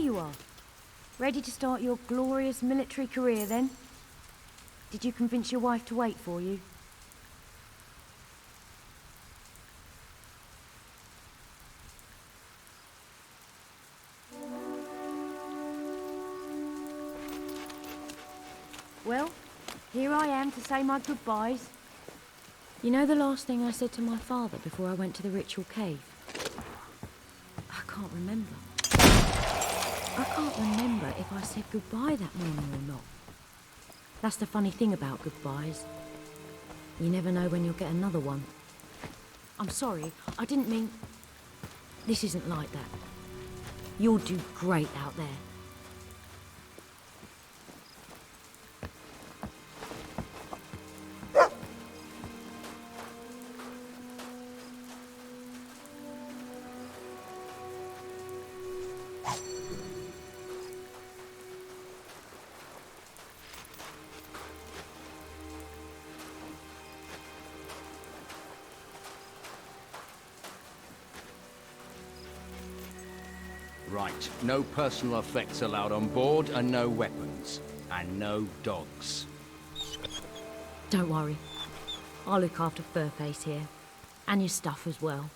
you are. Ready to start your glorious military career, then? Did you convince your wife to wait for you? Well, here I am to say my goodbyes. You know the last thing I said to my father before I went to the ritual cave? I can't remember. I can't remember if I said goodbye that morning or not. That's the funny thing about goodbyes. You never know when you'll get another one. I'm sorry, I didn't mean... This isn't like that. You'll do great out there. Right, no personal effects allowed on board, and no weapons. And no dogs. Don't worry. I'll look after Furface here. And your stuff as well.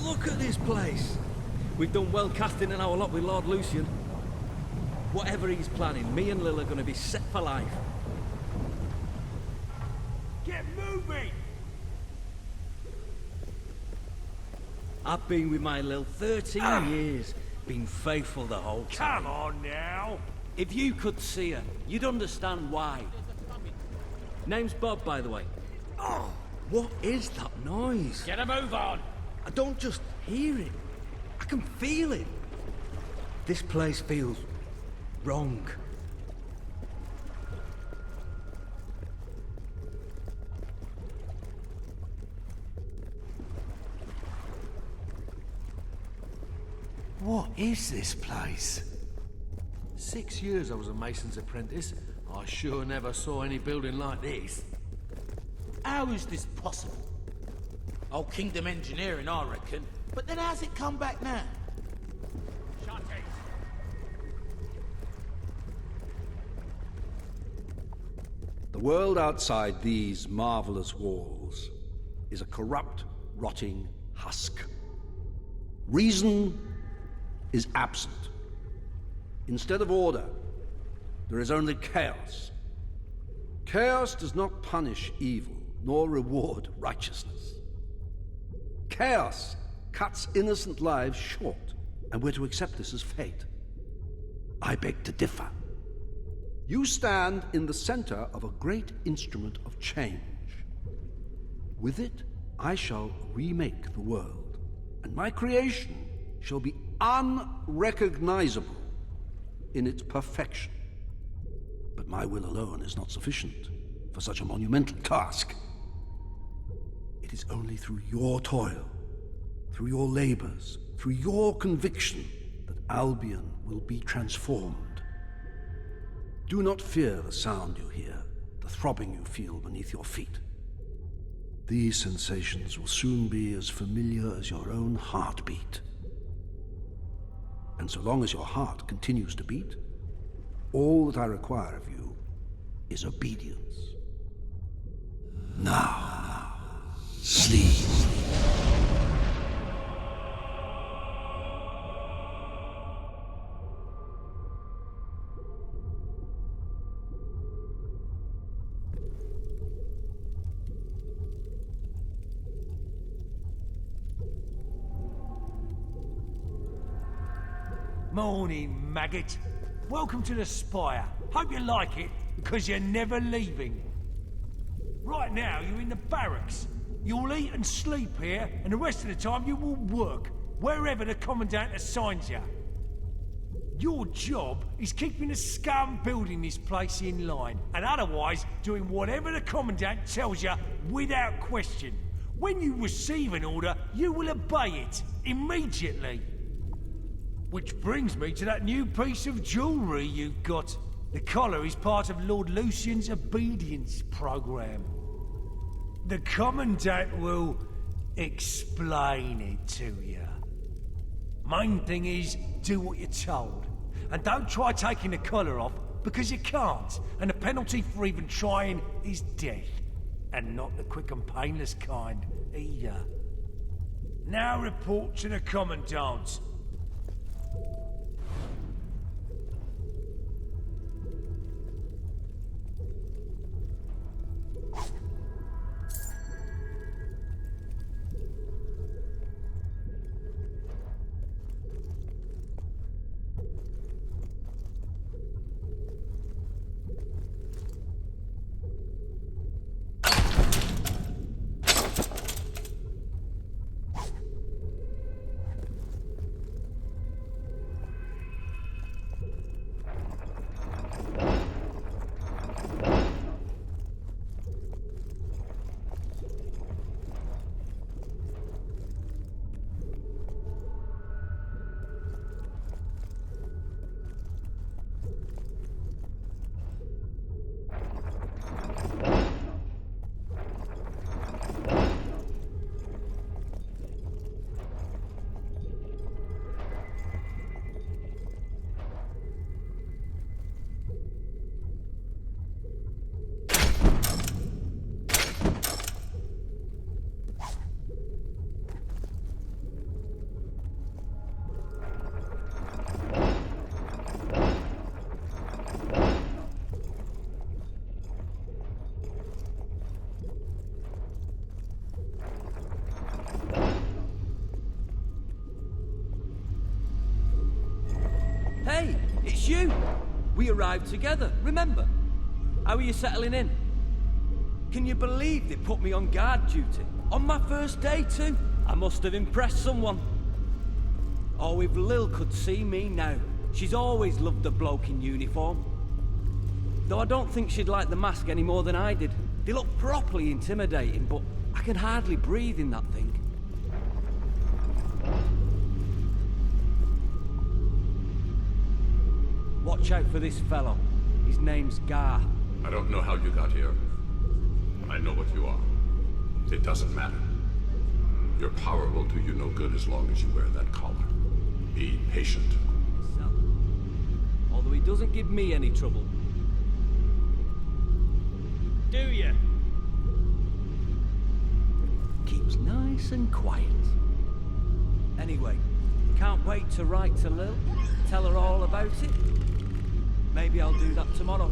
Look at this place! We've done well casting in our lot with Lord Lucien. Whatever he's planning, me and Lil are gonna be set for life. Get moving! I've been with my Lil 13 years, been faithful the whole time. Come on now! If you could see her, you'd understand why. Name's Bob, by the way. Oh, what is that noise? Get a move on! I don't just hear it. I can feel it. This place feels wrong. What is this place? 6 years I was a mason's apprentice. I sure never saw any building like this. How is this possible? Old Kingdom engineering, I reckon. But then how's it come back now? Shut it! The world outside these marvelous walls is a corrupt, rotting husk. Reason is absent. Instead of order, there is only chaos. Chaos does not punish evil, nor reward righteousness. Chaos cuts innocent lives short, and we're to accept this as fate. I beg to differ. You stand in the center of a great instrument of change. With it, I shall remake the world, and my creation shall be unrecognizable in its perfection. But my will alone is not sufficient. for such a monumental task. It is only through your toil, through your labors, through your conviction, that Albion will be transformed. Do not fear the sound you hear, the throbbing you feel beneath your feet. These sensations will soon be as familiar as your own heartbeat. And so long as your heart continues to beat, all that I require of you is obedience. Now, sleep. Morning, maggot. Welcome to the Spire. Hope you like it, because you're never leaving. Right now, you're in the barracks. You'll eat and sleep here, and the rest of the time you will work, wherever the Commandant assigns you. Your job is keeping the scum building this place in line, and otherwise doing whatever the Commandant tells you without question. When you receive an order, you will obey it, immediately. Which brings me to that new piece of jewellery you've got. The collar is part of Lord Lucien's obedience program. The Commandant will explain it to you. Main thing is, do what you're told. And don't try taking the collar off, because you can't. And the penalty for even trying is death. And not the quick and painless kind, either. Now report to the Commandant. Hey, it's you! We arrived together, remember? How are you settling in? Can you believe they put me on guard duty? On my first day, too? I must have impressed someone. Oh, if Lil could see me now. She's always loved the bloke in uniform. Though I don't think she'd like the mask any more than I did. They look properly intimidating, but I can hardly breathe in that thing. Watch out for this fellow. His name's Garth. I don't know how you got here. I know what you are. It doesn't matter. Your power will do you no good as long as you wear that collar. Be patient. Although he doesn't give me any trouble. Do you? Keeps nice and quiet. Anyway, can't wait to write to Lil. Tell her all about it. Maybe I'll do that tomorrow.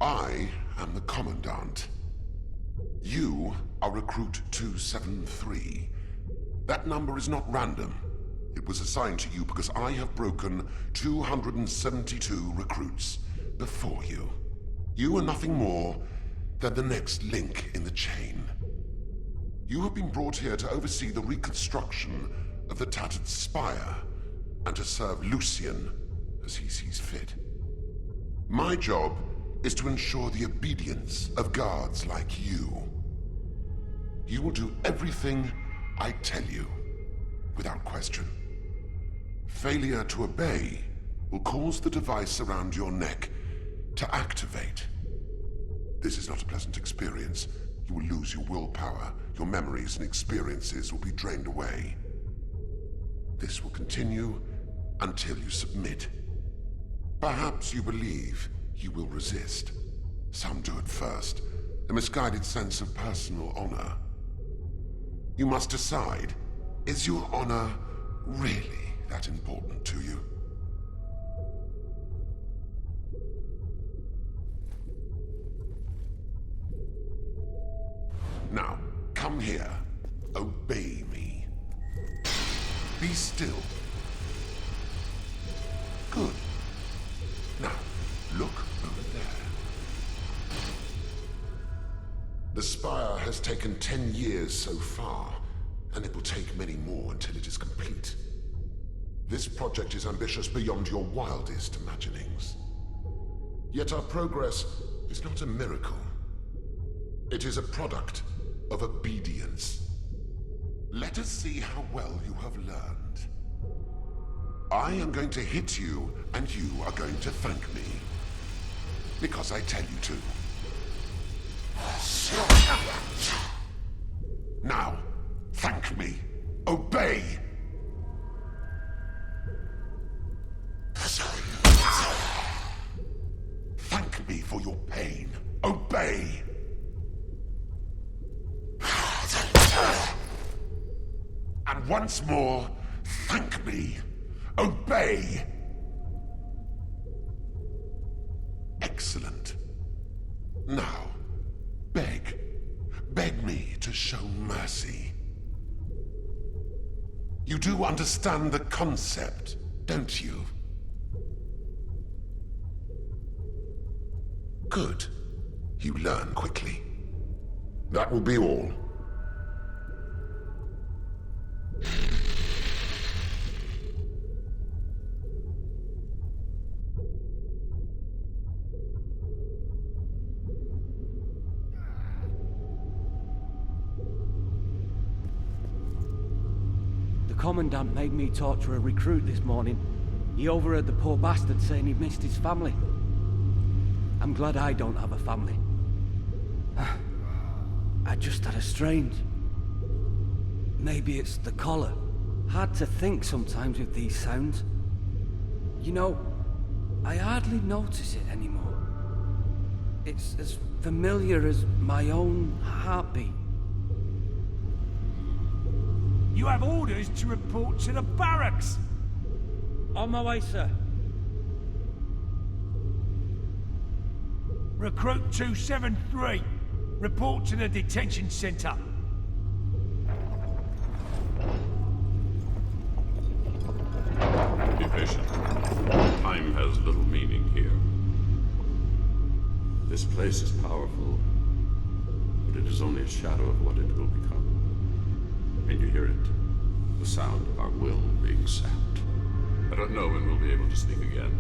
I am the Commandant. You are Recruit 273. That number is not random. It was assigned to you because I have broken 272 recruits before you. You are nothing more than the next link in the chain. You have been brought here to oversee the reconstruction of the Tattered Spire and to serve Lucien as he sees fit. My job is to ensure the obedience of guards like you. You will do everything I tell you, without question. Failure to obey will cause the device around your neck to activate. This is not a pleasant experience. You will lose your willpower, your memories and experiences will be drained away. This will continue until you submit. Perhaps you believe you will resist. Some do at first, a misguided sense of personal honor. You must decide, is your honor really that important to you? Now, come here. Obey me. Be still. Good. Now, look over there. The Spire has taken 10 years so far, and it will take many more until it is complete. This project is ambitious beyond your wildest imaginings. Yet our progress is not a miracle. It is a product of obedience. Let us see how well you have learned. I am going to hit you, and you are going to thank me. Because I tell you to. Now, thank me. Obey! Thank me for your pain. Obey! And once more, thank me. Obey! Excellent. Now, beg. Beg me to show mercy. You do understand the concept, don't you? Good. You learn quickly. That will be all. The Commandant made me torture a recruit this morning. He overheard the poor bastard saying he'd missed his family. I'm glad I don't have a family. I just had a strange... Maybe it's the collar. Hard to think sometimes with these sounds. You know, I hardly notice it anymore. It's as familiar as my own heartbeat. You have orders to report to the barracks! On my way, sir. Recruit 273, report to the detention center. Be patient. Time has little meaning here. This place is powerful, but it is only a shadow of what it will become. And you hear it, the sound of our will being sapped. I don't know when we'll be able to speak again.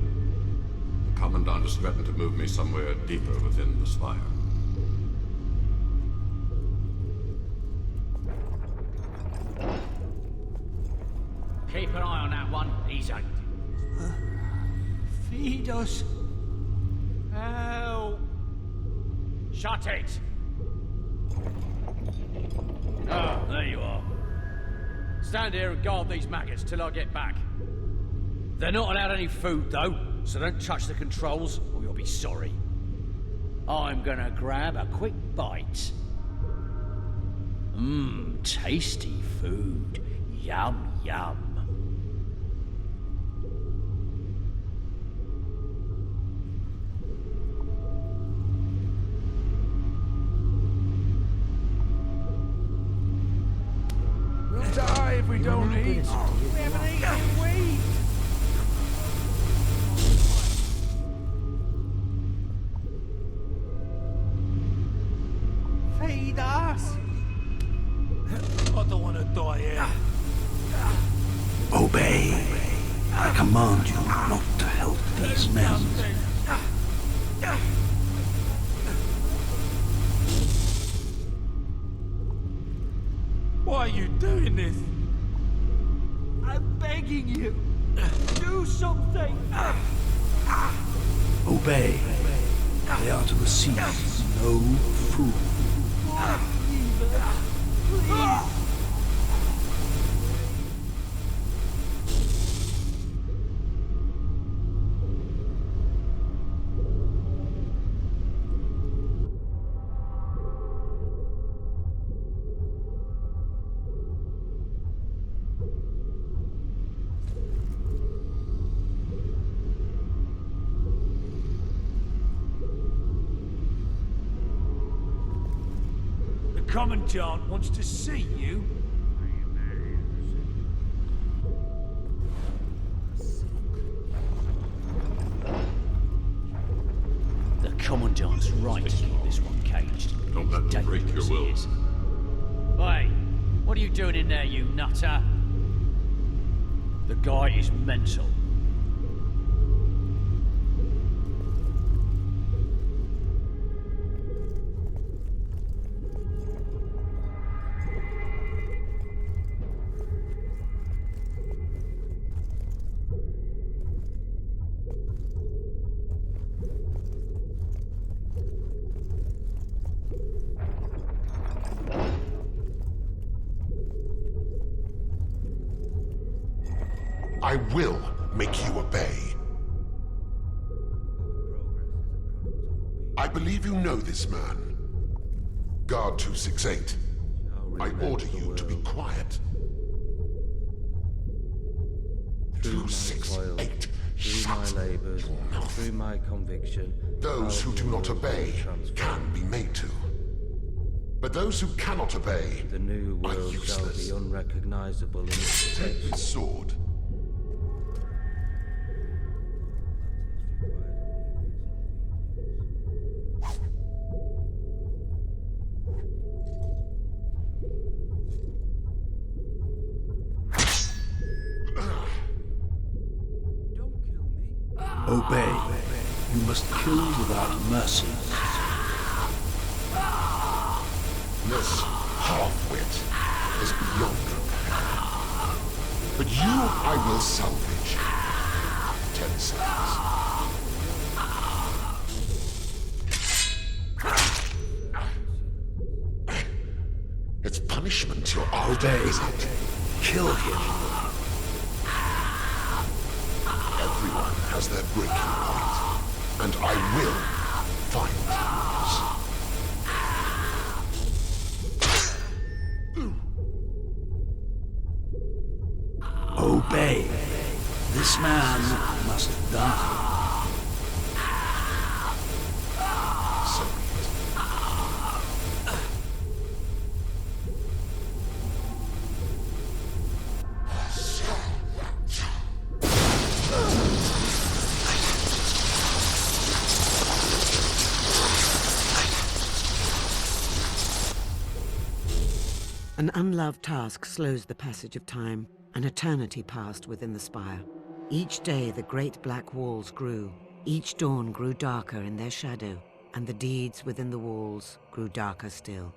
The Commandant has threatened to move me somewhere deeper within the Spire. Keep an eye on that one. He's a... Feed us. Help! Shut it! Ah, there you are. Stand here and guard these maggots till I get back. They're not allowed any food, though, so don't touch the controls, or you'll be sorry. I'm gonna grab a quick bite. Tasty food. Yum, yum. if we don't eat. We haven't eaten in weeks. Feed us. I don't want to die here. Obey. I command you not to help these men. Why are you doing this? I'm begging you. Do something. Obey. They are to receive no food. Please. Commandant wants to see you. The Commandant's right to keep this one caged. Don't let them break your will. Hey, what are you doing in there, you nutter? The guy is mental. I will make you obey. I believe you know this man. Guard 268. I order you to be quiet. 268. Shut your mouth. Through my conviction, those who do not obey can be made to. But those who cannot obey the new are world useless. shall be unrecognizable in its Take protection. this sword. Obey. You must kill without mercy. This half-wit is beyond repair. But you I will salvage. 10 seconds. It's punishment you're after, is it? Kill him. Everyone has their breaking point, and I will find yours. Obey. This man must die. So be it. An unloved task slows the passage of time. An eternity passed within the spire. Each day the great black walls grew. Each dawn grew darker in their shadow, and the deeds within the walls grew darker still.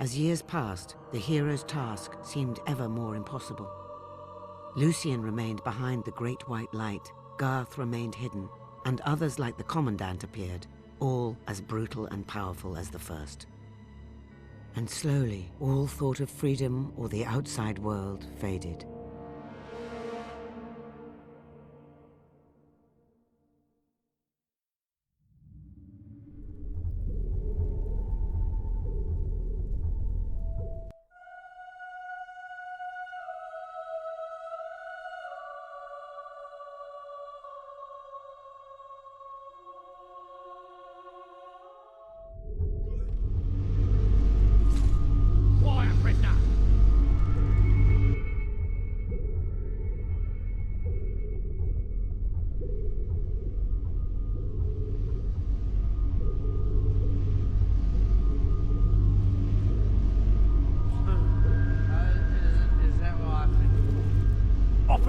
As years passed, the hero's task seemed ever more impossible. Lucien remained behind the great white light, Garth remained hidden, and others like the Commandant appeared, all as brutal and powerful as the first. And slowly, all thought of freedom or the outside world faded.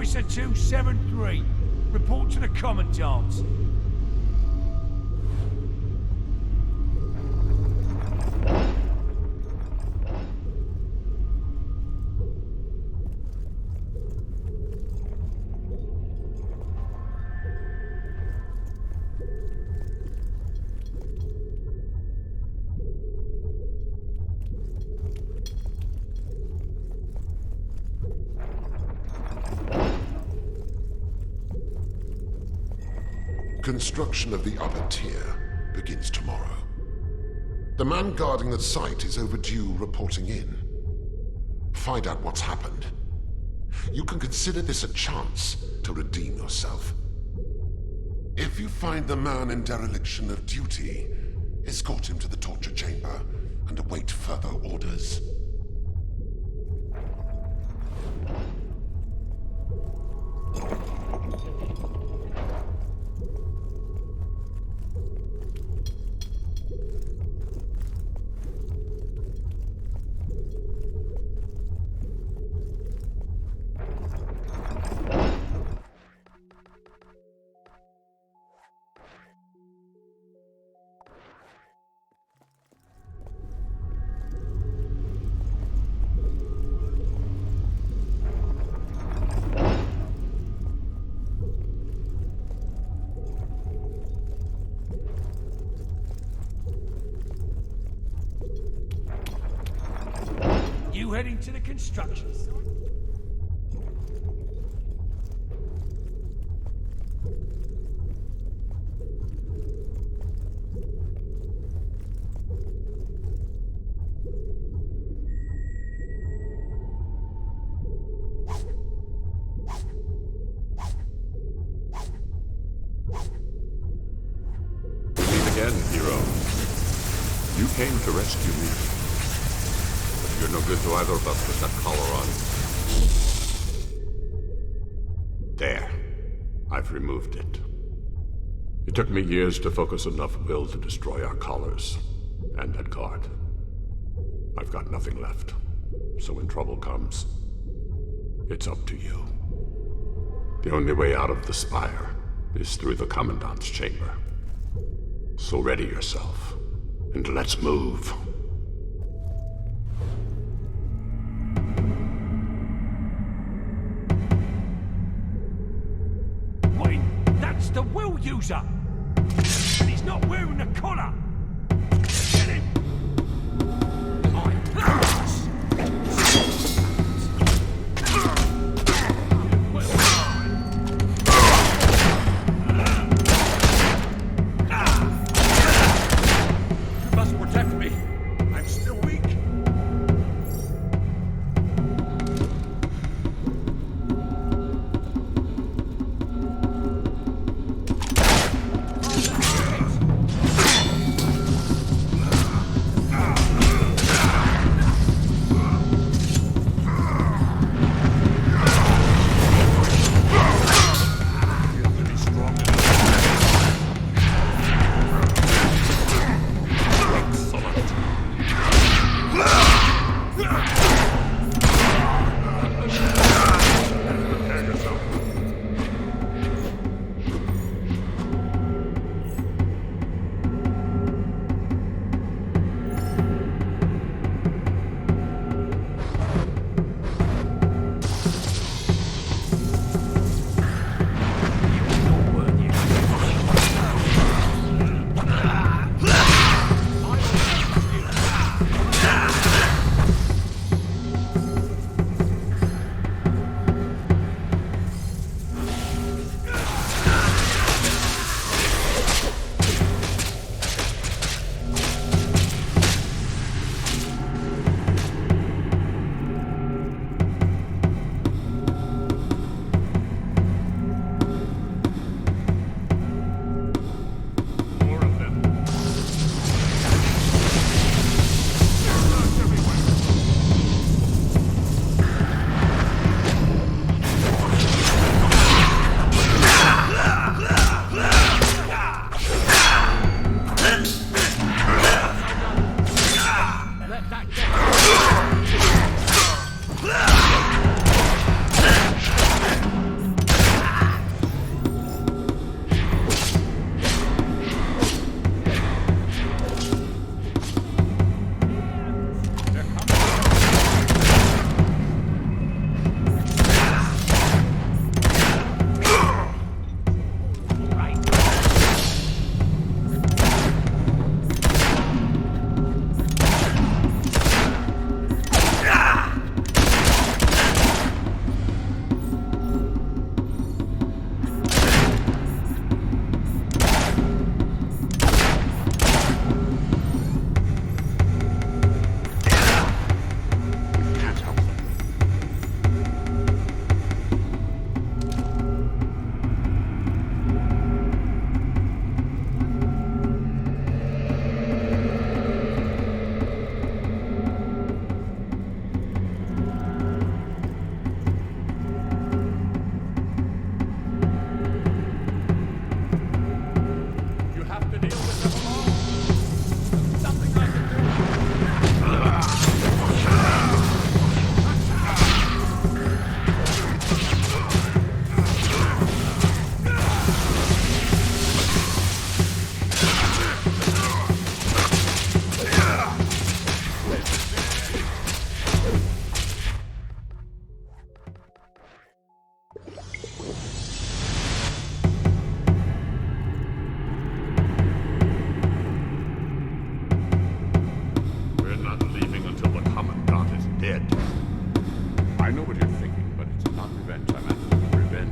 Officer 273. Report to the Commandant. Construction of the upper tier begins tomorrow. The man guarding the site is overdue reporting in. Find out what's happened. You can consider this a chance to redeem yourself. If you find the man in dereliction of duty, escort him to the torture chamber and await further orders. You heading to the construction site? Meet again, hero. You came to rescue me. You're no good to either of us with that collar on. There. I've removed it. It took me years to focus enough will to destroy our collars and that guard. I've got nothing left. So when trouble comes, it's up to you. The only way out of the spire is through the Commandant's chamber. So ready yourself, and let's move. The will user! And he's not wearing the collar! Get him! You must protect me. I'm still weak.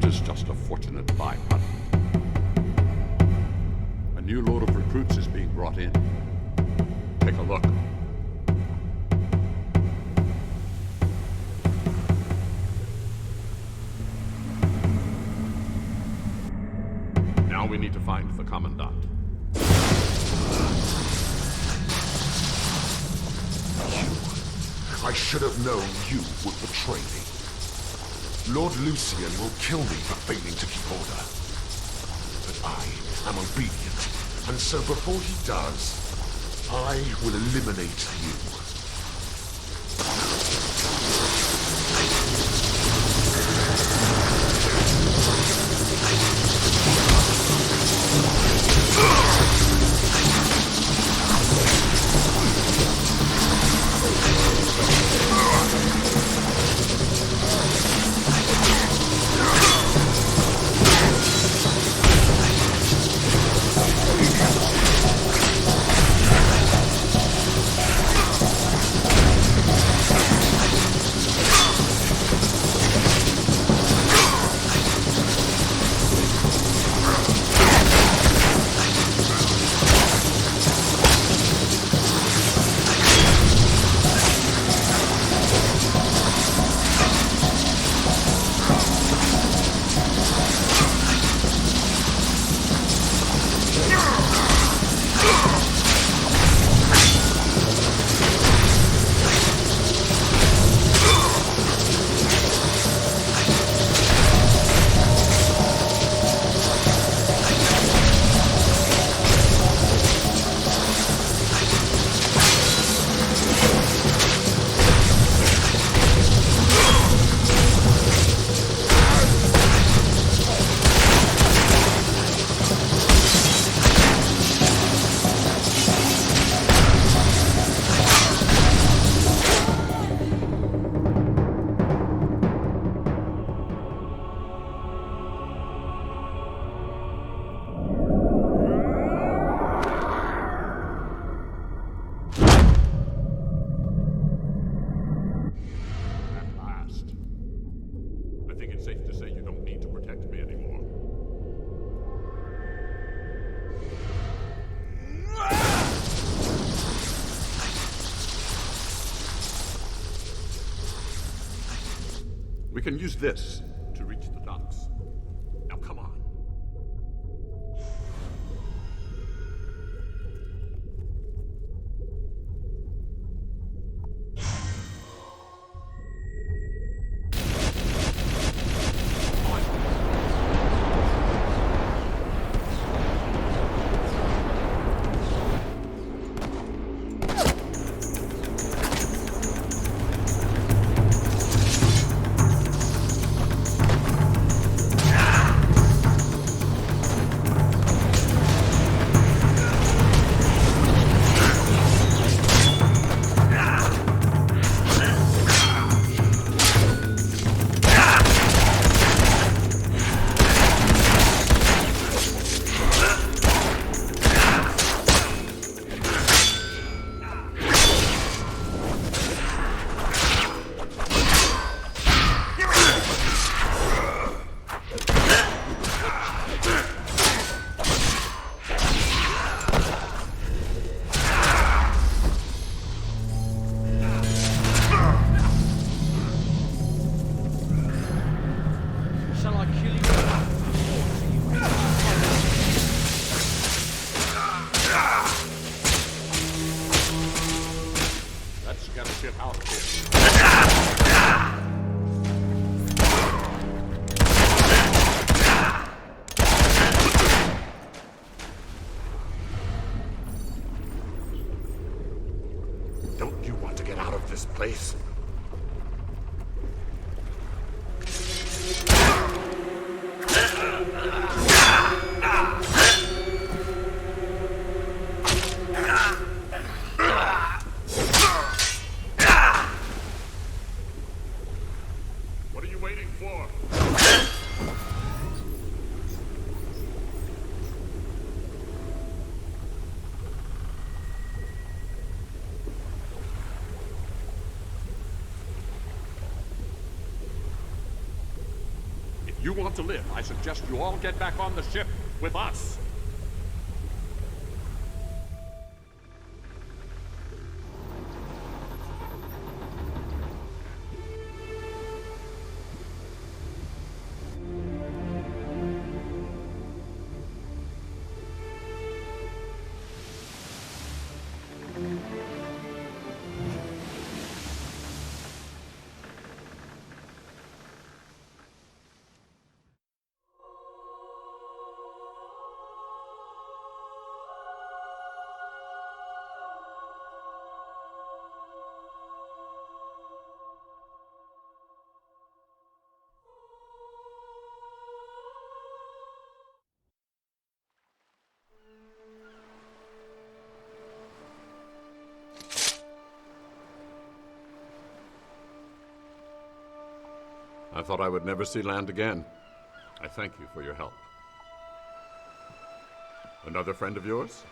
is just a fortunate byproduct. A new load of recruits is being brought in. Take a look. Now we need to find the Commandant. I should have known you would betray me. Lord Lucien will kill me for failing to keep order. But I am obedient, and so before he does, I will eliminate you. We can use this to reach the docks. Now come on. You want to live, I suggest you all get back on the ship with us. I thought I would never see land again. I thank you for your help. Another friend of yours?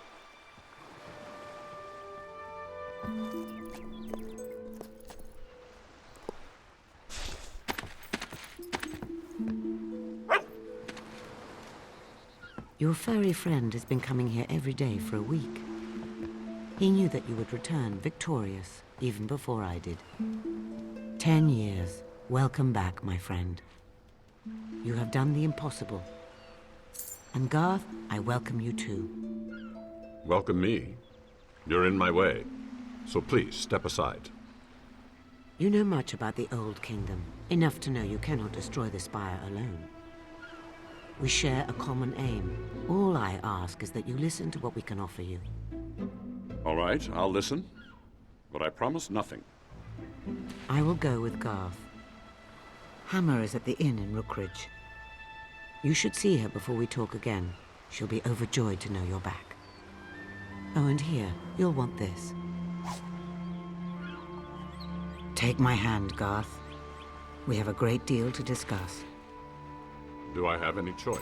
Your furry friend has been coming here every day for a week. He knew that you would return victorious, even before I did. 10 years. Welcome back, my friend. You have done the impossible. And Garth, I welcome you too. Welcome me? You're in my way, so please step aside. You know much about the Old Kingdom, enough to know you cannot destroy the Spire alone. We share a common aim. All I ask is that you listen to what we can offer you. All right, I'll listen, but I promise nothing. I will go with Garth. Hammer is at the inn in Rookridge. You should see her before we talk again. She'll be overjoyed to know you're back. Oh, and here, you'll want this. Take my hand, Garth. We have a great deal to discuss. Do I have any choice?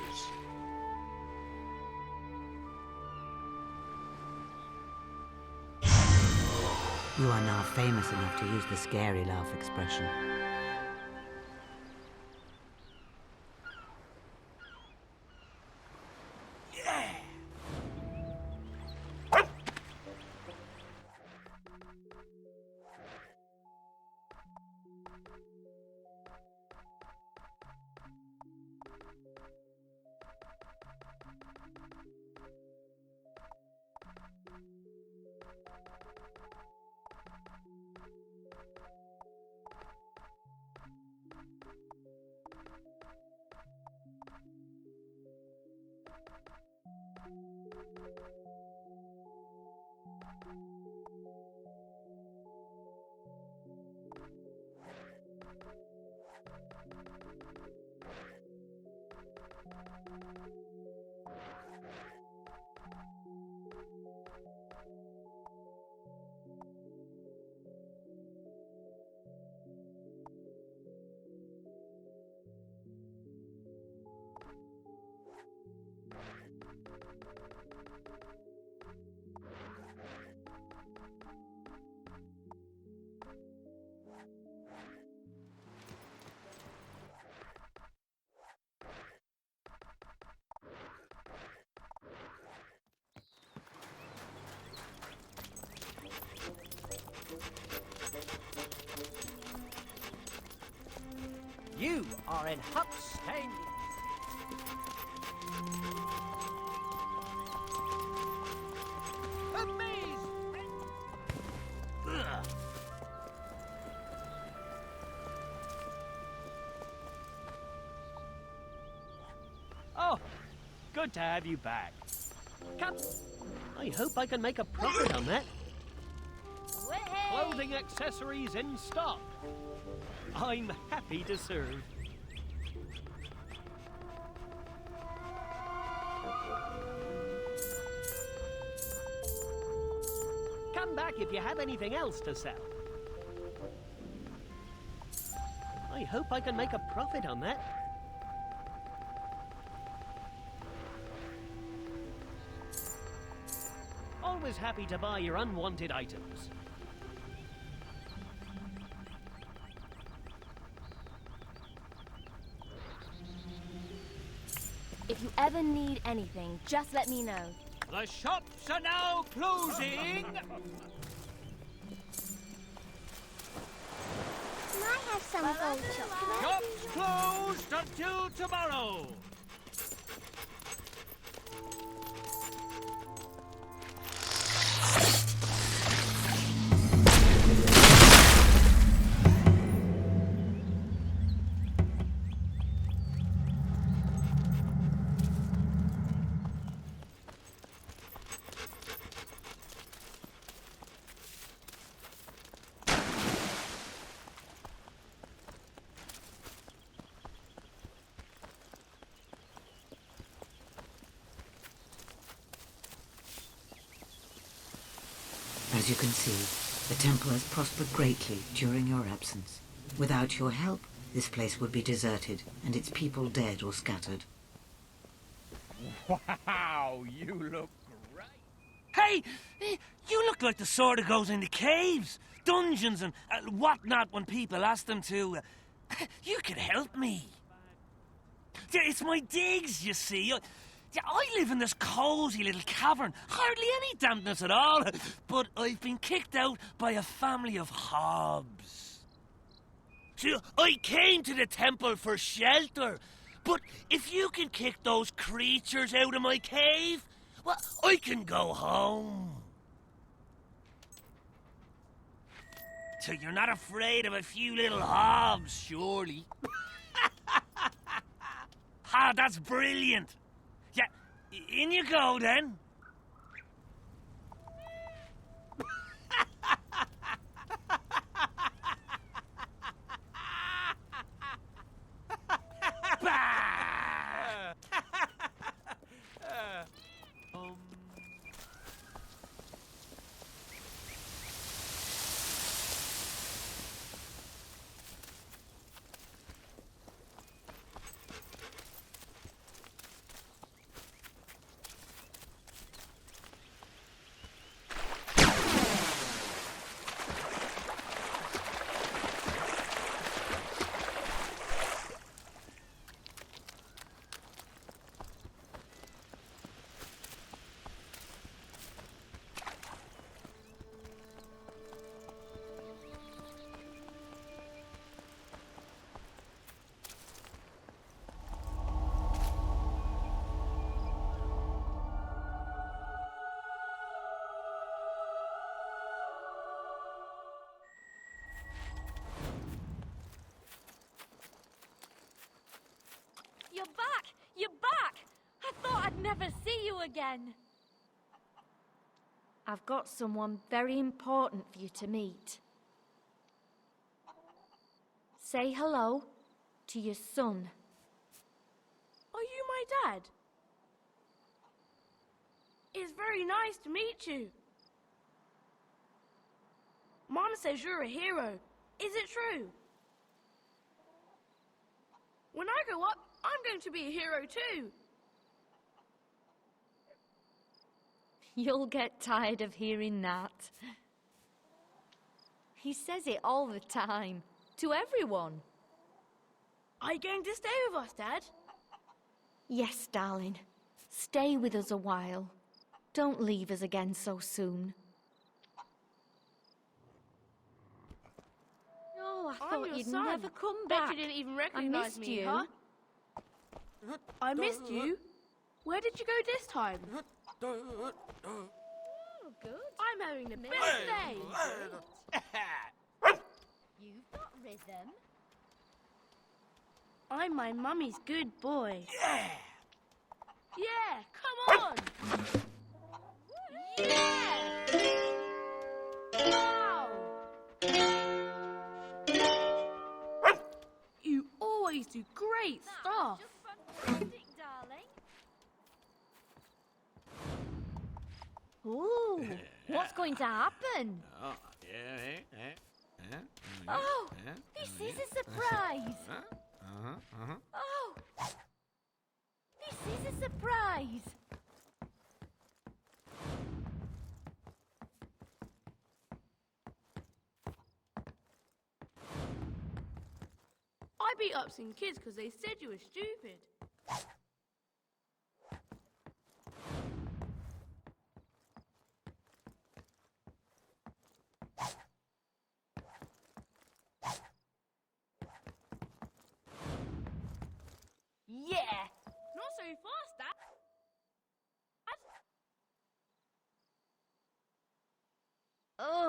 You are now famous enough to use the scary laugh expression. You are in Hubstain. Amazing! Oh, good to have you back. Come. I hope I can make a profit on that. Clothing accessories in stock. I'm happy to serve. Come back if you have anything else to sell. I hope I can make a profit on that. Always happy to buy your unwanted items. If you ever need anything, just let me know. The shops are now closing! Can I have some gold chocolate? Shops closed until tomorrow! As you can see, the temple has prospered greatly during your absence. Without your help, this place would be deserted and its people dead or scattered. Wow, you look great! Hey! You look like the sort of goes into caves, dungeons and whatnot when people ask them to. You could help me. Yeah, it's my digs, you see. I live in this cosy little cavern, hardly any dampness at all, but I've been kicked out by a family of Hobbes. See, I came to the temple for shelter, but if you can kick those creatures out of my cave, well, I can go home. So you're not afraid of a few little Hobbes, surely? Ah, that's brilliant. Yeah, in you go then. You're back! You're back! I thought I'd never see you again. I've got someone very important for you to meet. Say hello to your son. Are you my dad? It's very nice to meet you. Mom says you're a hero. Is it true? When I grow up, I'm going to be a hero too. You'll get tired of hearing that. He says it all the time, to everyone. Are you going to stay with us, Dad? Yes, darling. Stay with us a while. Don't leave us again so soon. Oh, I I'm thought your you'd son. never come Bet back. you didn't even I recognize missed me, you. huh? I missed you. Where did you go this time? Oh, good. I'm having the best day. You've got rhythm. I'm my mummy's good boy. Yeah! Yeah, come on! Yeah! Wow! You always do great stuff. Just fantastic, darling. Ooh, what's going to happen? Oh, this is a surprise. Oh, this is a surprise. I beat up some kids because they said you were stupid.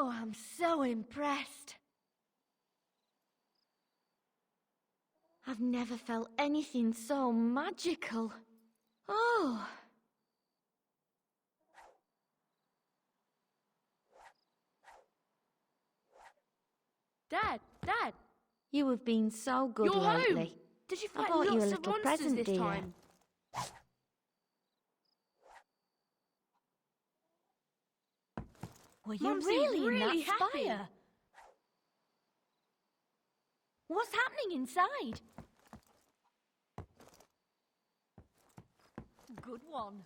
Oh, I'm so impressed. I've never felt anything so magical. Oh. Dad! You have been so good You're lately. home! Did you I find bought you a lots of little monsters present, this dear. time? Were you Mum seems really in really that happy. spire? What's happening inside? Good one.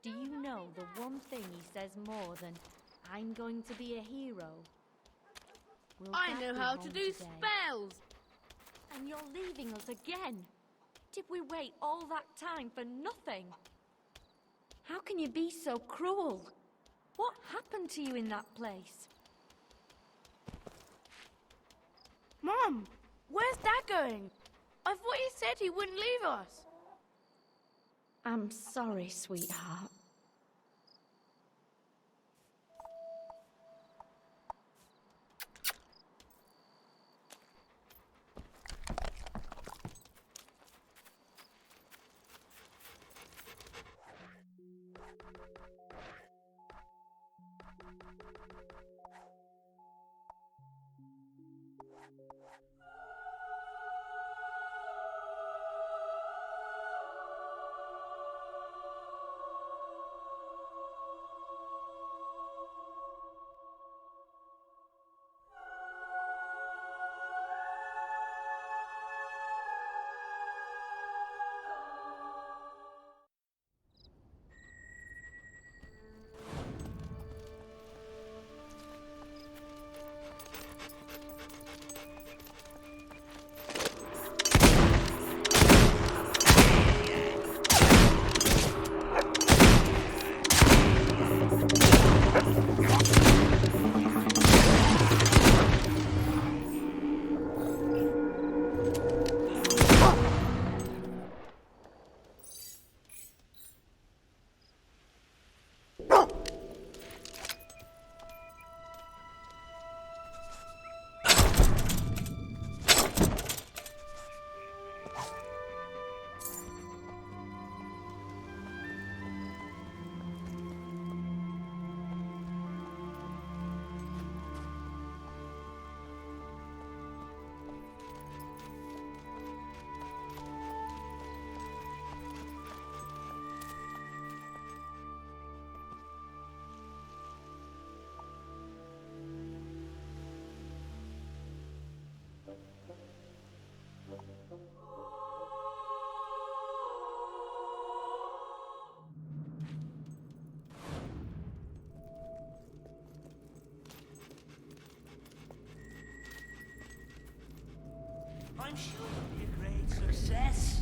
Do you know the one thing he says more than, I'm going to be a hero? Will I Dad know be how home to do today? spells! And you're leaving us again? Did we wait all that time for nothing? How can you be so cruel? What happened to you in that place? Mum, where's Dad going? I thought he said he wouldn't leave us. I'm sorry, sweetheart. I'm sure it'll be a great success.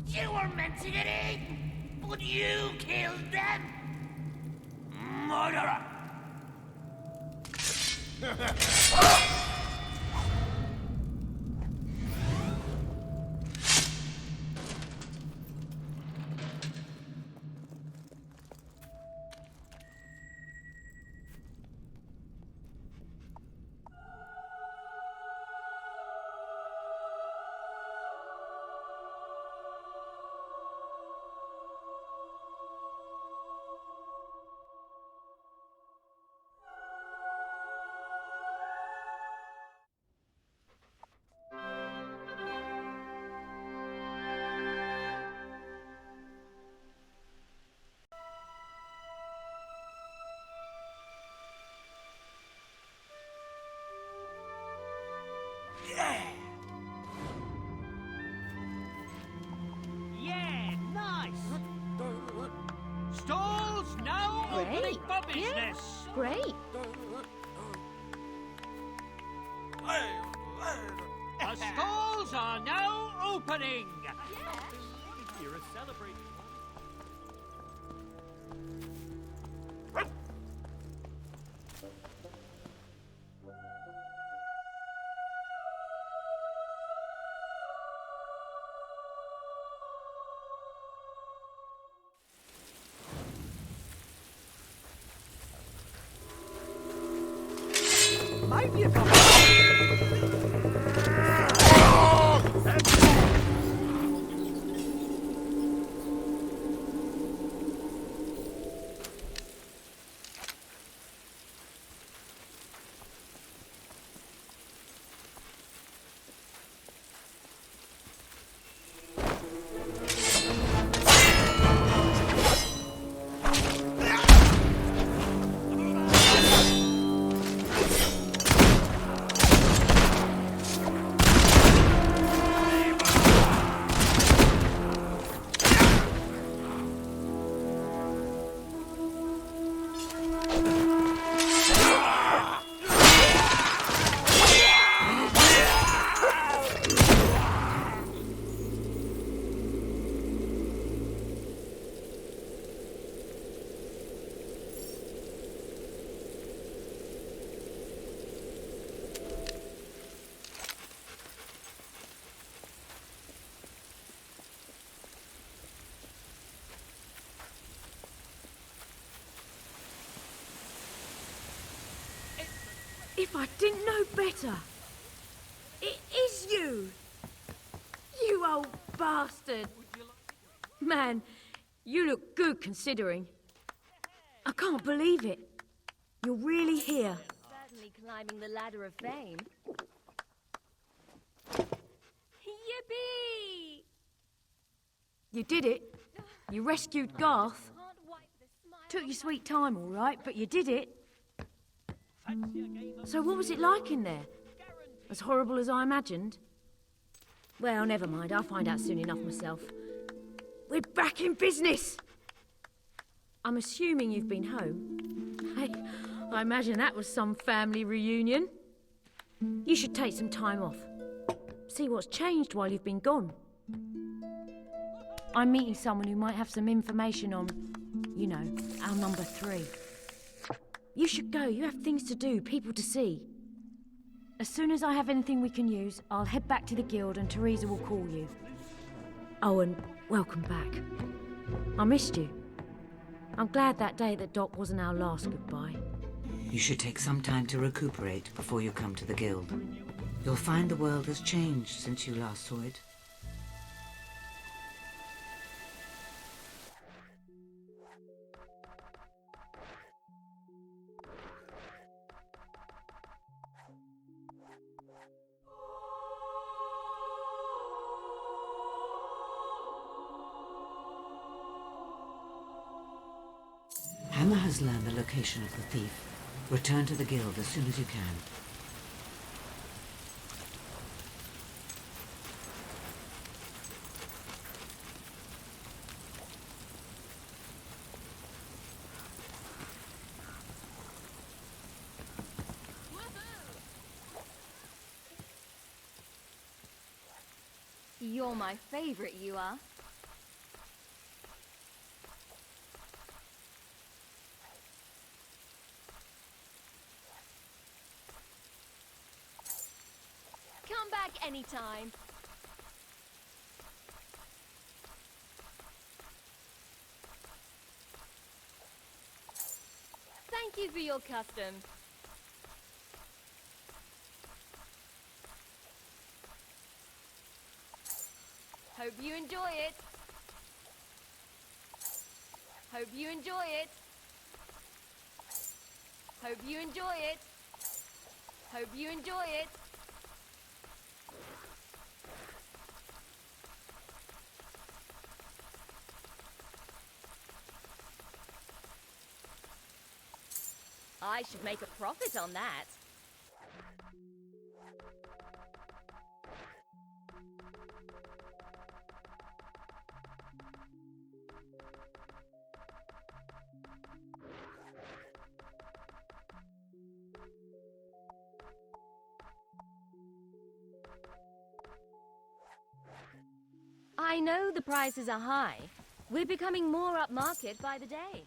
You were meant to get eaten, but you killed them! Murderer! Yeah, nice. Stalls now opening for business. Great. The stalls are now opening. You're a celebrating. Maybe if I... If I didn't know better. It is you! You old bastard! Man, you look good considering. I can't believe it. You're really here. Certainly climbing the ladder of fame. Yippee! You did it. You rescued Garth. Took your sweet time, all right, but you did it. So what was it like in there? As horrible as I imagined? Well, never mind. I'll find out soon enough myself. We're back in business! I'm assuming you've been home. Hey, I imagine that was some family reunion. You should take some time off. See what's changed while you've been gone. I'm meeting someone who might have some information on, you know, our number 3. You should go. You have things to do, people to see. As soon as I have anything we can use, I'll head back to the guild and Theresa will call you. Oh, and welcome back. I missed you. I'm glad that day at the dock wasn't our last goodbye. You should take some time to recuperate before you come to the guild. You'll find the world has changed since you last saw it. Hammer has learned the location of the thief. Return to the guild as soon as you can. You're my favorite, you are. Come back anytime. Thank you for your custom. Hope you enjoy it. Hope you enjoy it. Hope you enjoy it. Hope you enjoy it. I should make a profit on that. I know the prices are high. We're becoming more upmarket by the day.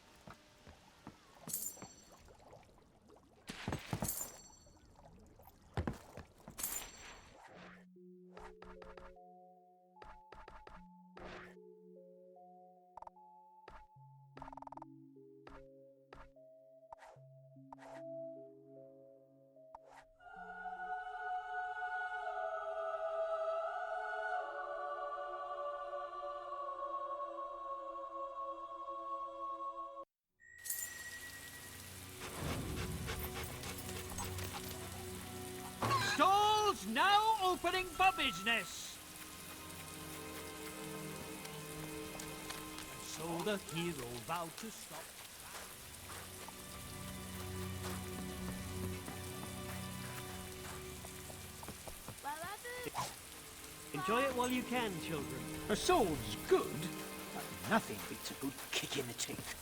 Stalls now opening for business. So the hero vowed to stop. Enjoy it while you can, children. A sword's good, but nothing beats a good kick in the teeth.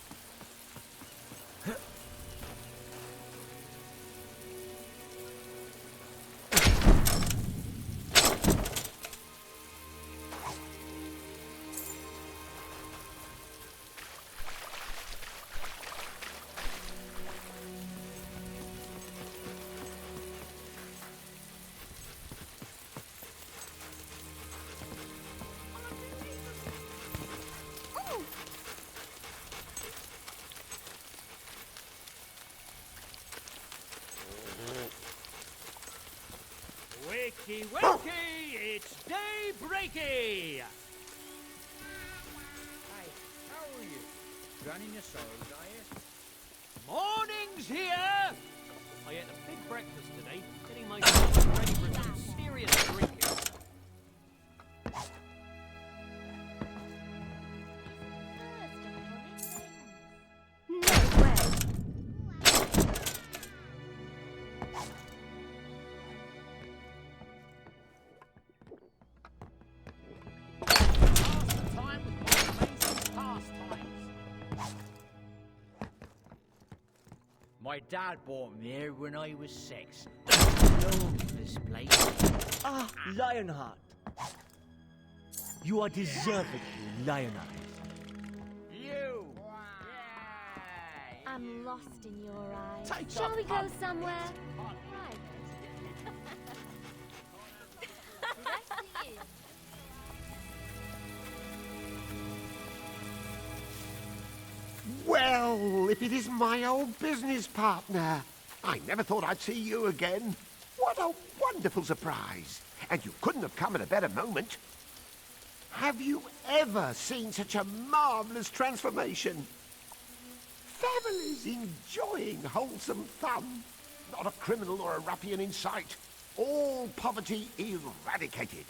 Wakey, wakey! It's day-breaky! Hey, how are you? Running your sorrows, are you? Morning's here! I ate a big breakfast today, getting myself ready for some serious drinking. My dad bought me here when I was 6. Love this place. Ah, Lionheart. You are deservedly lionized. You! I'm lost in your eyes. Take Shall up we go on somewhere? Well, if it is my old business partner. I never thought I'd see you again. What a wonderful surprise. And you couldn't have come at a better moment. Have you ever seen such a marvelous transformation? Families enjoying wholesome fun. Not a criminal or a ruffian in sight. All poverty eradicated.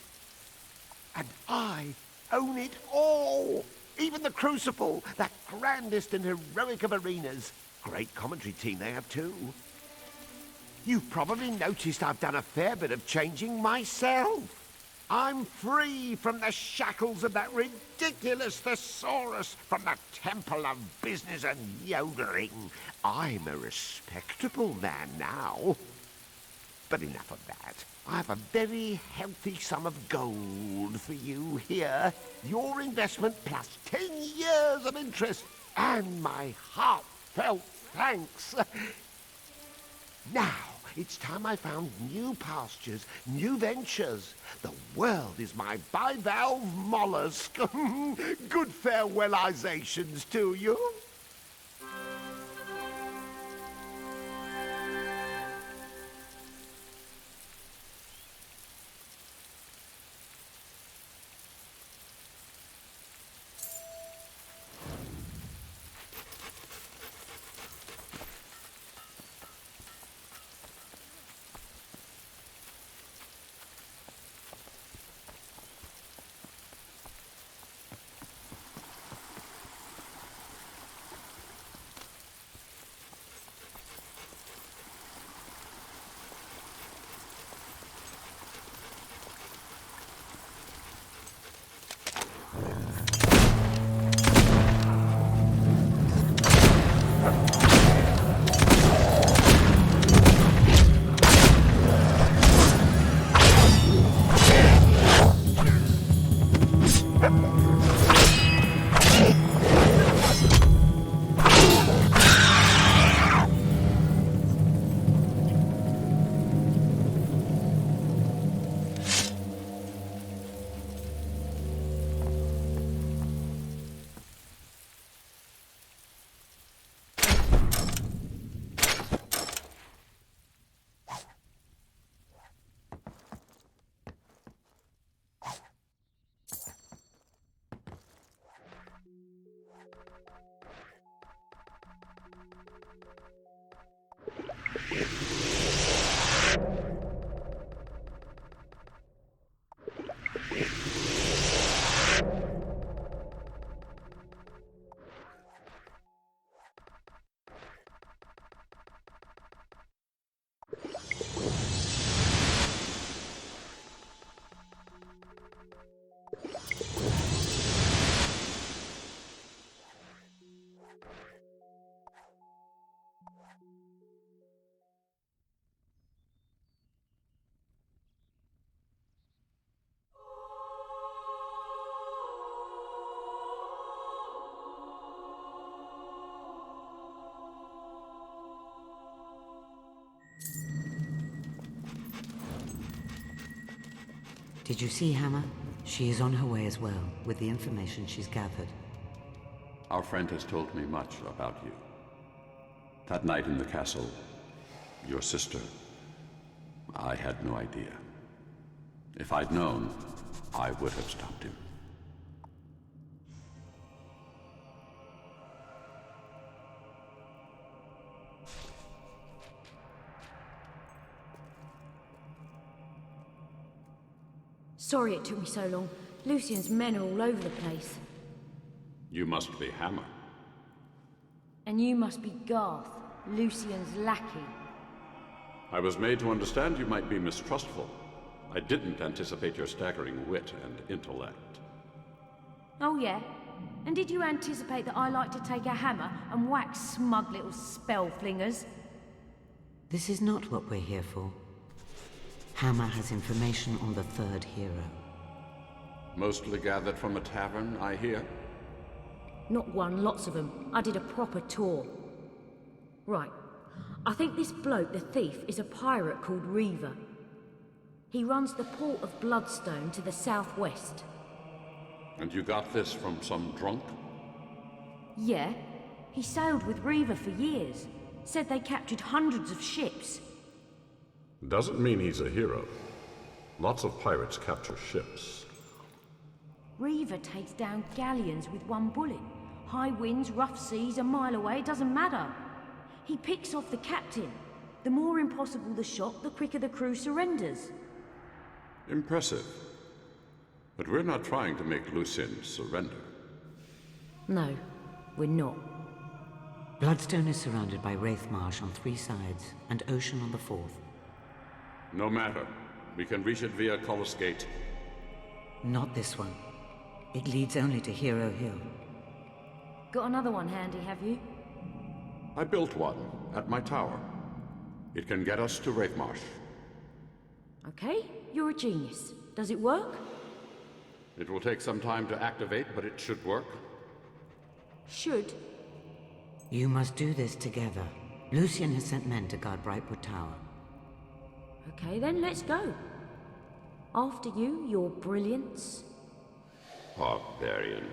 And I own it all. Even the Crucible, that grandest and heroic of arenas. Great commentary team they have too. You've probably noticed I've done a fair bit of changing myself. I'm free from the shackles of that ridiculous thesaurus from the temple of business and yodeling. I'm a respectable man now. But enough of that. I have a very healthy sum of gold for you here. Your investment plus 10 years of interest. And my heartfelt thanks. Now, it's time I found new pastures, new ventures. The world is my bivalve mollusk. Good farewellizations to you. Did you see Hammer? She is on her way as well, with the information she's gathered. Our friend has told me much about you. That night in the castle, your sister, I had no idea. If I'd known, I would have stopped him. Sorry it took me so long. Lucien's men are all over the place. You must be Hammer. And you must be Garth, Lucien's lackey. I was made to understand you might be mistrustful. I didn't anticipate your staggering wit and intellect. Oh yeah? And did you anticipate that I like to take a hammer and whack smug little spell flingers? This is not what we're here for. Hammer has information on the third hero. Mostly gathered from a tavern, I hear? Not one, lots of them. I did a proper tour. Right. I think this bloke, the thief, is a pirate called Reaver. He runs the port of Bloodstone to the southwest. And you got this from some drunk? Yeah. He sailed with Reaver for years. Said they captured hundreds of ships. Doesn't mean he's a hero. Lots of pirates capture ships. Reaver takes down galleons with one bullet. High winds, rough seas, a mile away, doesn't matter. He picks off the captain. The more impossible the shot, the quicker the crew surrenders. Impressive. But we're not trying to make Lucien surrender. No, we're not. Bloodstone is surrounded by Wraithmarsh on 3 sides, and ocean on the 4th. No matter. We can reach it via Cullis Gate. Not this one. It leads only to Hero Hill. Got another one handy, have you? I built one at my tower. It can get us to Wraithmarsh. Okay, you're a genius. Does it work? It will take some time to activate, but it should work. Should? You must do this together. Lucien has sent men to guard Brightwood Tower. Okay, then let's go. After you, your brilliance. Barbarian.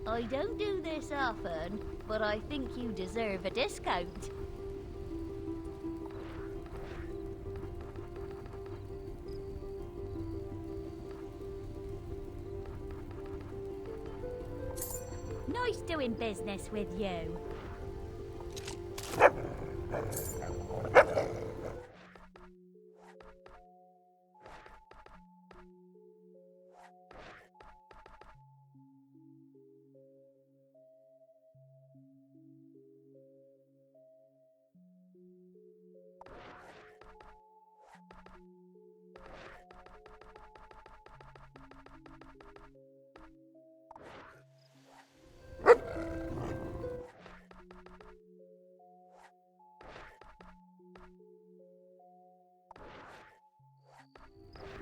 I don't do this often, but I think you deserve a discount. Nice doing business with you.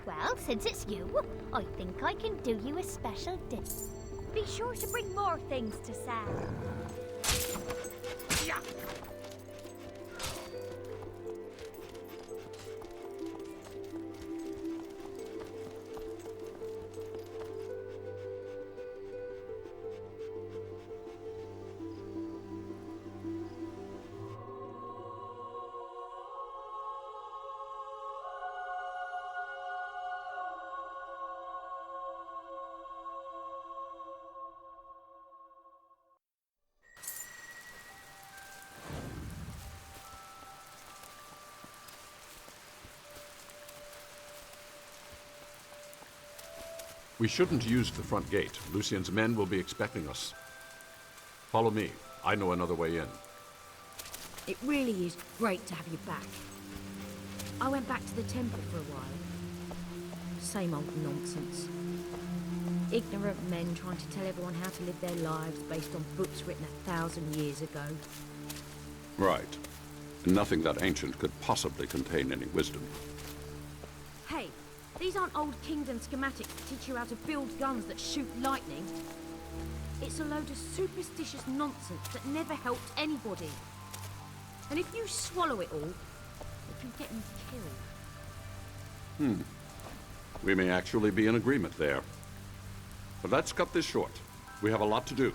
Well, since it's you, I think I can do you a special disc. Be sure to bring more things to sell. Yeah. We shouldn't use the front gate. Lucien's men will be expecting us. Follow me. I know another way in. It really is great to have you back. I went back to the temple for a while. Same old nonsense. Ignorant men trying to tell everyone how to live their lives based on books written 1,000 years ago. Right. Nothing that ancient could possibly contain any wisdom. Hey, These aren't old kingdom schematics that teach you how to build guns that shoot lightning. It's a load of superstitious nonsense that never helped anybody. And if you swallow it all, it can get you killed. We may actually be in agreement there. But let's cut this short. We have a lot to do.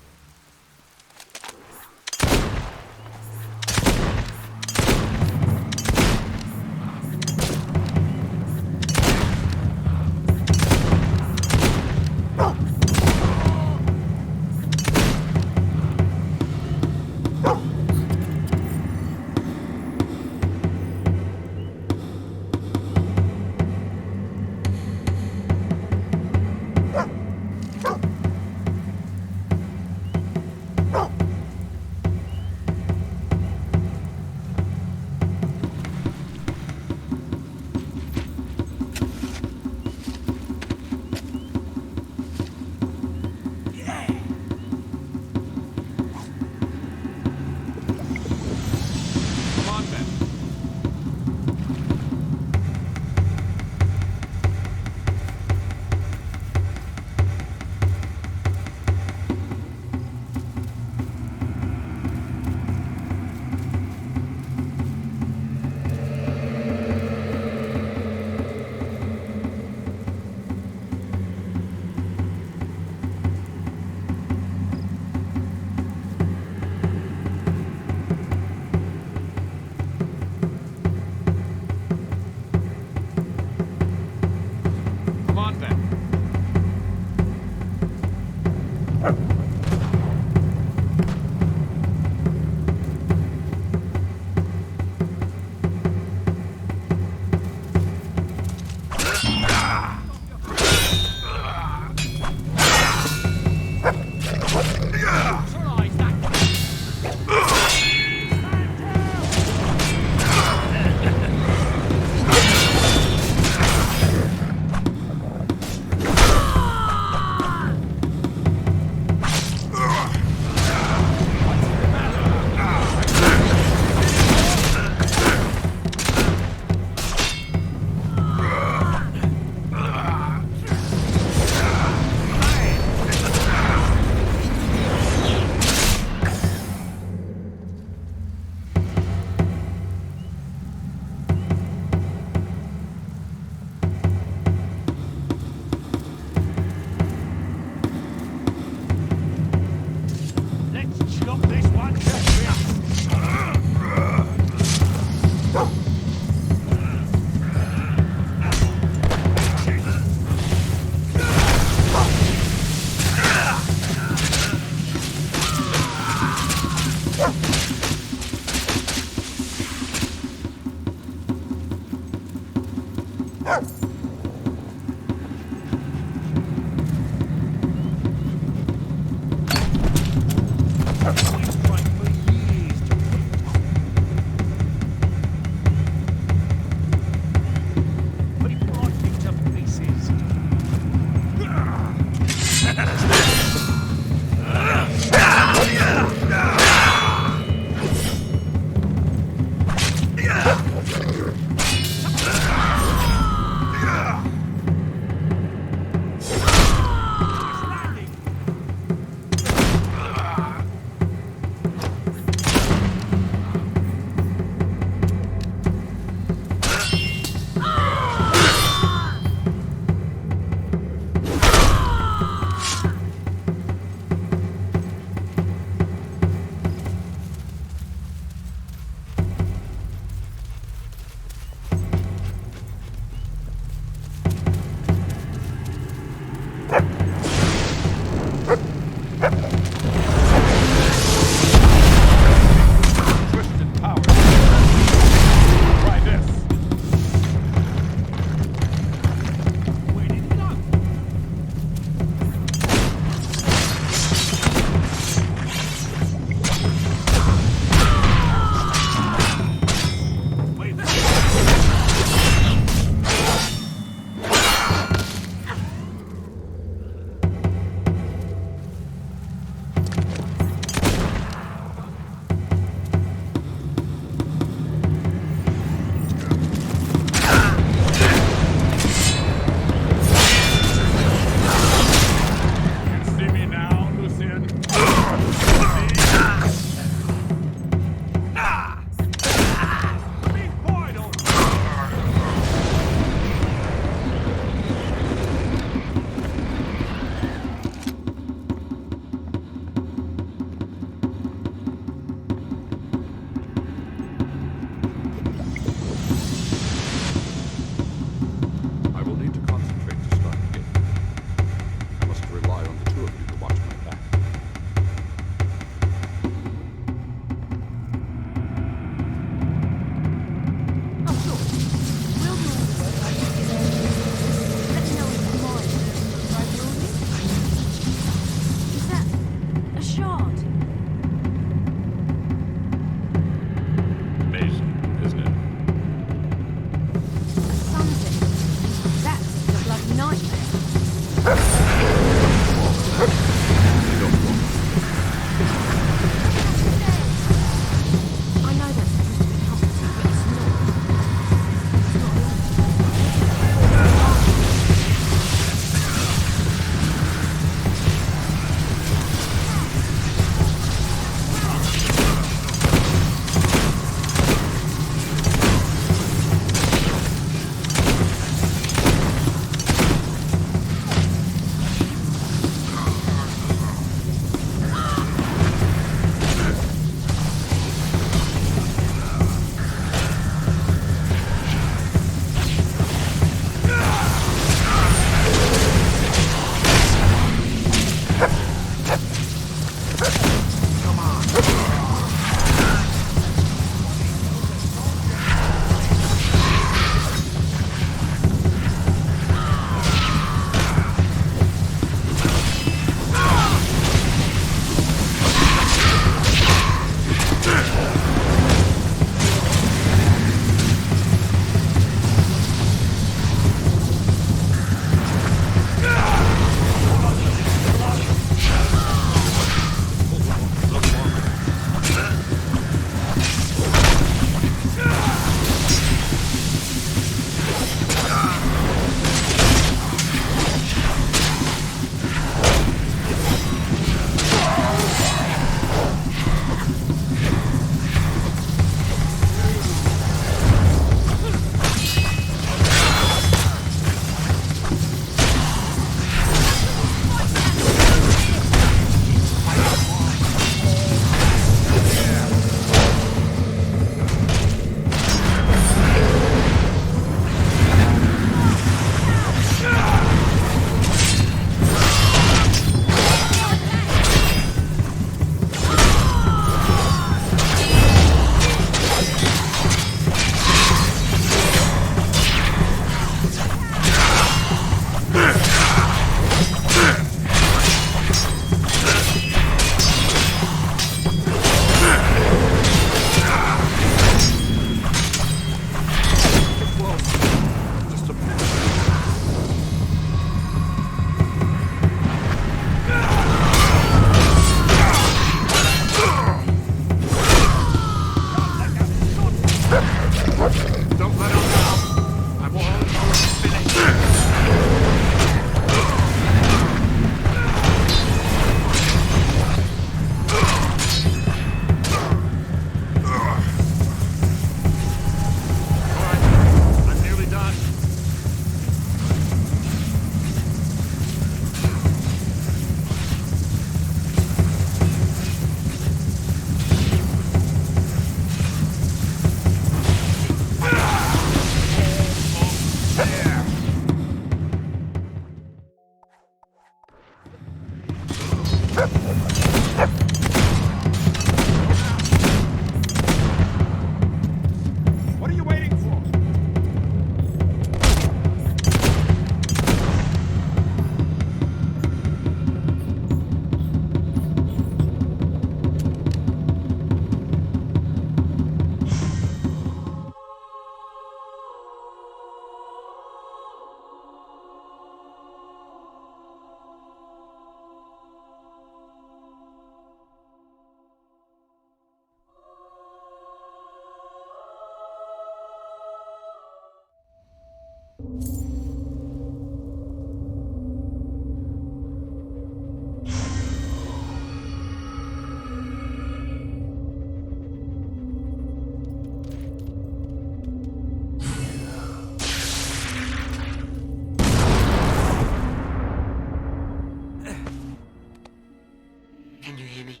Can you hear me?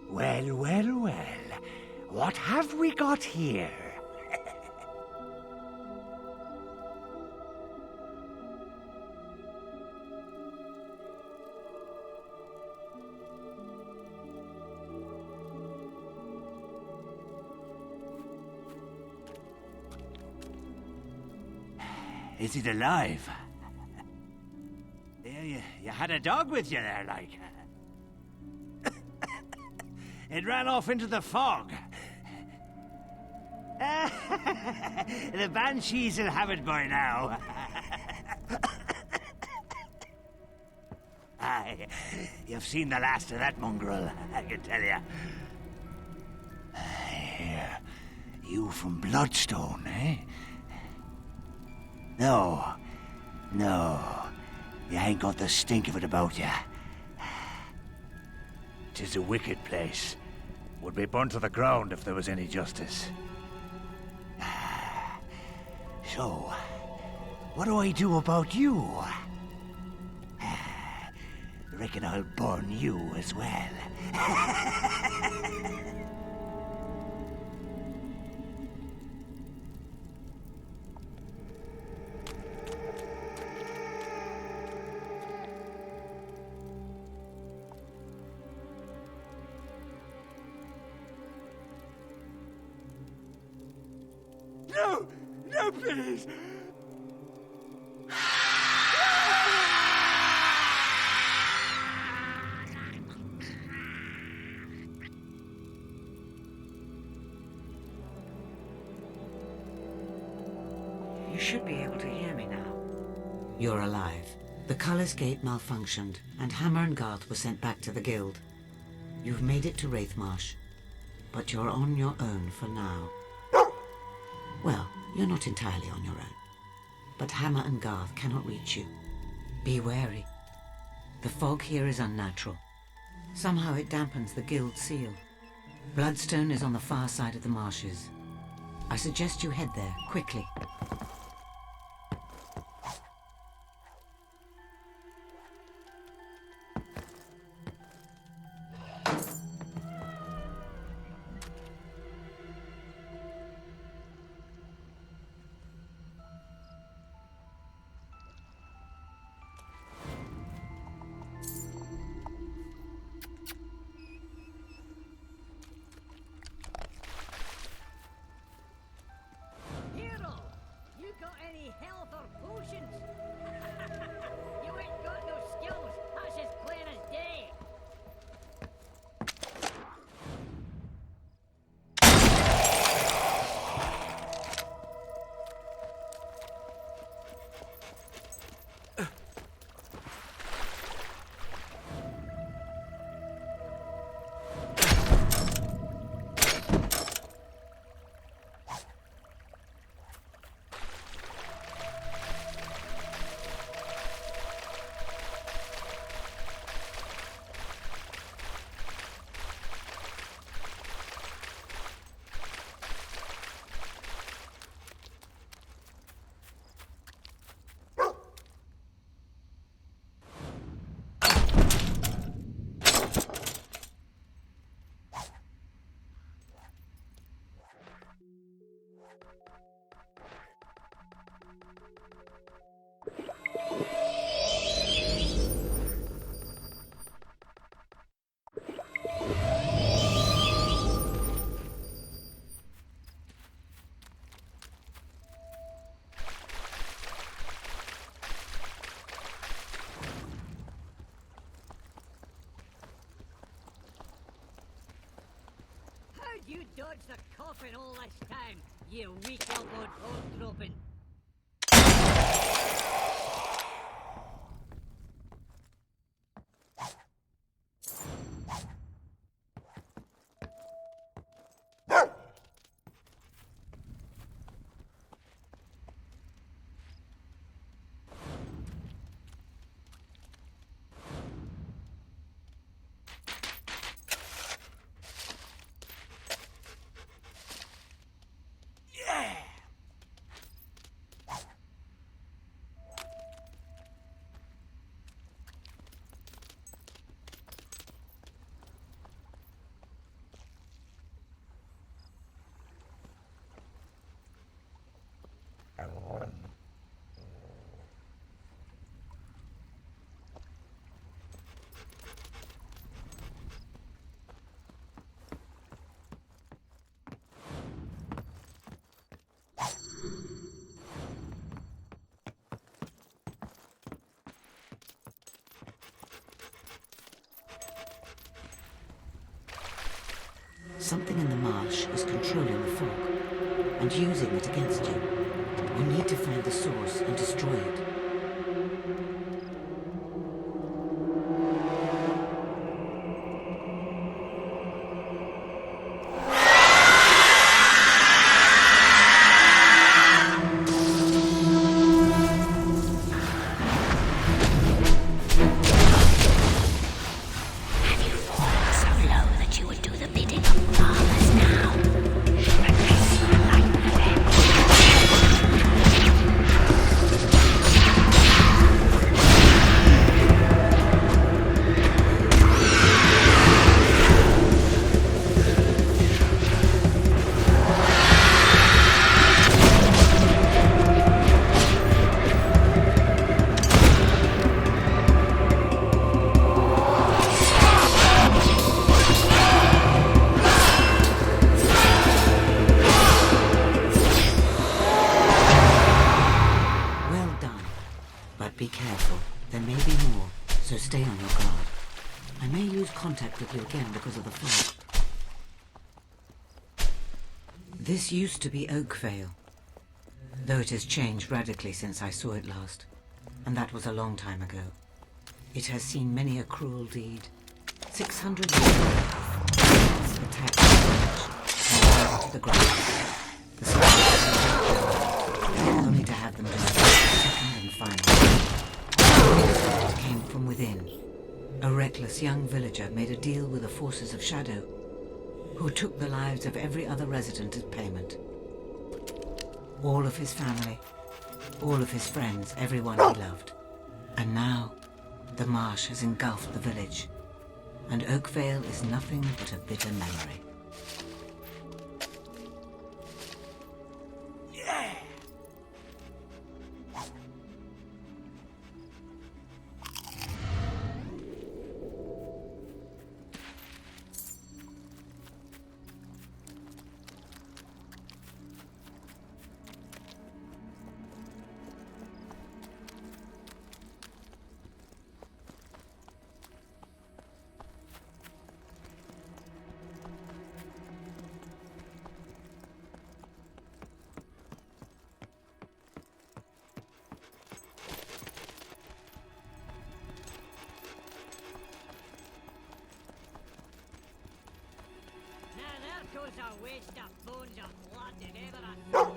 Well, well, well. What have we got here? Is it alive? You had a dog with you there, like. It ran off into the fog. The Banshees will have it by now. Aye, you've seen the last of that mongrel, I can tell you. Here, you from Bloodstone, eh? No, you ain't got the stink of it about you. 'Tis a wicked place. Would be burnt to the ground if there was any justice. So, what do I do about you? Reckon I'll burn you as well. No, please! You should be able to hear me now. You're alive. The Culler's Gate malfunctioned, and Hammer and Garth were sent back to the Guild. You've made it to Wraithmarsh, but you're on your own for now. Well, you're not entirely on your own, but Hammer and Garth cannot reach you. Be wary. The fog here is unnatural. Somehow it dampens the Guild seal. Bloodstone is on the far side of the marshes. I suggest you head there, quickly. You dodged the coffin all this time, you weak-elbowed horse-dropping. Something in the marsh is controlling the fog and using it against you. You need to find the source and destroy it. This used to be Oakfield, though it has changed radically since I saw it last, and that was a long time ago. It has seen many a cruel deed. 600 years attacked the village and to the ground. The soldiers only to have them destroyed second and final. It came from within. A reckless young villager made a deal with the forces of Shadow, who took the lives of every other resident as payment. All of his family, all of his friends, everyone he loved. And now, the marsh has engulfed the village, and Oakvale is nothing but a bitter memory. A waste of bones of blood than ever I saw one.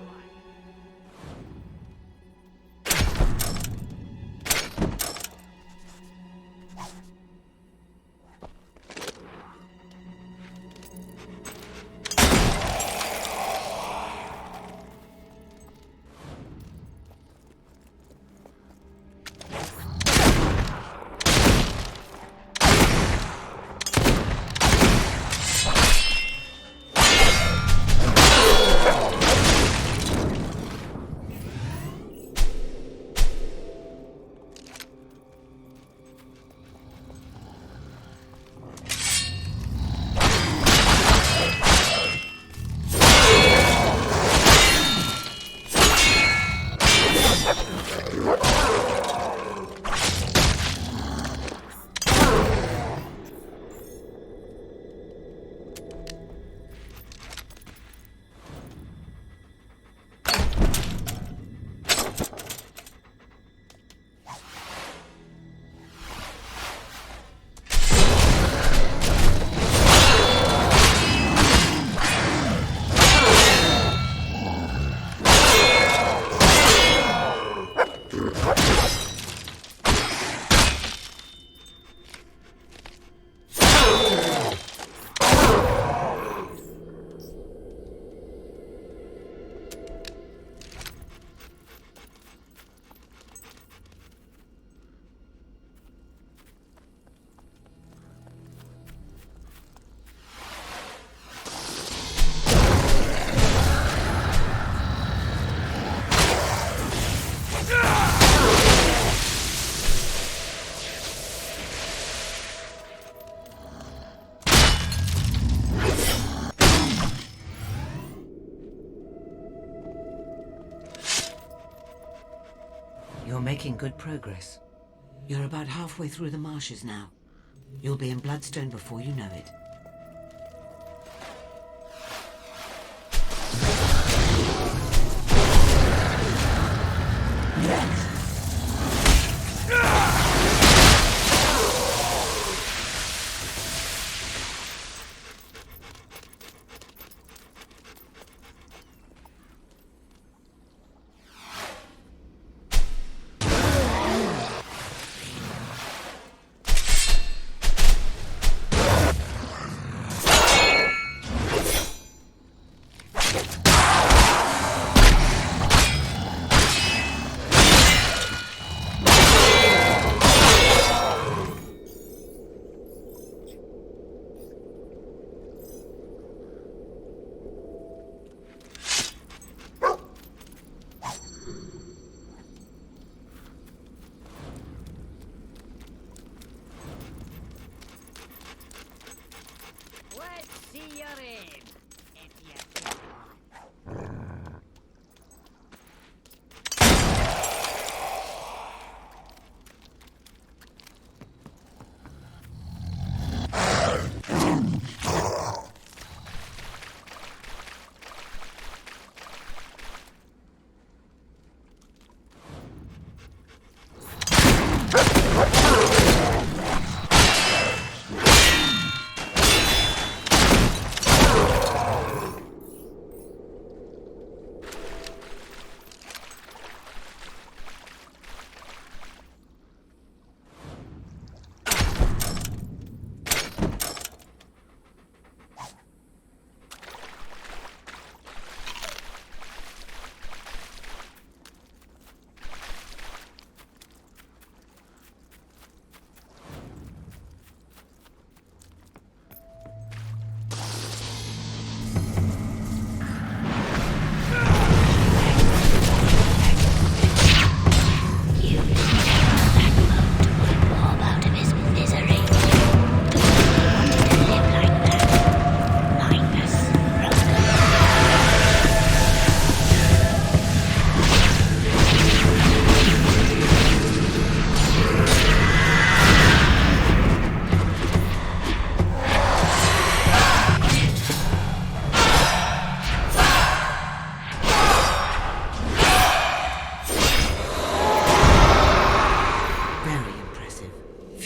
You're making good progress. You're about halfway through the marshes now. You'll be in Bloodstone before you know it.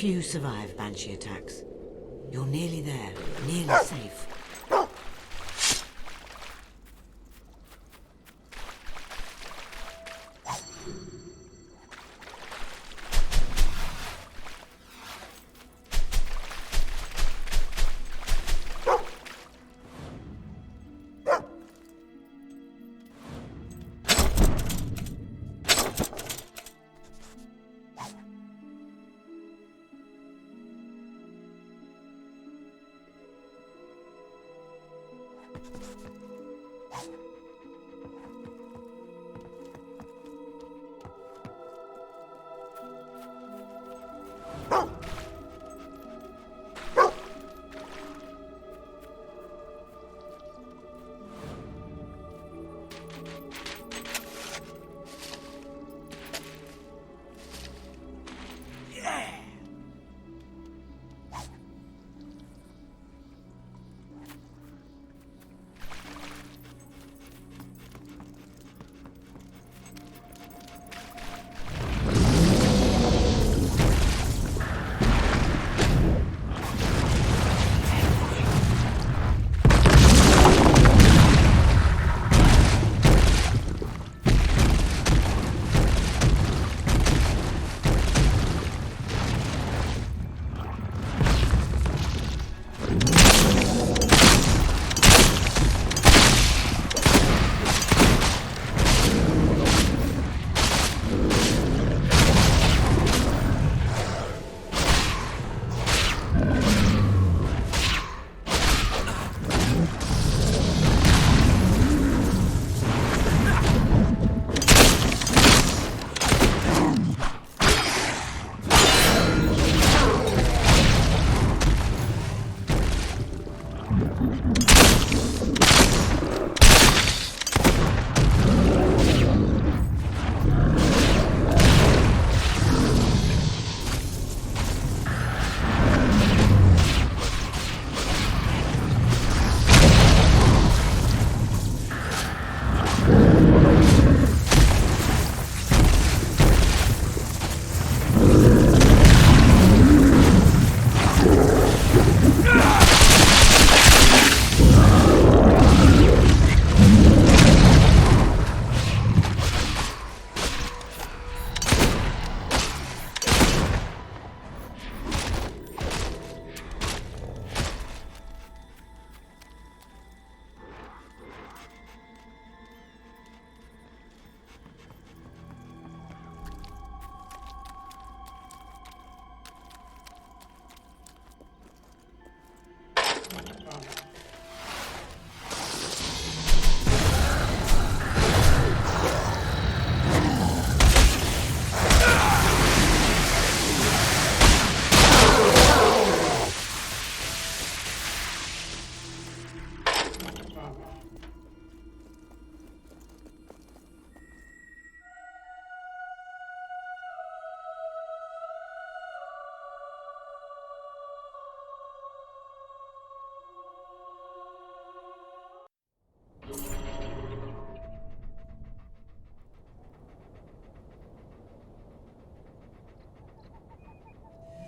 Few survive Banshee attacks. You're nearly there, nearly safe.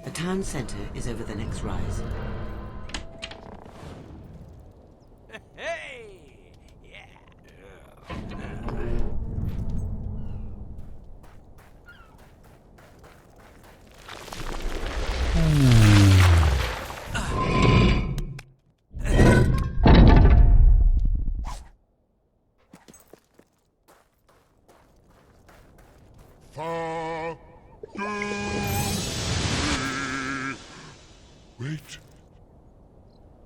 The town centre is over the next rise. Hey! Wait.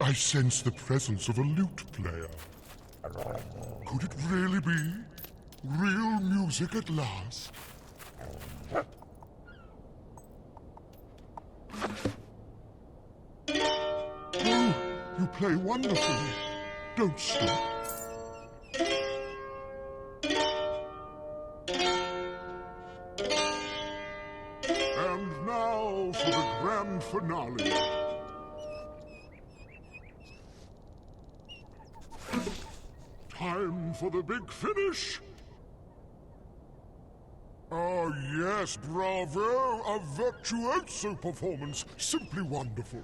I sense the presence of a lute player. Could it really be? Real music at last? Oh, you play wonderfully. Don't stop. And now for the grand finale. Time for the big finish. Oh yes, bravo! A virtuoso performance. Simply wonderful.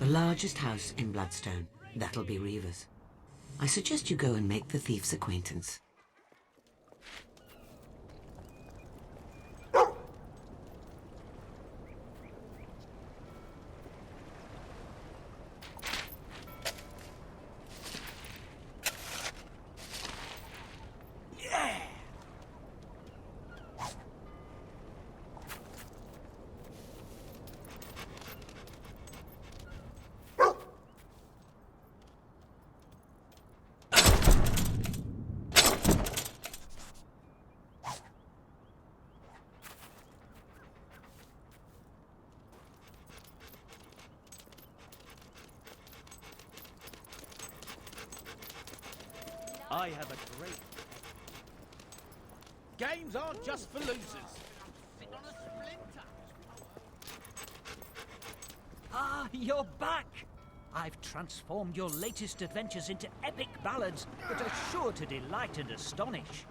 The largest house in Bloodstone. That'll be Reaver's. I suggest you go and make the thief's acquaintance. I have a great... Games aren't just for losers. Ah, you're back! I've transformed your latest adventures into epic ballads that are sure to delight and astonish.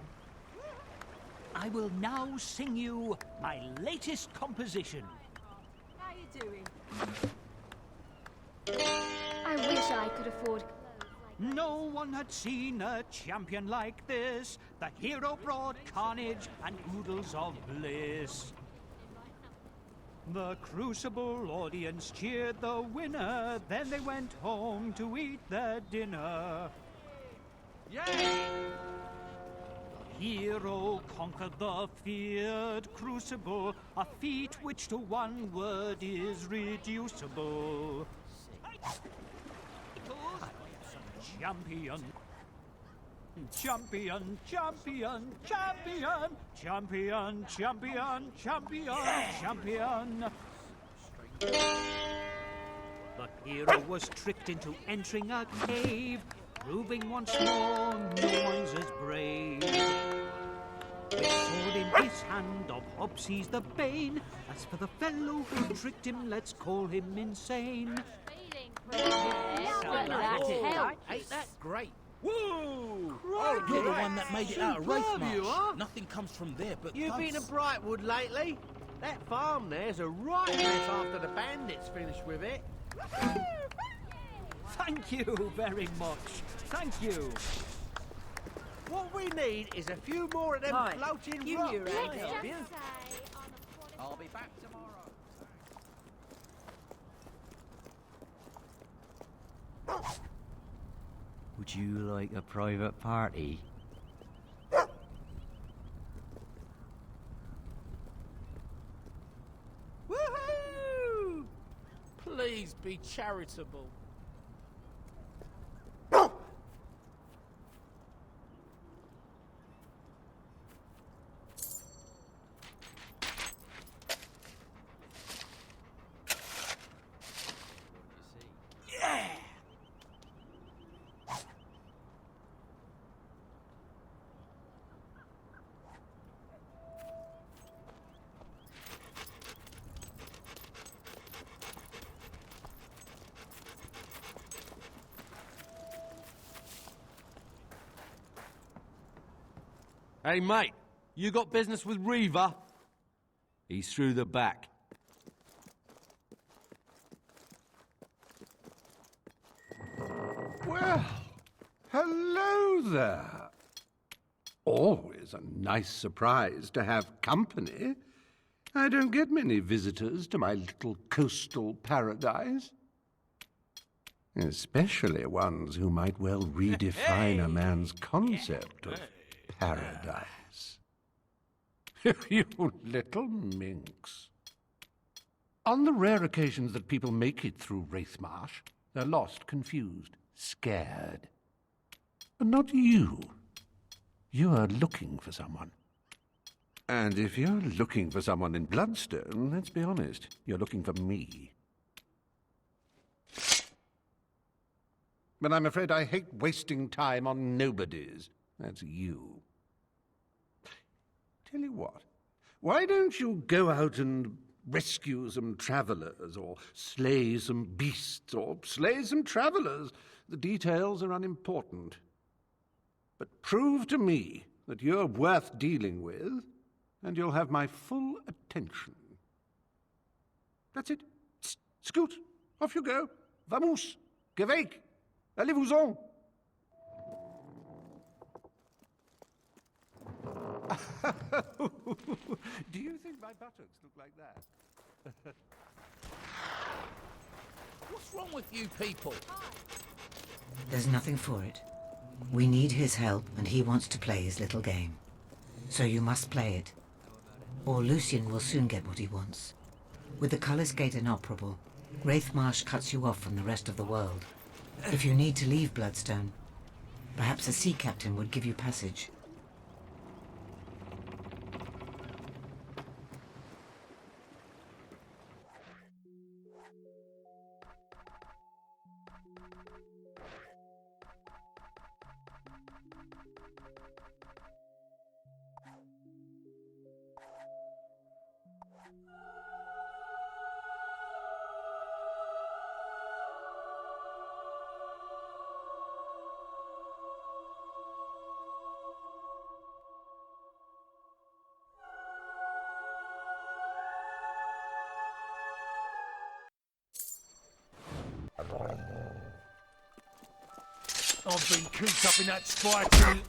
I will now sing you my latest composition. How you doing? I wish I could afford... No one had seen a champion like this. The hero brought carnage and oodles of bliss. The Crucible audience cheered the winner. Then they went home to eat their dinner. Yay! The hero conquered the feared Crucible, a feat which to one word is reducible. champion. Champion, champion, champion, champion, champion, champion, champion. The hero was tricked into entering a cave, proving once more no one's as brave. With sword in his hand, of Hobbes he's the bane. As for the fellow who tricked him, let's call him insane. Ain't that great? Woo! You're the one that made it out of Wraithmarsh. Nothing comes from there but You've been to Brightwood lately? That farm there's a right mess after the bandits finished with it. Thank you very much. Thank you. What we need is a few more of them floating rocks. Albion. I'll be back tomorrow. Would you like a private party? Woohoo! Please be charitable. Hey, mate, you got business with Reaver? He's through the back. Well, hello there. Always a nice surprise to have company. I don't get many visitors to my little coastal paradise. Especially ones who might well redefine a man's concept of paradise. You little minx. On the rare occasions that people make it through Wraithmarsh, they're lost, confused, scared. But not you. You are looking for someone. And if you're looking for someone in Bloodstone, let's be honest, you're looking for me. But I'm afraid I hate wasting time on nobodies. That's you. Tell you what, why don't you go out and rescue some travelers, or slay some beasts, or slay some travelers? The details are unimportant. But prove to me that you're worth dealing with, and you'll have my full attention. That's it. Scoot, off you go. Vamos, Gregg, allez-vous-en. Do you think my buttocks look like that? What's wrong with you people? There's nothing for it. We need his help, and he wants to play his little game. So you must play it. Or Lucien will soon get what he wants. With the Colours Gate inoperable, Wraithmarsh cuts you off from the rest of the world. If you need to leave Bloodstone, perhaps a sea captain would give you passage. I've been cooped up in that spire too.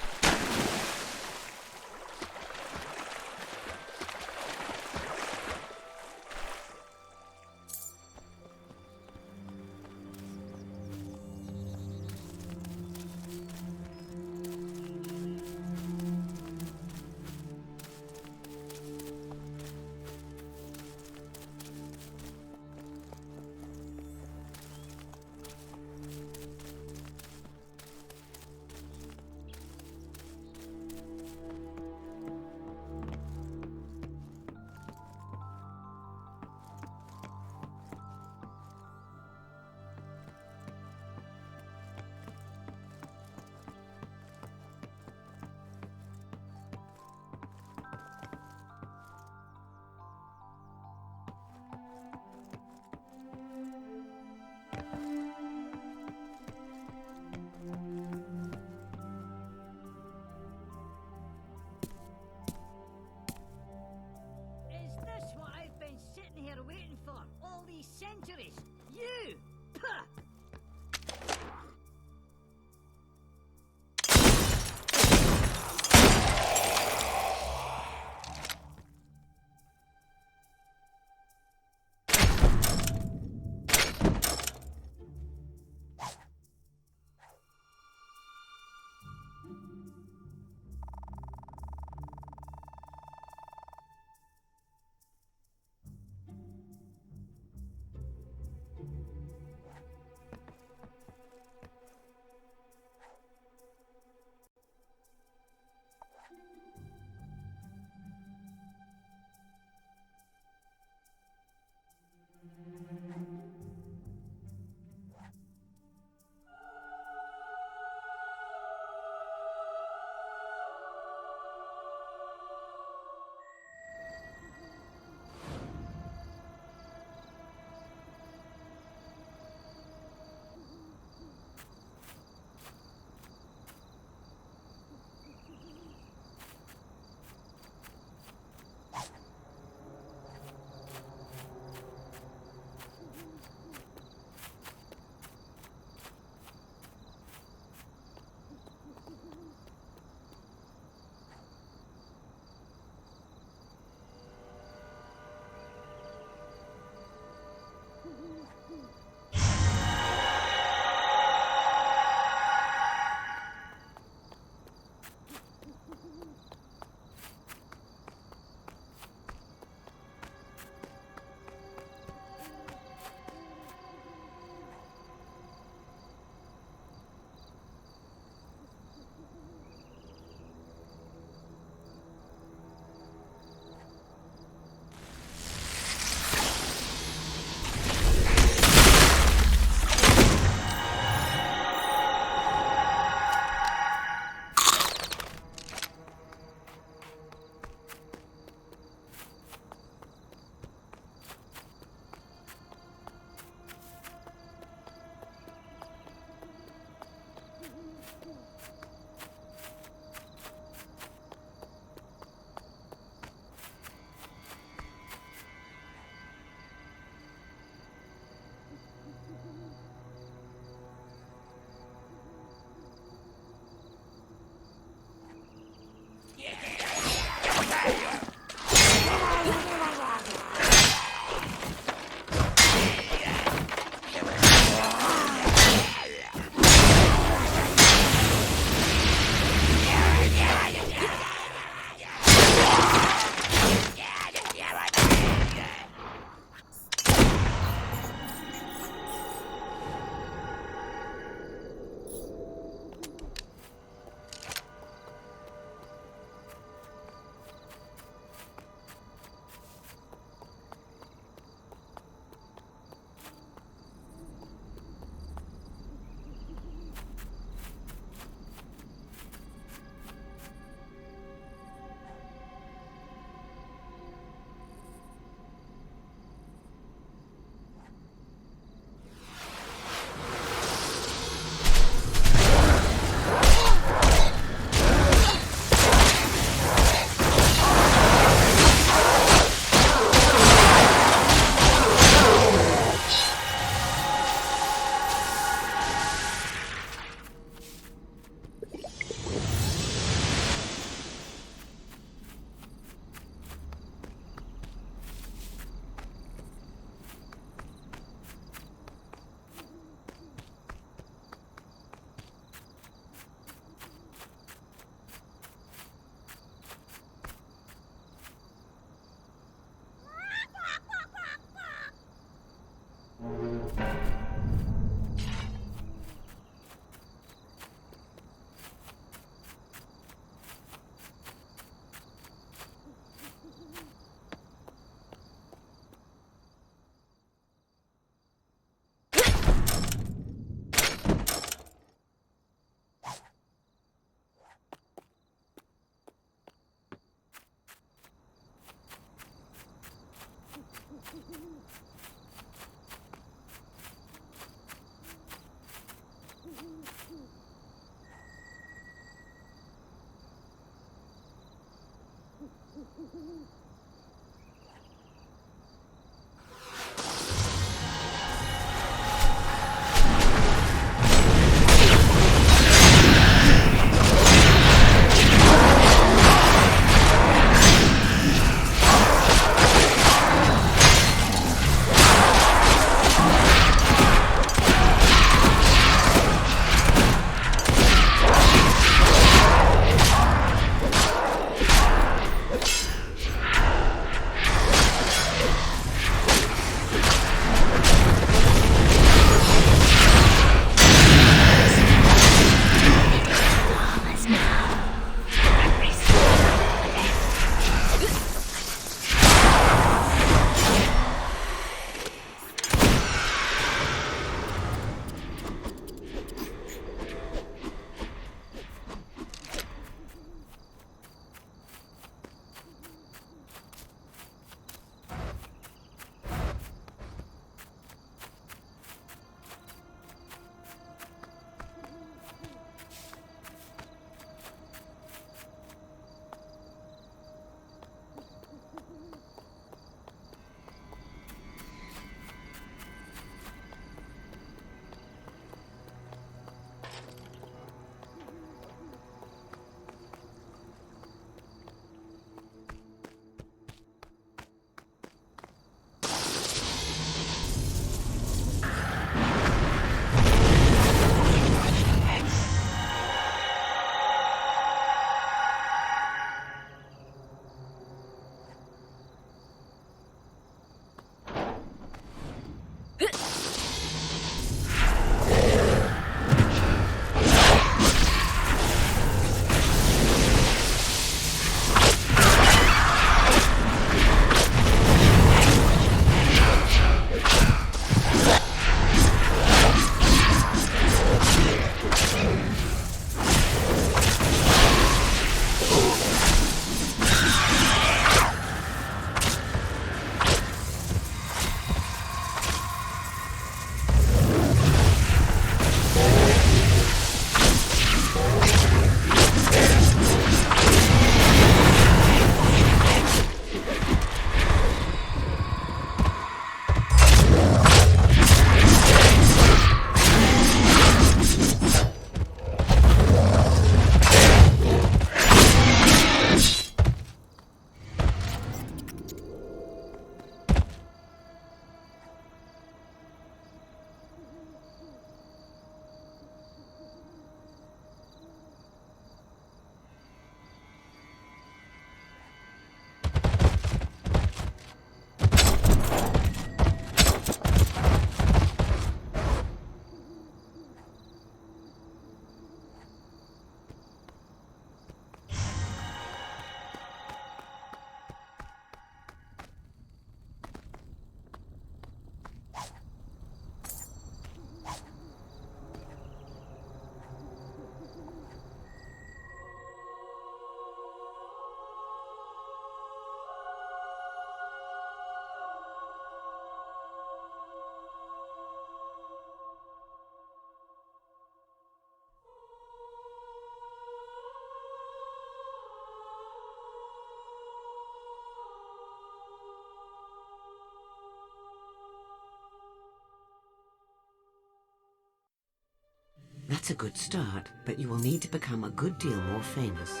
That's a good start, but you will need to become a good deal more famous.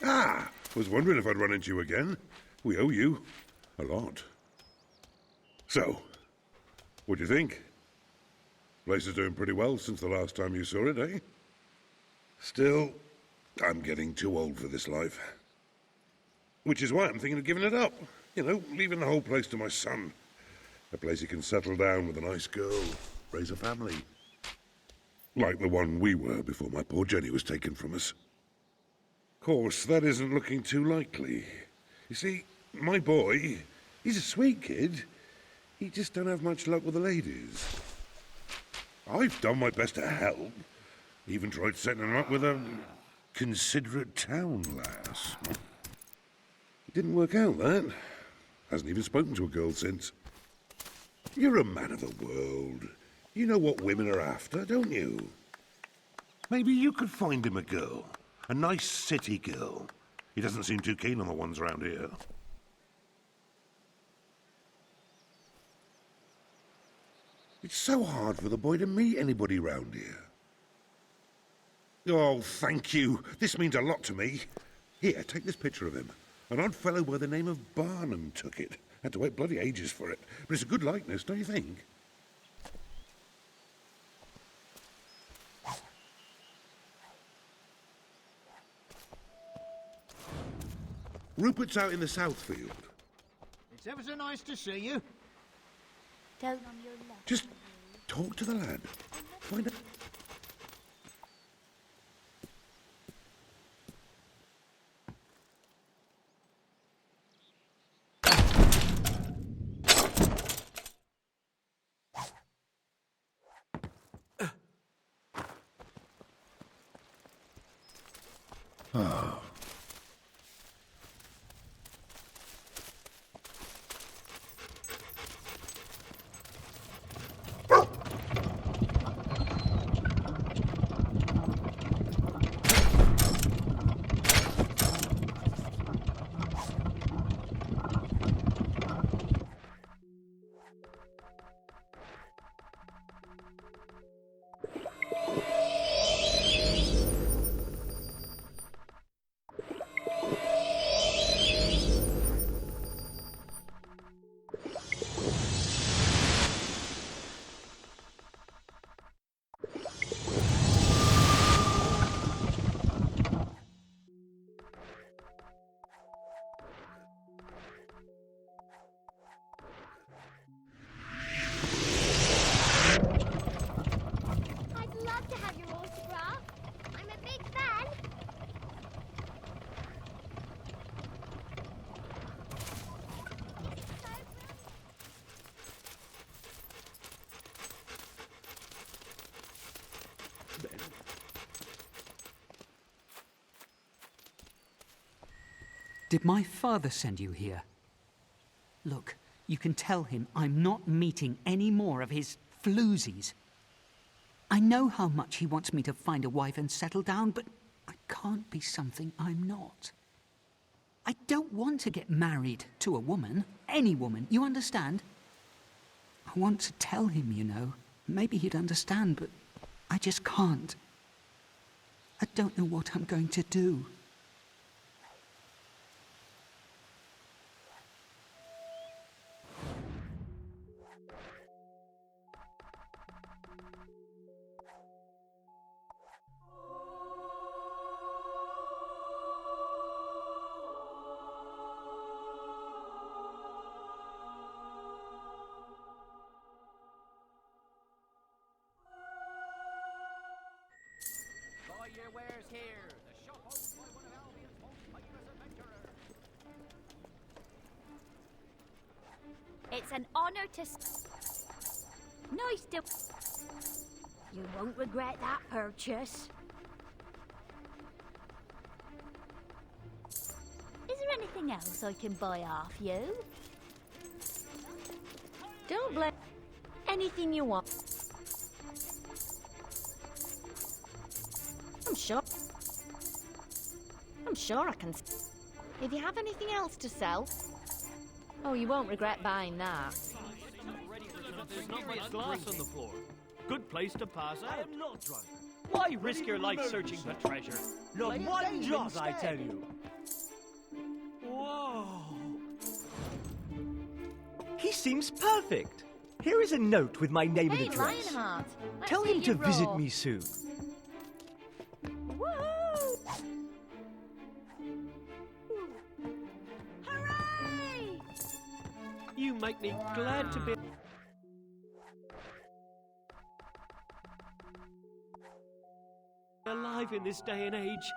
Ah! Was wondering if I'd run into you again. We owe you. A lot. So, what do you think? Place is doing pretty well since the last time you saw it, eh? Still, I'm getting too old for this life. Which is why I'm thinking of giving it up. You know, leaving the whole place to my son. A place he can settle down with a nice girl, raise a family. Like the one we were before my poor Jenny was taken from us. Of course, that isn't looking too likely. You see, my boy, he's a sweet kid. He just don't have much luck with the ladies. I've done my best to help. Even tried setting him up with a considerate town lass. It didn't work out, that. Hasn't even spoken to a girl since. You're a man of the world. You know what women are after, don't you? Maybe you could find him a girl. A nice city girl. He doesn't seem too keen on the ones around here. It's so hard for the boy to meet anybody round here. Oh, thank you. This means a lot to me. Here, take this picture of him. An odd fellow by the name of Barnum took it. Had to wait bloody ages for it. But it's a good likeness, don't you think? Rupert's out in the Southfield. It's ever so nice to see you. Down on your left. Just talk to the lad. Find out. Oh. Did my father send you here? Look, you can tell him I'm not meeting any more of his floozies. I know how much he wants me to find a wife and settle down, but I can't be something I'm not. I don't want to get married to a woman, any woman, you understand? I want to tell him, you know. Maybe he'd understand, but I just can't. I don't know what I'm going to do. Buy your wares here. The shop owned by one of Albion's most famous adventurers. It's an honor to... Nice to... You won't regret that purchase. Is there anything else I can buy off you? Don't blame... Anything you want. I'm sure I can... If you have anything else to sell... Oh, you won't regret buying that. There's not much glass on the floor. Good place to pass out. I am not drunk. Why risk your life searching for treasure? Not one drop, I tell you. Whoa! He seems perfect. Here is a note with my name and address. Lionhead, Tell him to visit me soon. make me glad to be alive in this day and age.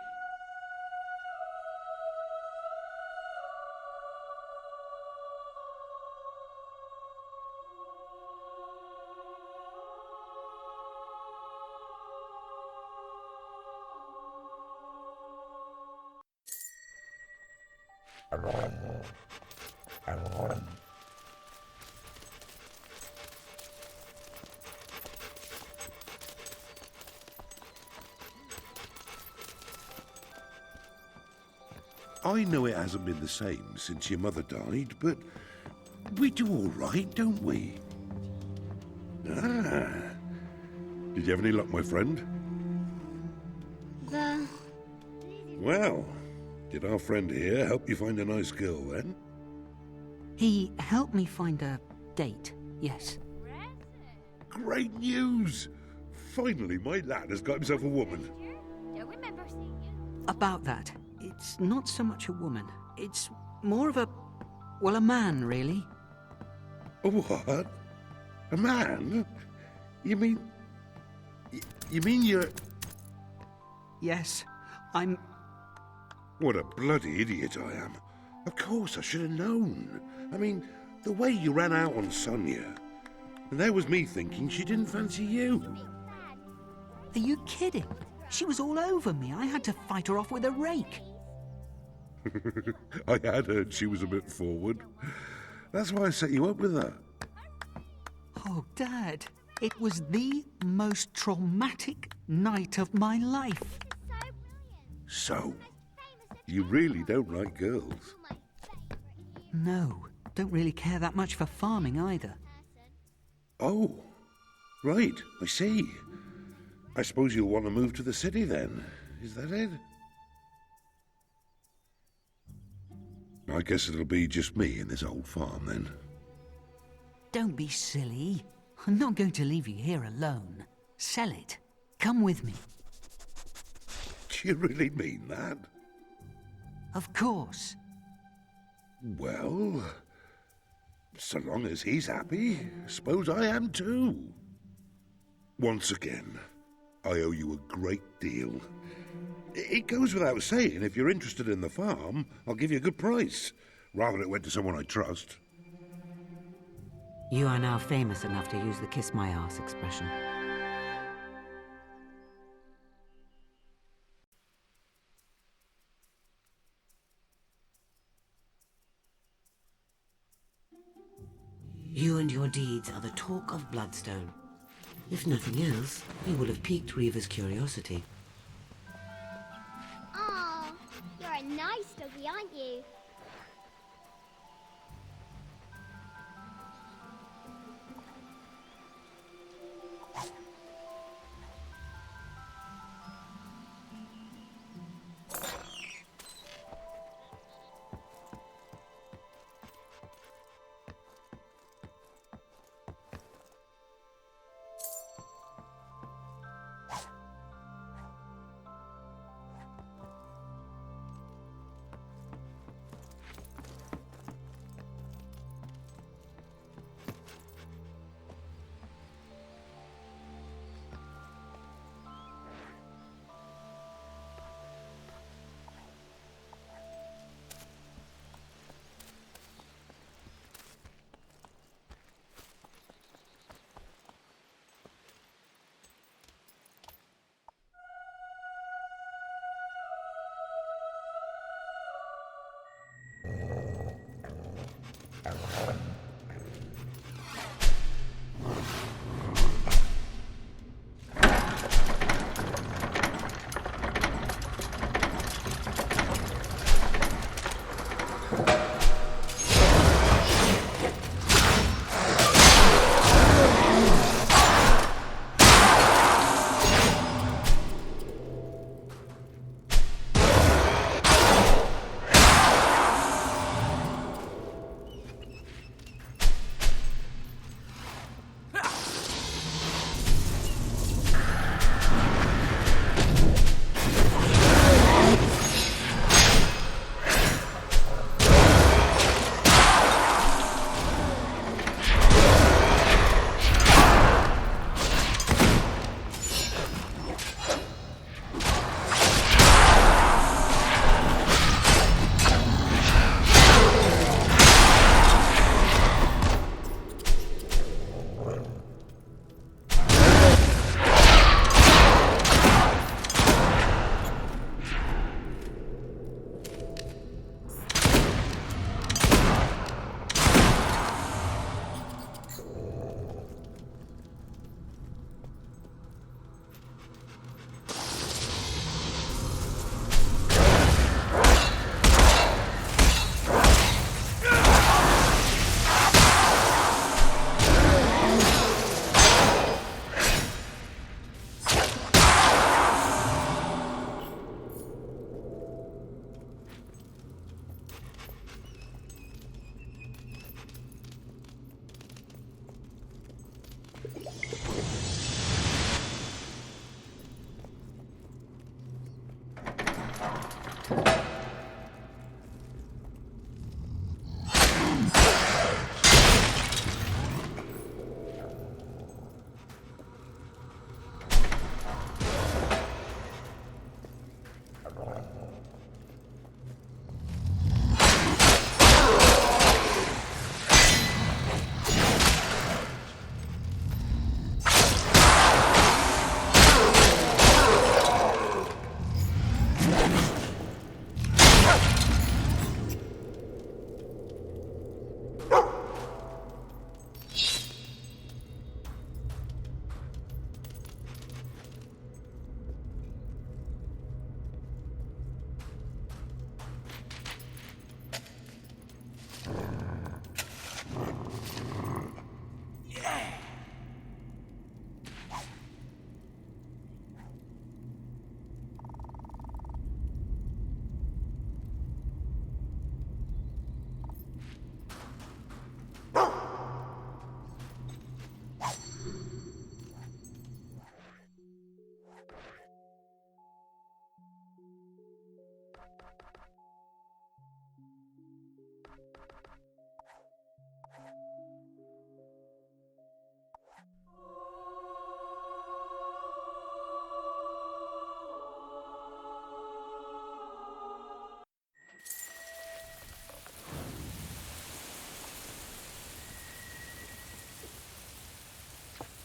I know it hasn't been the same since your mother died, but we do all right, don't we? Ah. Did you have any luck, my friend? Well, did our friend here help you find a nice girl, then? He helped me find a date, yes. Great news! Finally, my lad has got himself a woman. Don't remember seeing you. About that, it's not so much a woman. It's more of a... well, a man, really. A what? A man? You mean... you mean you're... Yes, I'm... What a bloody idiot I am. Of course, I should have known. I mean, the way you ran out on Sonia. And there was me thinking she didn't fancy you. Are you kidding? She was all over me. I had to fight her off with a rake. I had heard she was a bit forward. That's why I set you up with her. Oh, Dad, it was the most traumatic night of my life. So, you really don't like girls? No, don't really care that much for farming either. Oh, right, I see. I suppose you'll want to move to the city then. Is that it? I guess it'll be just me in this old farm then. Don't be silly. I'm not going to leave you here alone. Sell it. Come with me. Do you really mean that? Of course. Well, so long as he's happy, suppose I am too. Once again, I owe you a great deal. It goes without saying, if you're interested in the farm, I'll give you a good price, rather than it went to someone I trust. You are now famous enough to use the kiss my ass expression. You and your deeds are the talk of Bloodstone. If nothing else, you will have piqued Reaver's curiosity. Oh, you're a nice doggy, aren't you?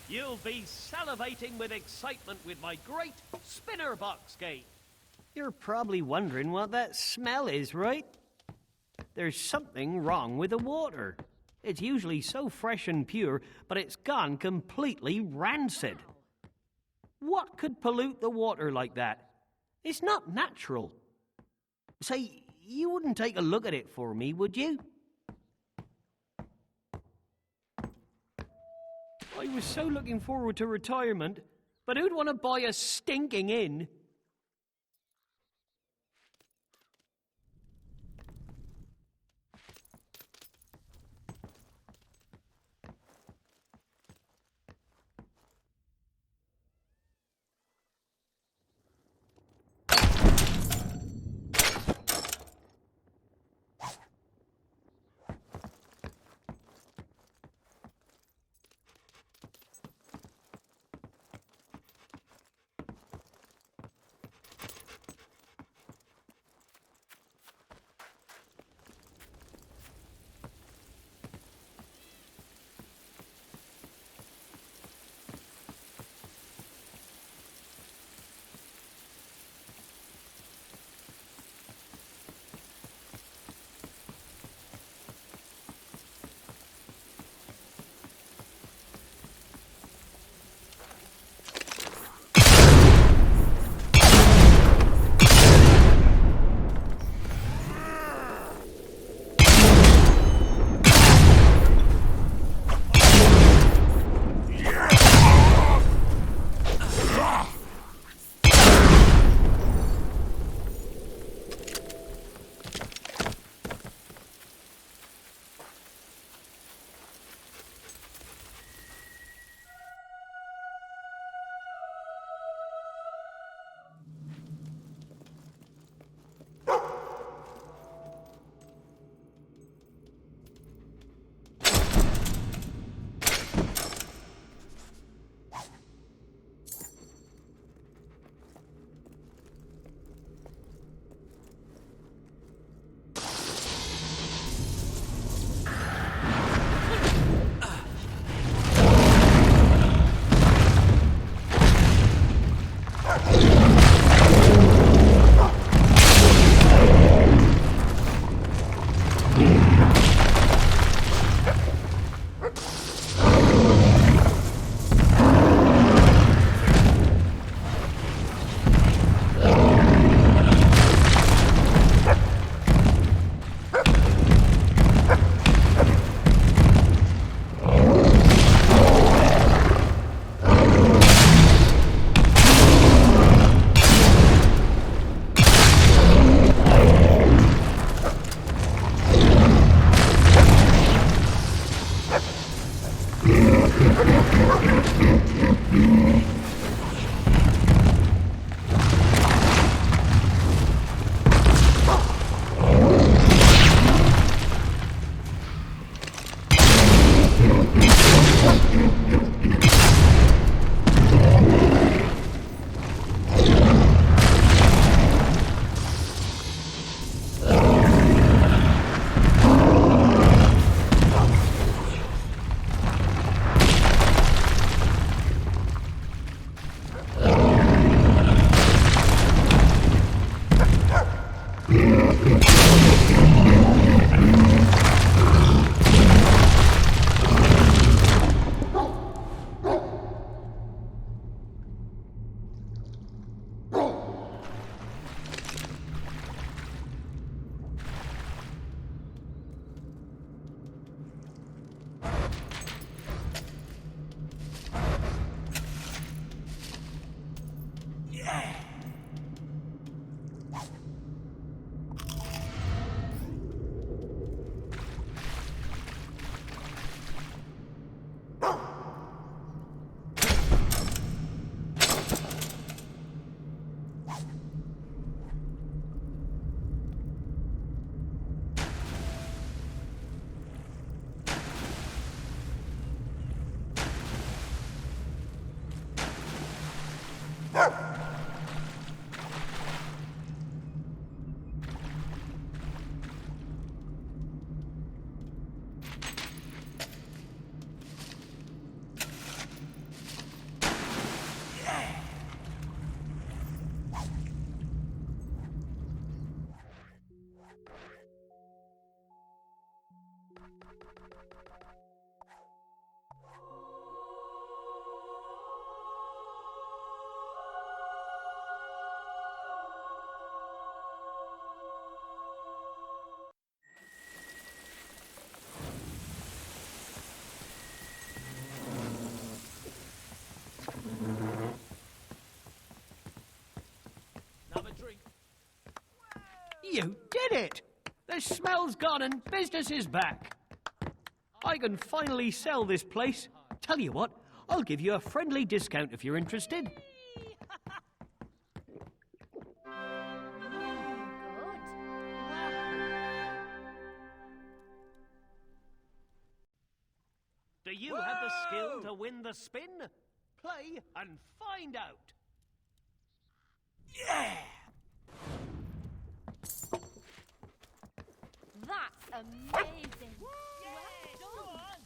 You'll be salivating with excitement with my great spinner box gate. You're probably wondering what that smell is, right? There's something wrong with the water. It's usually so fresh and pure, but it's gone completely rancid. What could pollute the water like that? It's not natural. Say, you wouldn't take a look at it for me, would you? I was so looking forward to retirement, but who'd want to buy a stinking inn? You did it! The smell's gone and business is back. I can finally sell this place. Tell you what, I'll give you a friendly discount if you're interested. Do you have the skill to win the spin? Play and find out. Yeah! That's amazing. Well done.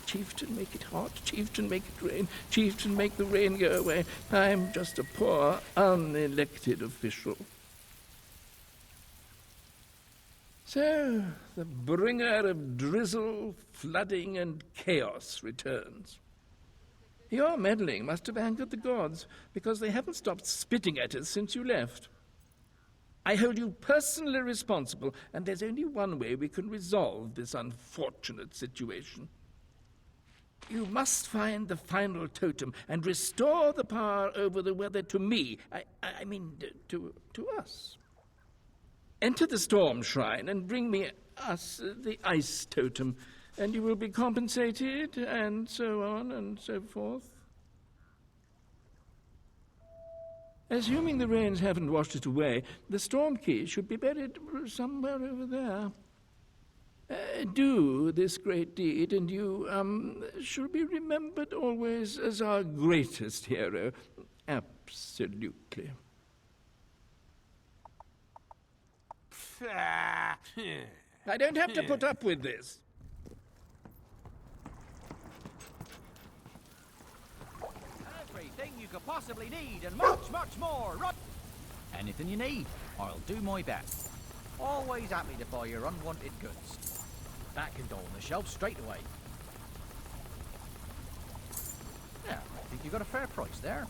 Chieftain, make it hot. Chieftain, make it rain. Chieftain, make the rain go away. I'm just a poor, unelected official. So, the bringer of drizzle, flooding, and chaos returns. Your meddling must have angered the gods, because they haven't stopped spitting at us since you left. I hold you personally responsible, and there's only one way we can resolve this unfortunate situation. You must find the final totem and restore the power over the weather to me. I mean, to us. Enter the storm shrine and bring me us the ice totem, and you will be compensated, and so on and so forth. Assuming the rains haven't washed it away, the storm key should be buried somewhere over there. Do this great deed, and you, shall be remembered always as our greatest hero. Absolutely. I don't have to put up with this. Everything you could possibly need, and much, much more. Anything you need, I'll do my best. Always happy to buy your unwanted goods. That can go on the shelf straight away. Yeah, I think you got a fair price there.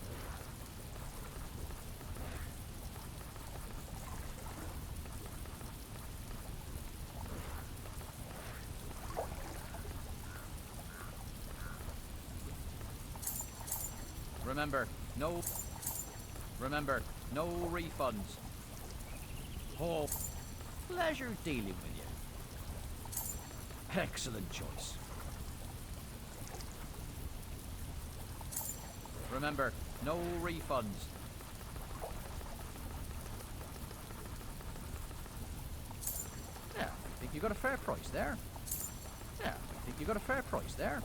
Remember, no refunds. Oh, pleasure dealing with you. Excellent choice. Remember, no refunds. Yeah, I think you got a fair price there. Yeah, I think you got a fair price there.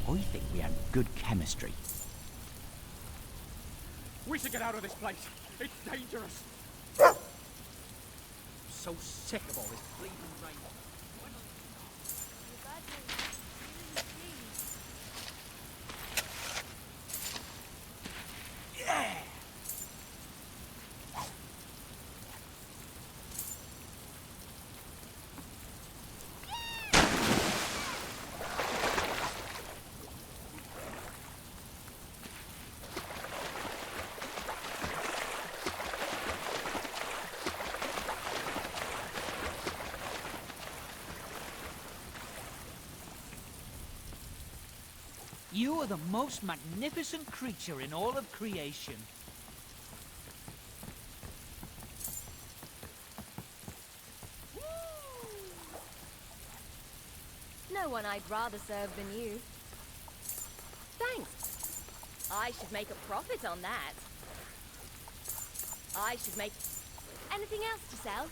I think we had good chemistry. We should get out of this place. It's dangerous. I'm so sick of all this bleeding rain. Yeah! You are the most magnificent creature in all of creation. No one I'd rather serve than you. Thanks. I should make a profit on that. I should make... Anything else to sell?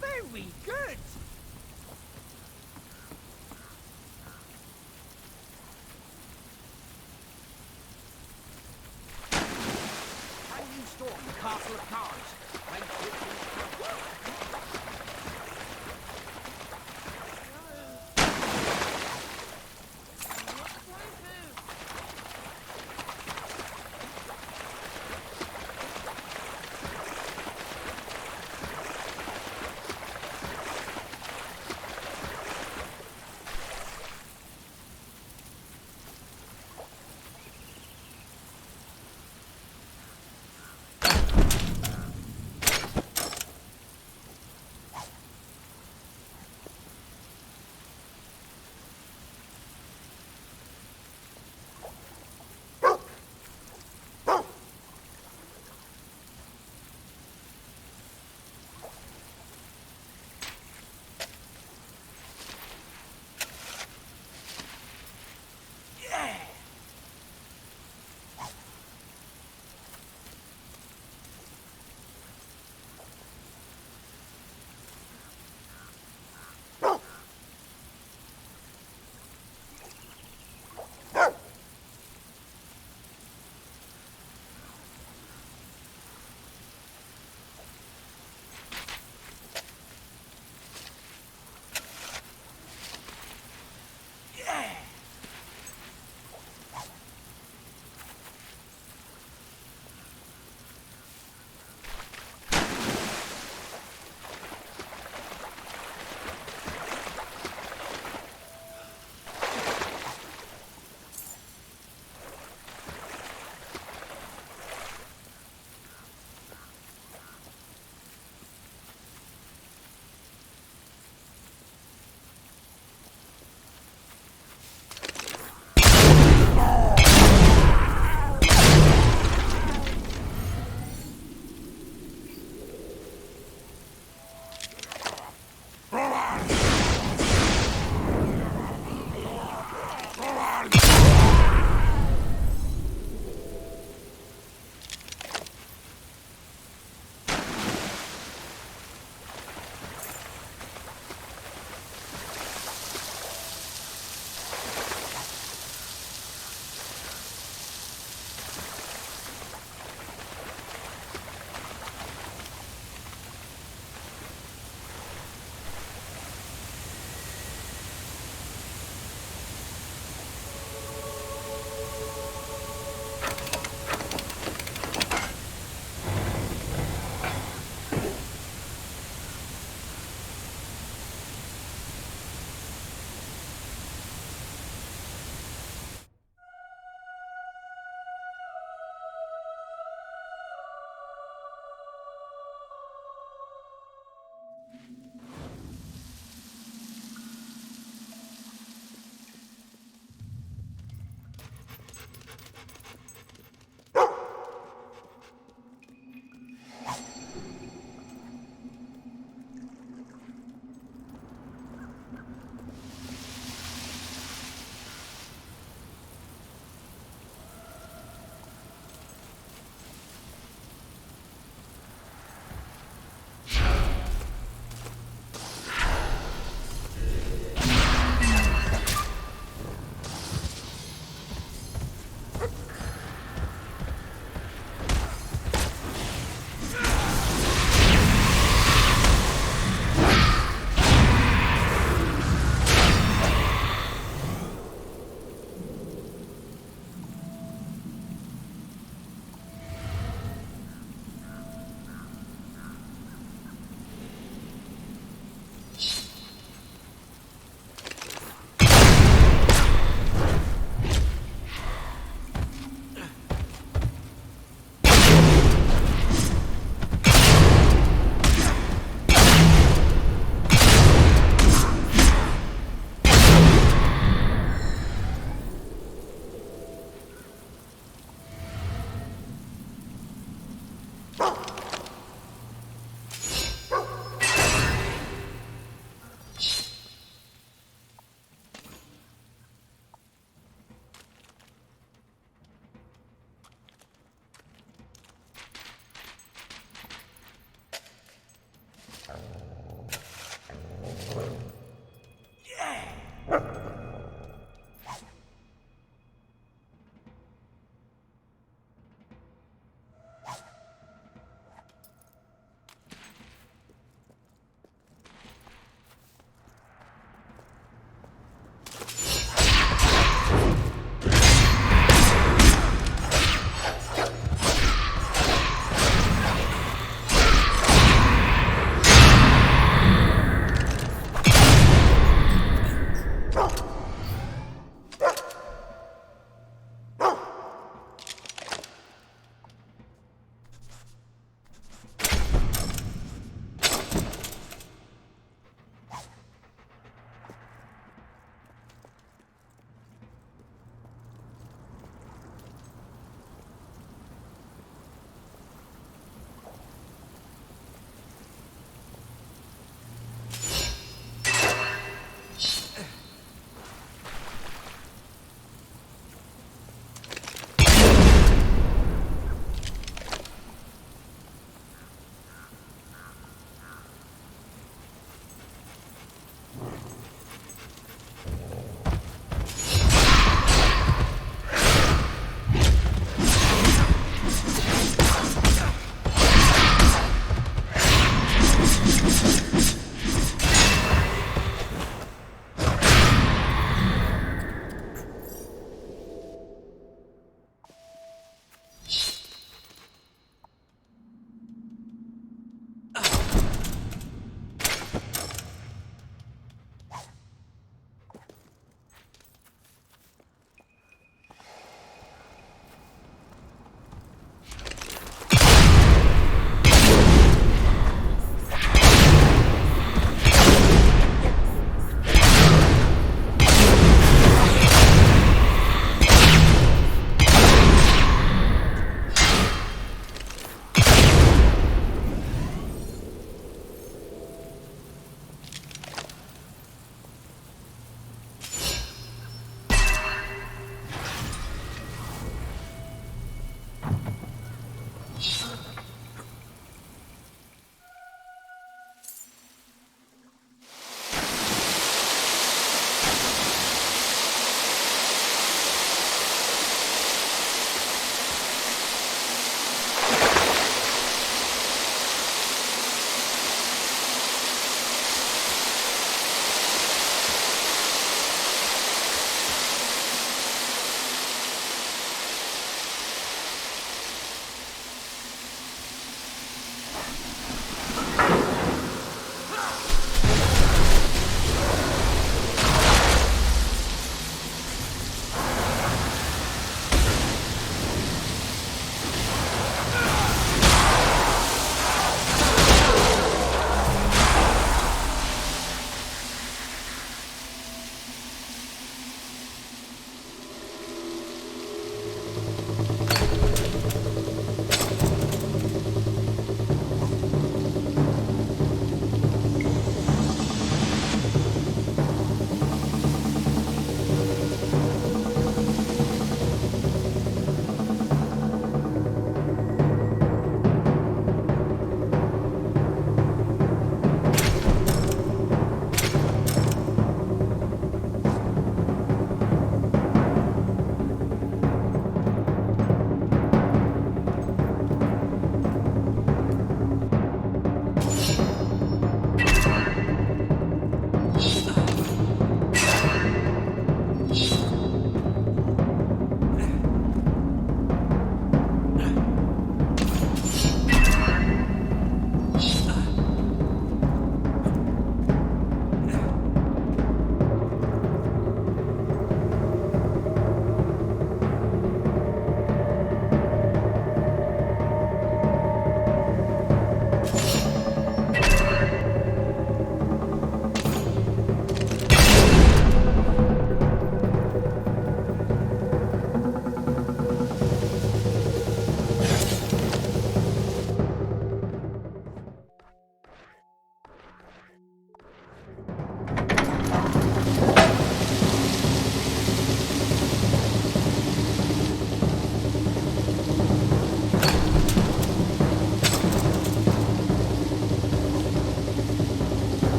Very good! Can you storm the Castle of Cards?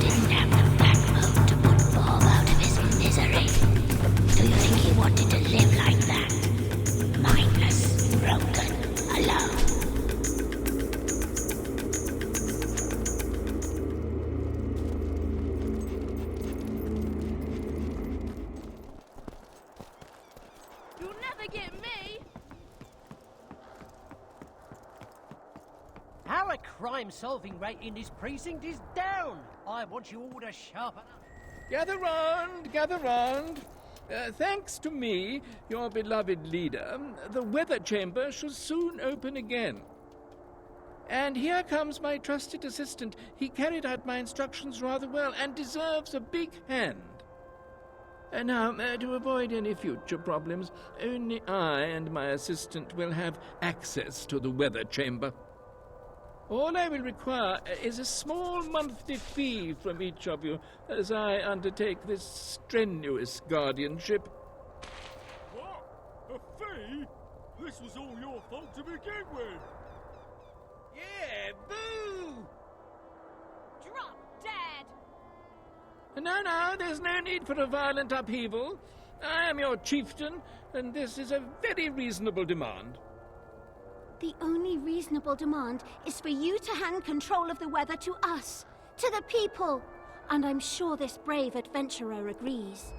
didn't have the backbone to put Bob out of his misery. Do you think he wanted to live like that? Mindless, broken, alone. You'll never get me! Our crime-solving rate in this precinct is down. I want you all to sharpen up. Gather round, gather round. Thanks to me, your beloved leader, the weather chamber shall soon open again. And here comes my trusted assistant. He carried out my instructions rather well and deserves a big hand. Now, to avoid any future problems, only I and my assistant will have access to the weather chamber. All I will require is a small monthly fee from each of you as I undertake this strenuous guardianship. What? A fee? This was all your fault to begin with. Yeah, boo! Drop dead! No, there's no need for a violent upheaval. I am your chieftain, and this is a very reasonable demand. The only reasonable demand is for you to hand control of the weather to us, to the people. And I'm sure this brave adventurer agrees.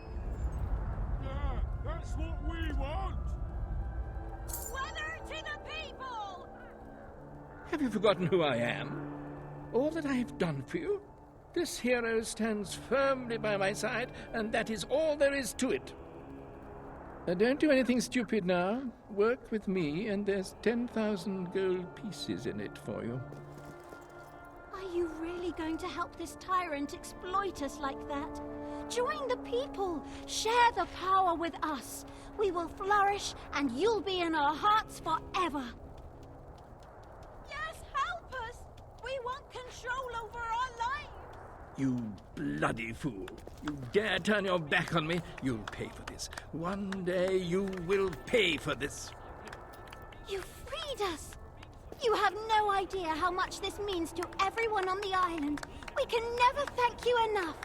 Yeah, that's what we want. Weather to the people! Have you forgotten who I am? All that I have done for you? This hero stands firmly by my side, and that is all there is to it. Don't do anything stupid now. Work with me, and there's 10,000 gold pieces in it for you. Are you really going to help this tyrant exploit us like that? Join the people. Share the power with us. We will flourish, and you'll be in our hearts forever. Yes, help us! We want control over our lives! You bloody fool. You dare turn your back on me? You'll pay for this. One day you will pay for this. You freed us! You have no idea how much this means to everyone on the island. We can never thank you enough.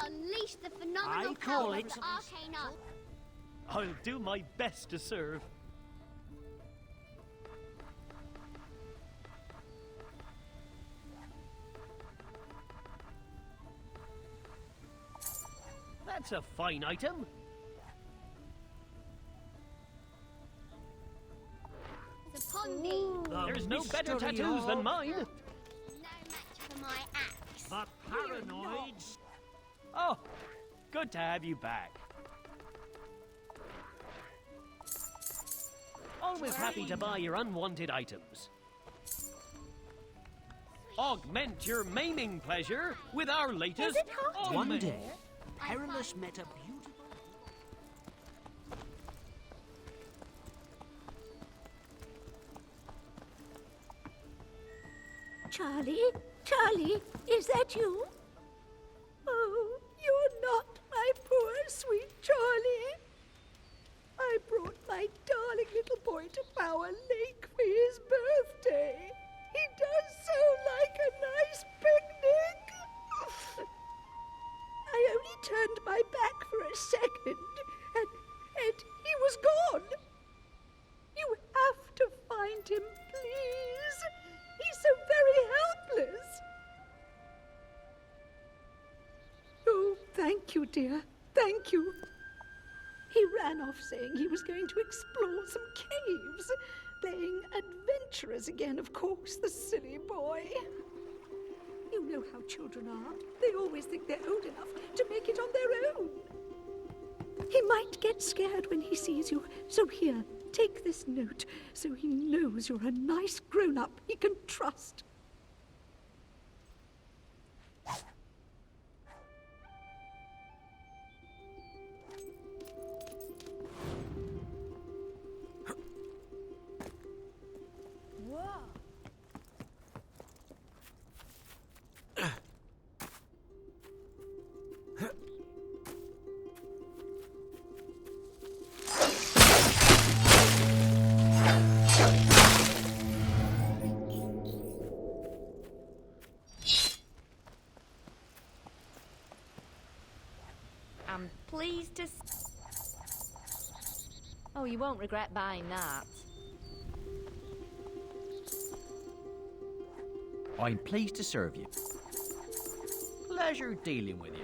Unleash the phenomenal I call power it of the arcane art. I'll do my best to serve. That's a fine item. It's upon thee. There's no better tattoos than mine. No match for my axe. The paranoids. Oh, good to have you back. Always happy to buy your unwanted items. Augment your maiming pleasure with our latest One augment. day, Perilous met a beautiful... Charlie? Charlie, is that you? Oh, you're not my poor, sweet Charlie. I brought my darling little boy to Bower Lake for his birthday. He does so like a nice picnic. I only turned my back for a second, and he was gone. You have to find him, please. He's so very helpless. Oh, thank you, dear. Thank you. He ran off saying he was going to explore some caves. Playing adventurers again, of course, the silly boy. You know how children are. They always think they're old enough to make it on their own. He might get scared when he sees you. So here, take this note so he knows you're a nice grown-up he can trust. I'm pleased to... Oh, you won't regret buying that. I'm pleased to serve you. Pleasure dealing with you.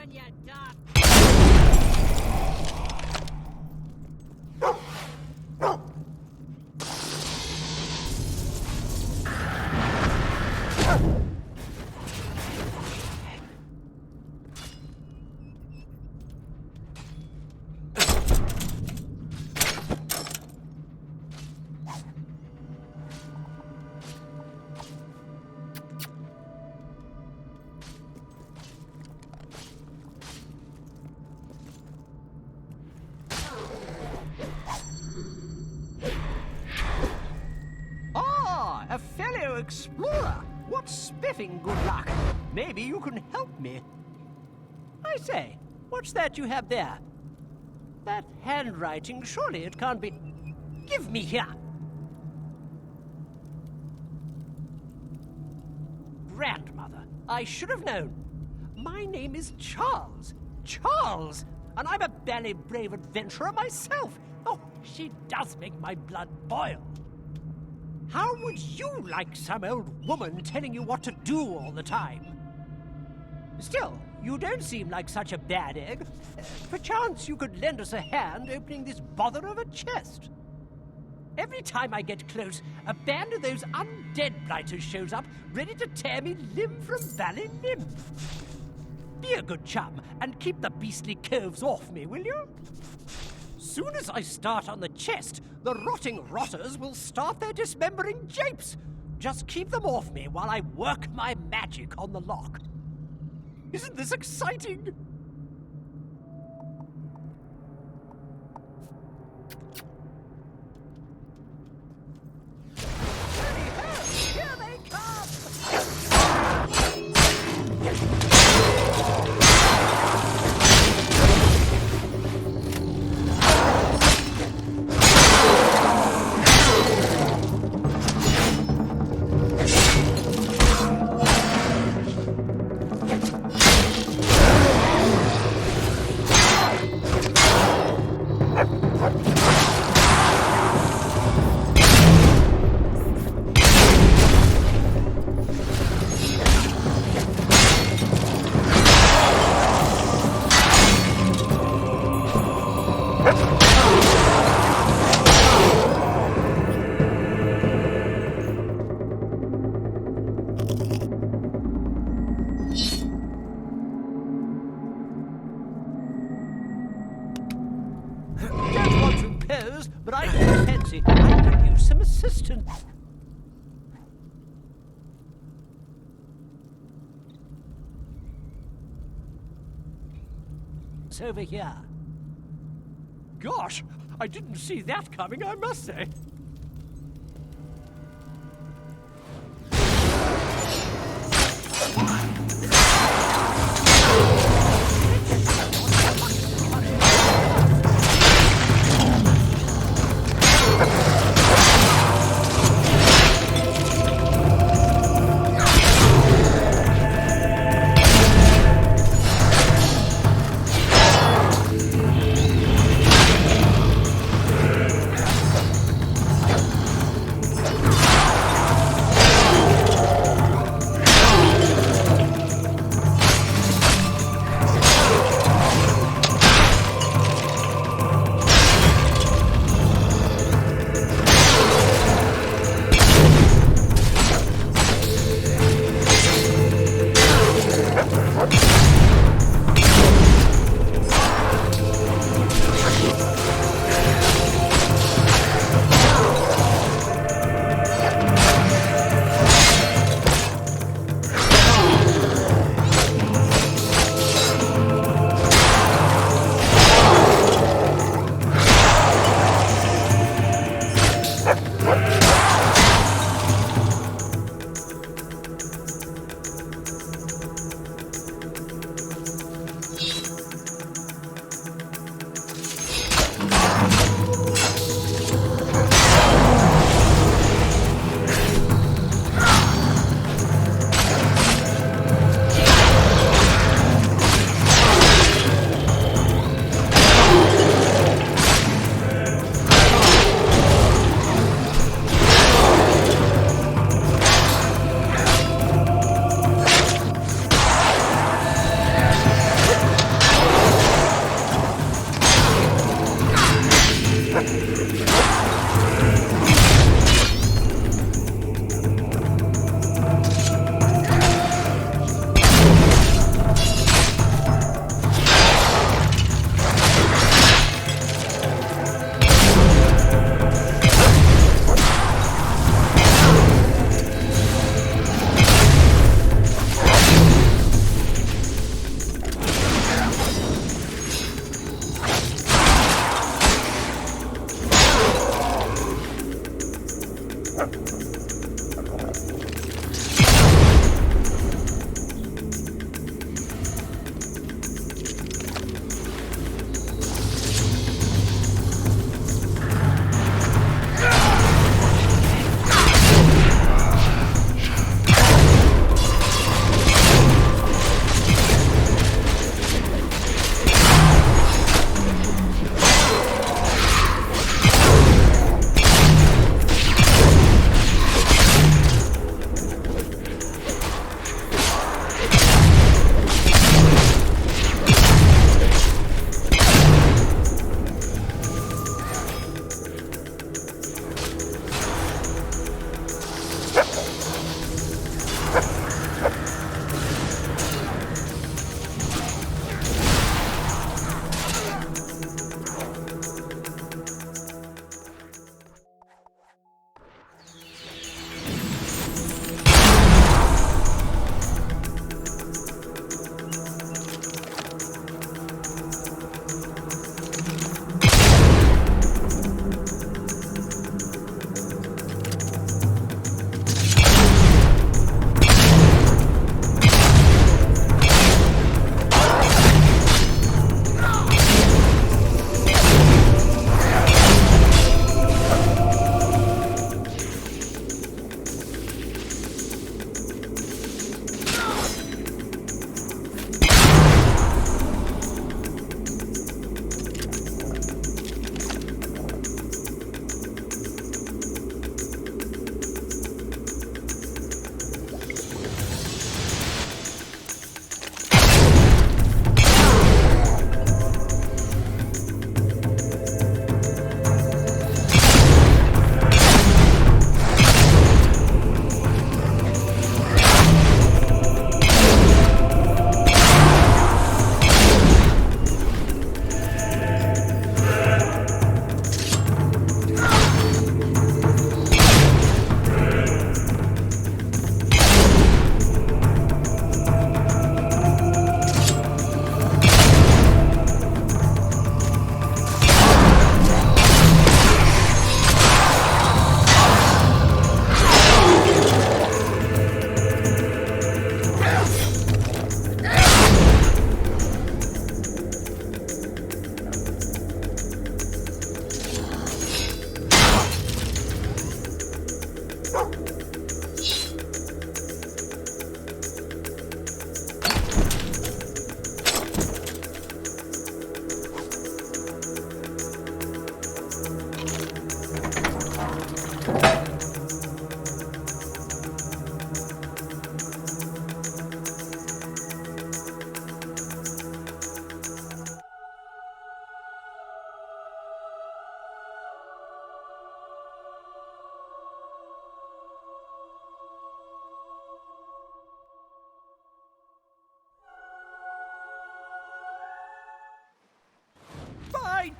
when you're done. Ah, a fellow explorer. What spiffing good luck. Maybe you can help me. I say, what's that you have there? That handwriting, surely it can't be... Give me here. Grandmother, I should have known. My name is Charles. Charles! And I'm a bally brave adventurer myself. Oh, she does make my blood boil. How would you like some old woman telling you what to do all the time? Still, you don't seem like such a bad egg. Perchance you could lend us a hand opening this bother of a chest. Every time I get close, a band of those undead blighters shows up, ready to tear me limb from bally limb. Be a good chum, and keep the beastly coves off me, will you? Soon as I start on the chest, the rotting rotters will start their dismembering japes. Just keep them off me while I work my magic on the lock. Isn't this exciting? Here they come! But I do fancy I could use some assistance. It's over here. Gosh, I didn't see that coming, I must say.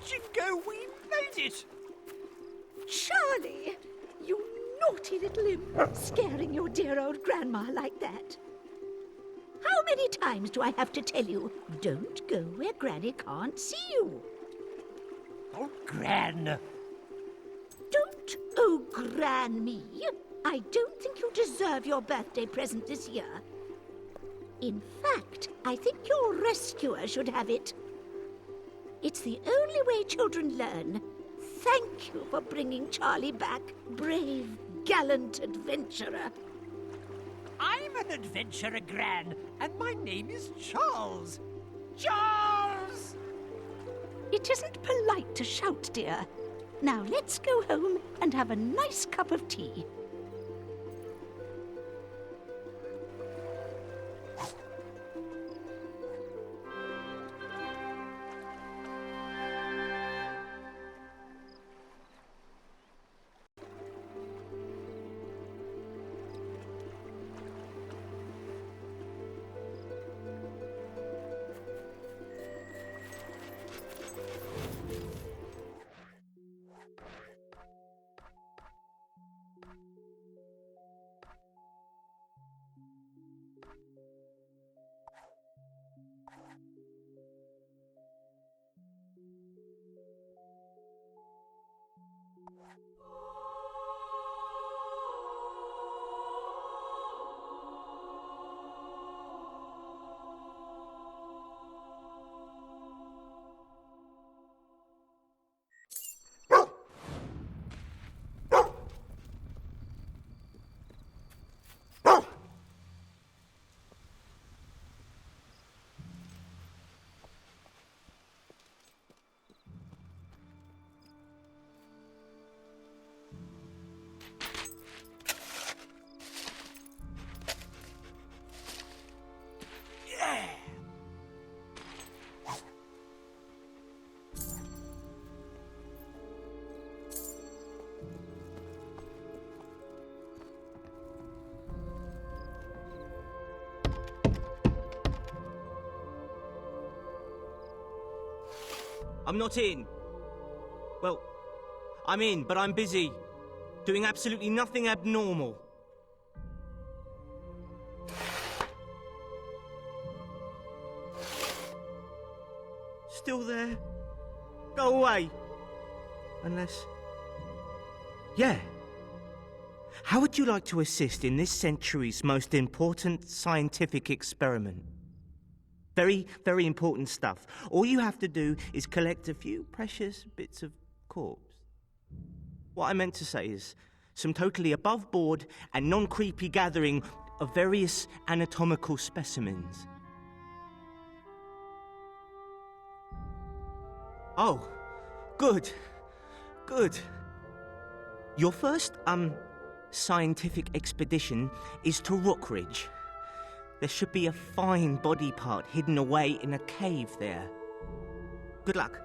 Jingo, we made it! Charlie, you naughty little imp, scaring your dear old grandma like that. How many times do I have to tell you, don't go where Granny can't see you? Oh, Gran. Don't oh Gran me. I don't think you deserve your birthday present this year. In fact, I think your rescuer should have it. It's the only way children learn. Thank you for bringing Charlie back, brave, gallant adventurer. I'm an adventurer, Gran, and my name is Charles. Charles! It isn't polite to shout, dear. Now let's go home and have a nice cup of tea. I'm not in. Well, I'm in, but I'm busy. Doing absolutely nothing abnormal. Still there? Go away. Unless... Yeah. How would you like to assist in this century's most important scientific experiment? Very, very important stuff. All you have to do is collect a few precious bits of corpse. What I meant to say is some totally above-board and non-creepy gathering of various anatomical specimens. Oh, good. Good. Your first, scientific expedition is to Rockridge. There should be a fine body part hidden away in a cave there. Good luck.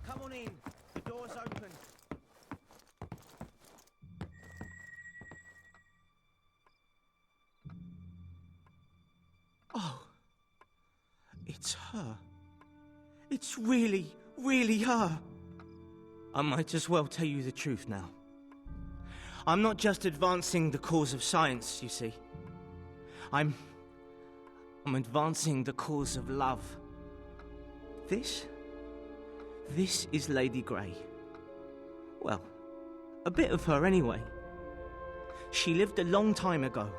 Come on in. The door's open. Oh. It's her. It's really, really her. I might as well tell you the truth now. I'm not just advancing the cause of science, you see. I'm advancing the cause of love. This is Lady Grey. Well, a bit of her anyway. She lived a long time ago,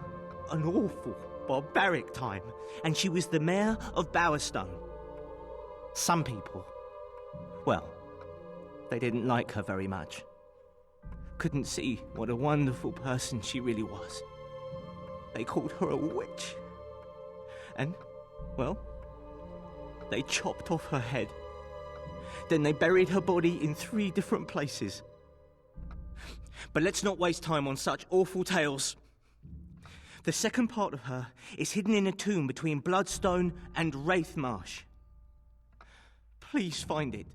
an awful, barbaric time, and she was the mayor of Bowerstone. Some people, well, they didn't like her very much. Couldn't see what a wonderful person she really was. They called her a witch. And, well, they chopped off her head. Then they buried her body in 3 different places. But let's not waste time on such awful tales. The second part of her is hidden in a tomb between Bloodstone and Wraithmarsh. Please find it.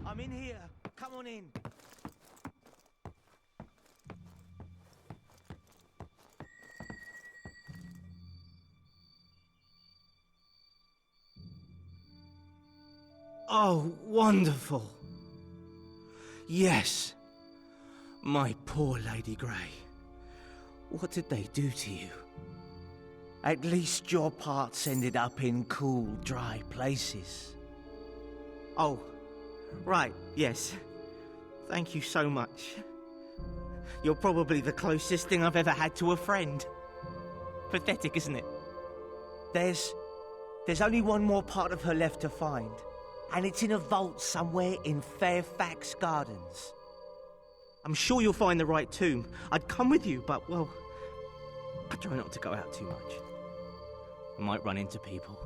I'm in here. Come on in. Oh, wonderful. Yes. My poor Lady Grey. What did they do to you? At least your parts ended up in cool, dry places. Oh, right, yes. Thank you so much. You're probably the closest thing I've ever had to a friend. Pathetic, isn't it? There's only one more part of her left to find, and it's in a vault somewhere in Fairfax Gardens. I'm sure you'll find the right tomb. I'd come with you, but, well, I try not to go out too much. I might run into people.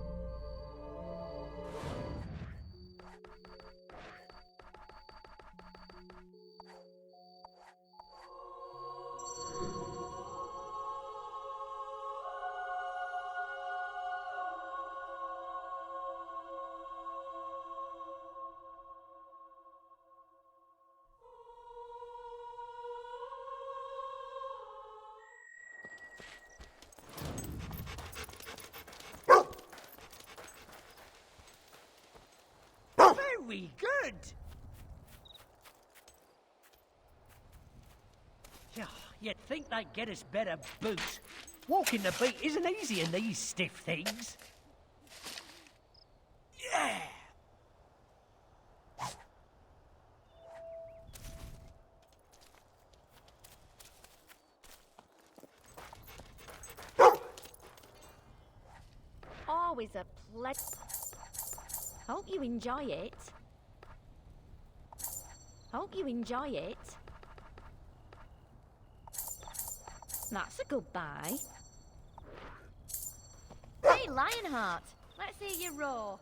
Very good. Yeah, you'd think they'd get us better boots. Walking the beat isn't easy in these stiff things. Yeah. Always a pleasure. Hope you enjoy it. Hope you enjoy it. That's a goodbye. Hey, Lionheart, let's hear you roar.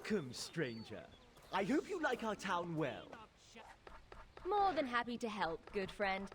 Welcome, stranger. I hope you like our town well. More than happy to help, good friend.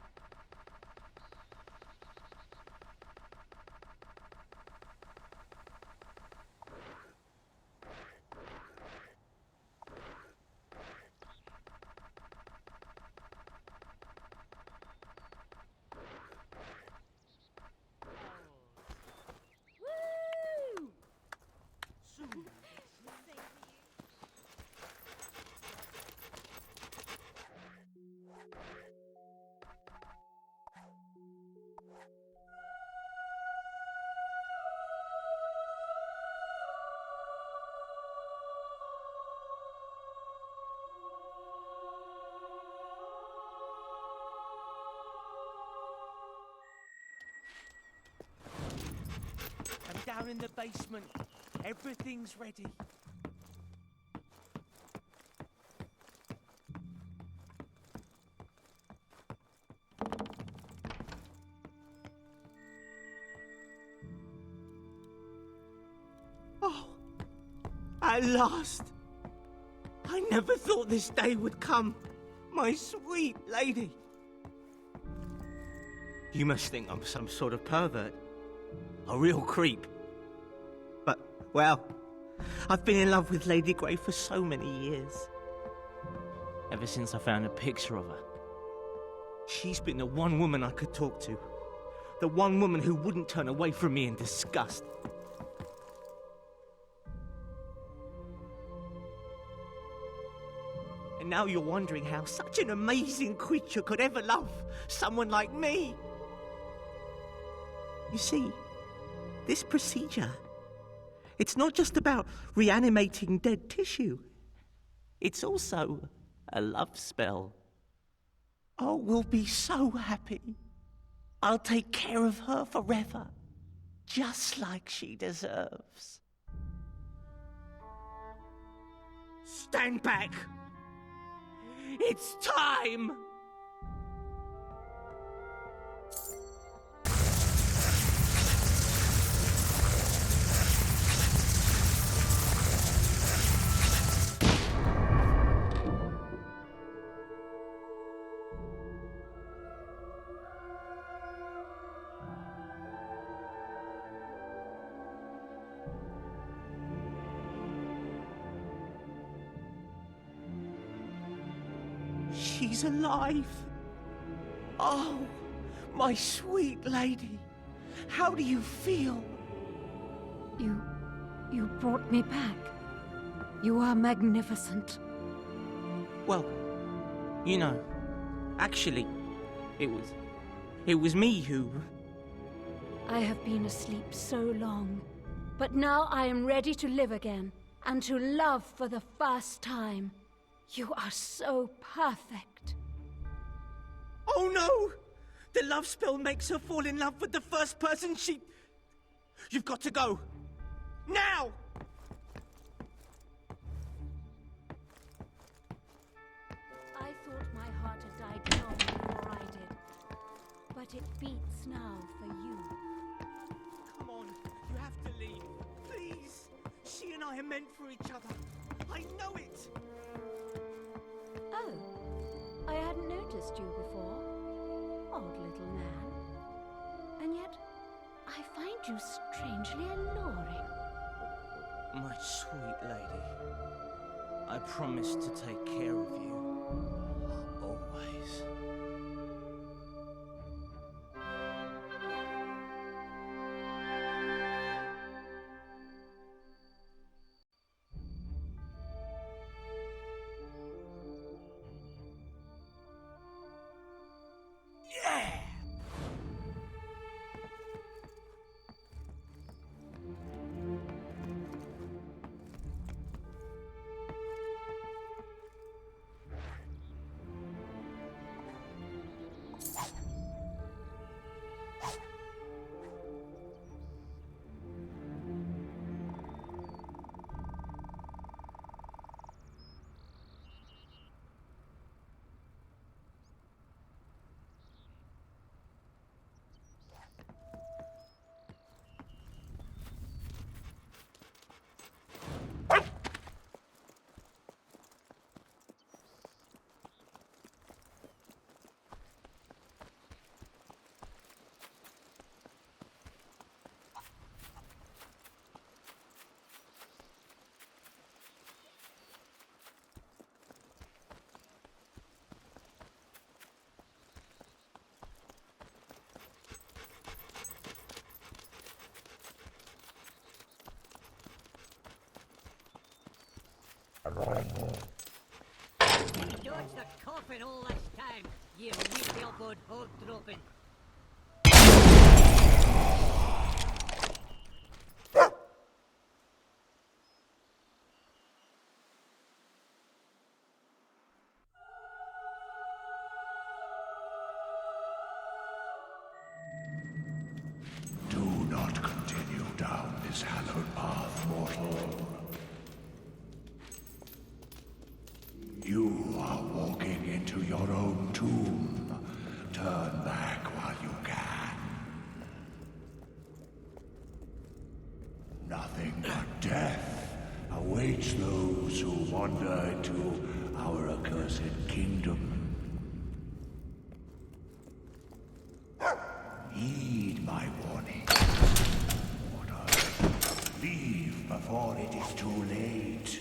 I'm down in the basement. Everything's ready. Oh, at last! I never thought this day would come, my sweet lady. You must think I'm some sort of pervert. A real creep. But, well, I've been in love with Lady Grey for so many years. Ever since I found a picture of her. She's been the one woman I could talk to. The one woman who wouldn't turn away from me in disgust. And now you're wondering how such an amazing creature could ever love someone like me. You see, this procedure, it's not just about reanimating dead tissue. It's also a love spell. Oh, we'll be so happy. I'll take care of her forever, just like she deserves. Stand back! It's time! She's alive. Oh, my sweet lady. How do you feel? You brought me back. You are magnificent. Well, you know, actually, it was me who... I have been asleep so long, but now I am ready to live again, and to love for the first time. You are so perfect. Oh no! The love spell makes her fall in love with the first person she... You've got to go. Now! I thought my heart had died long before I did. But it beats now for you. Come on, you have to leave. Please! She and I are meant for each other. I know it! Oh, I hadn't noticed you before. Odd little man. And yet, I find you strangely alluring. My sweet lady, I promise to take care of you. Always. Dodged the coffin all this time, you weak-elbowed hog-dropping. Do not continue down this hallowed path, mortal. You are walking into your own tomb. Turn back while you can. Nothing but death awaits those who wander into our accursed kingdom. Heed my warning. Mortal, leave before it is too late.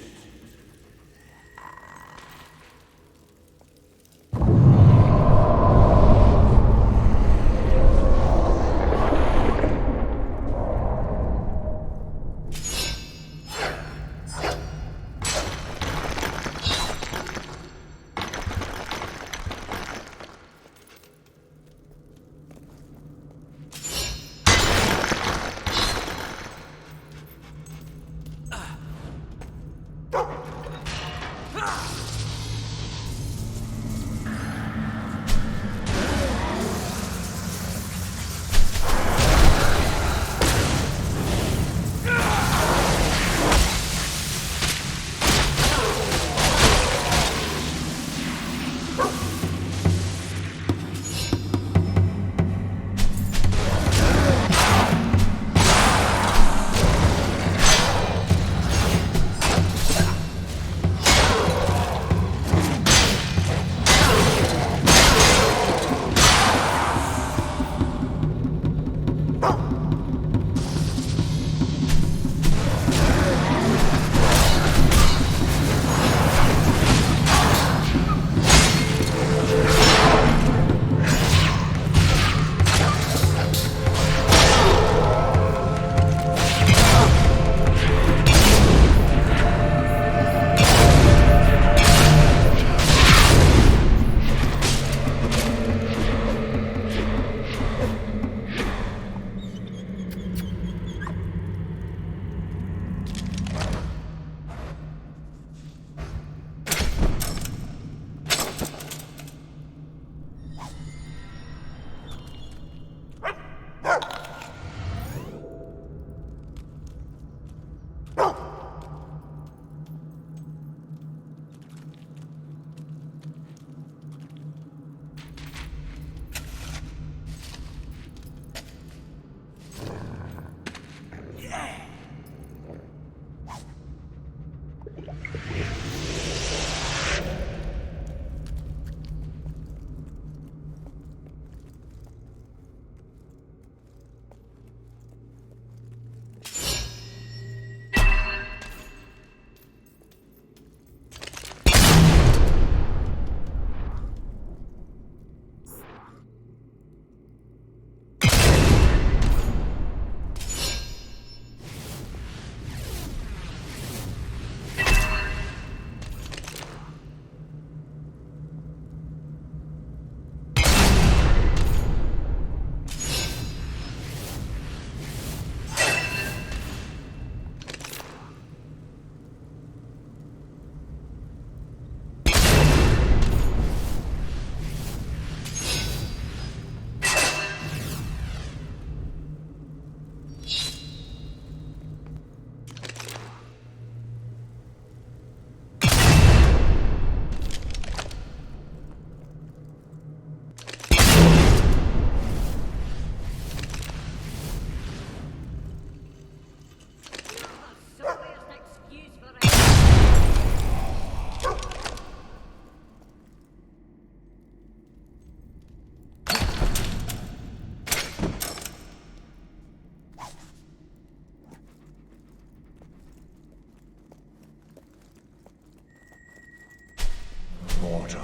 Mortal,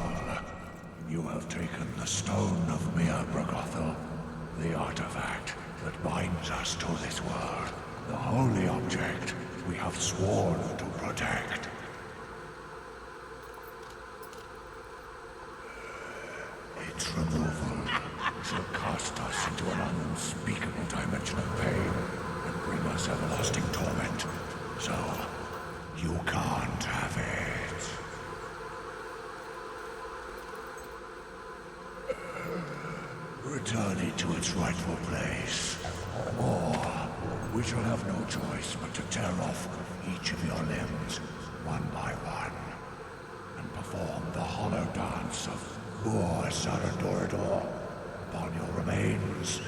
you have taken the stone of Mir Bragothel, the artifact that binds us to this world, the holy object we have sworn to protect. Its removal shall cast us into an unspeakable dimension of pain and bring us everlasting torment. So, you can't have it. Return it to its rightful place. Or, we shall have no choice but to tear off each of your limbs, one by one, and perform the hollow dance of Ur Saradorador upon your remains.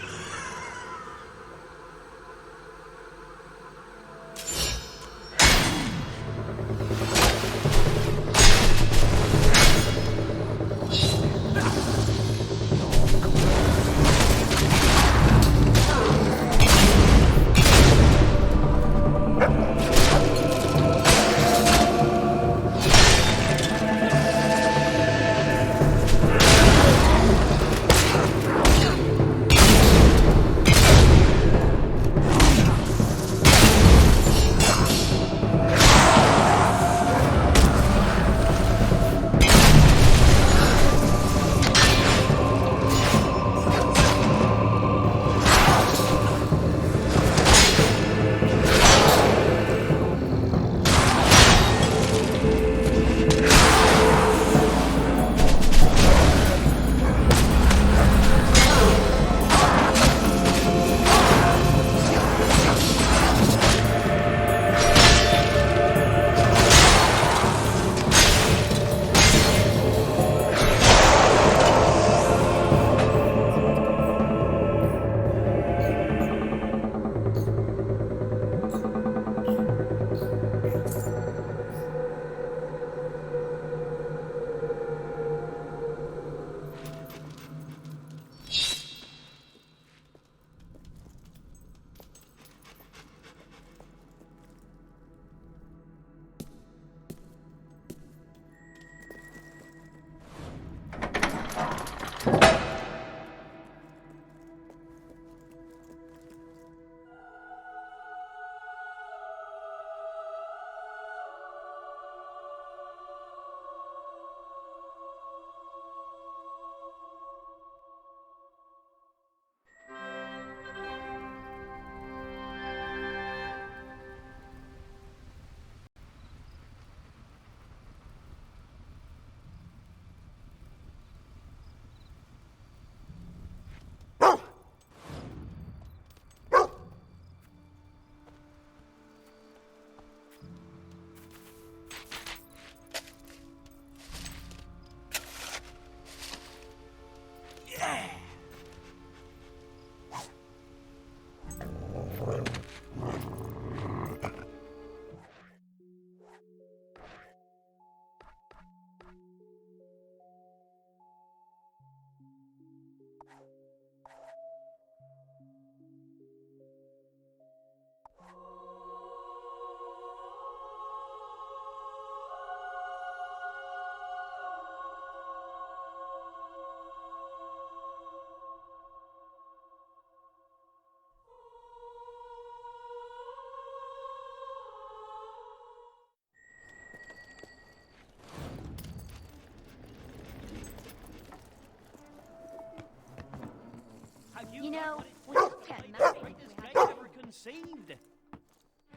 You know, we could get married. Never conceived.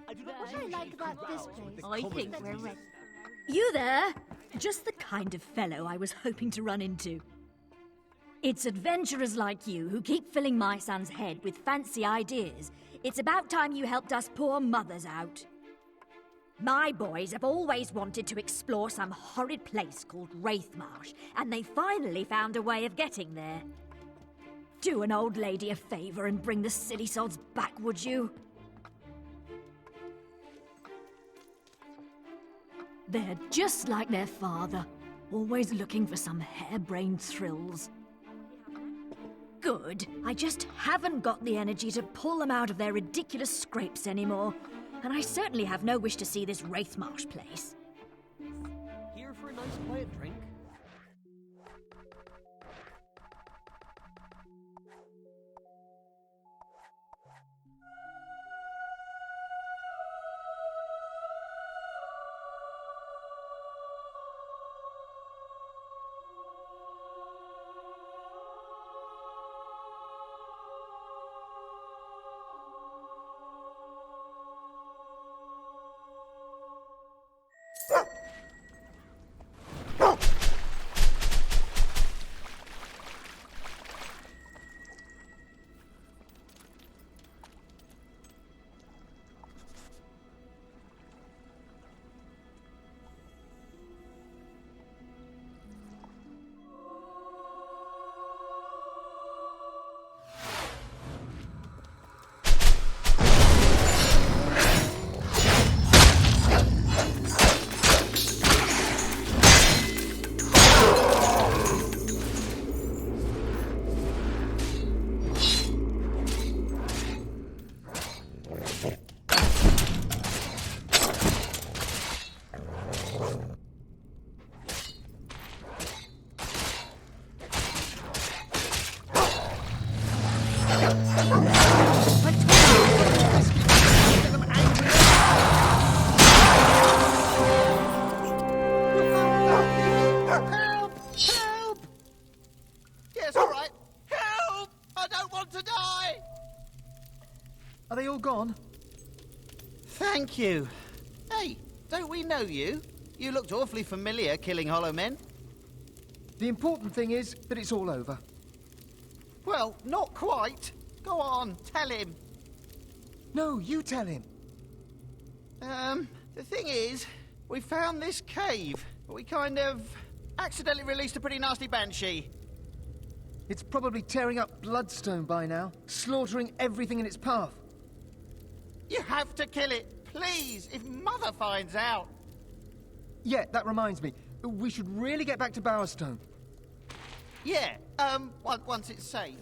What I like about this place, I think we're ready. You there? Just the kind of fellow I was hoping to run into. It's adventurers like you who keep filling my son's head with fancy ideas. It's about time you helped us poor mothers out. My boys have always wanted to explore some horrid place called Wraithmarsh, and they finally found a way of getting there. Do an old lady a favour and bring the silly sods back, would you? They're just like their father, always looking for some harebrained thrills. Good. I just haven't got the energy to pull them out of their ridiculous scrapes anymore, and I certainly have no wish to see this Wraithmarsh place. Here for a nice quiet drink? Help! Help! Yes, all right. Help! I don't want to die! Are they all gone? Thank you. Hey, don't we know you? You looked awfully familiar killing hollow men. The important thing is that it's all over. Well, not quite. Go on, tell him. No, you tell him. The thing is, we found this cave. We kind of accidentally released a pretty nasty banshee. It's probably tearing up Bloodstone by now, slaughtering everything in its path. You have to kill it, please, if Mother finds out. Yeah, that reminds me. We should really get back to Bowerstone. Yeah, once it's safe.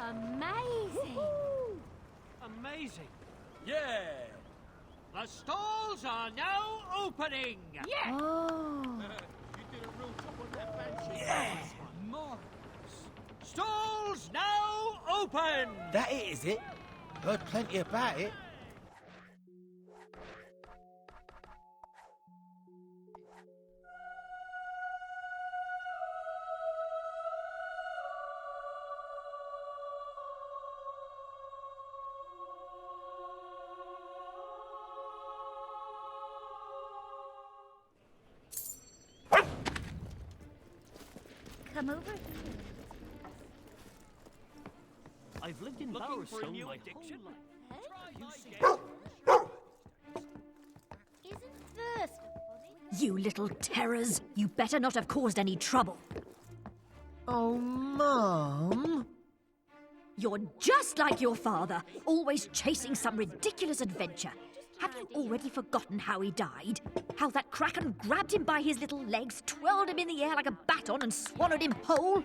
Amazing! Amazing. Yeah. The stalls are now opening. Yeah. Oh. You did a real job on that banshee. Yeah. Marvelous. Stalls now open. That it, is it? Heard plenty about it. Come over. I've lived in Bowerstone my addiction. Isn't thirst funny? You little terrors! You better not have caused any trouble. Oh, Mum! You're just like your father, always chasing some ridiculous adventure. Have you already forgotten how he died? How that kraken grabbed him by his little legs, twirled him in the air like a baton and swallowed him whole?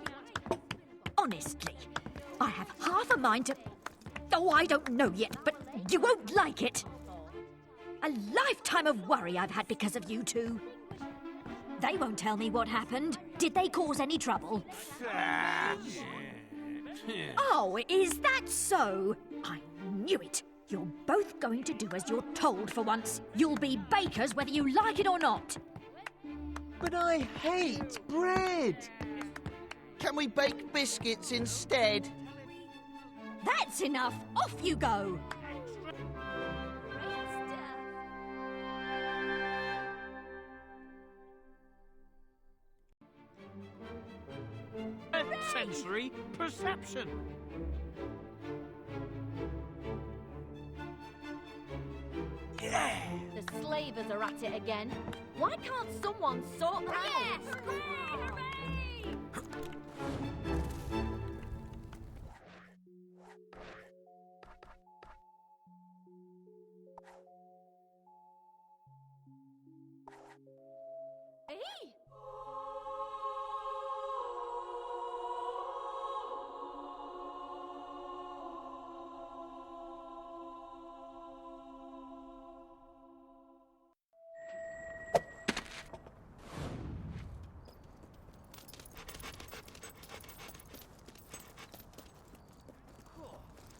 Honestly, I have half a mind to... Oh, I don't know yet, but you won't like it. A lifetime of worry I've had because of you two. They won't tell me what happened. Did they cause any trouble? Oh, is that so? I knew it. You're both going to do as you're told for once. You'll be bakers whether you like it or not. But I hate bread. Can we bake biscuits instead? That's enough. Off you go. Sensory perception. Yeah! slavers are at it again. Why can't someone sort them out? Hey!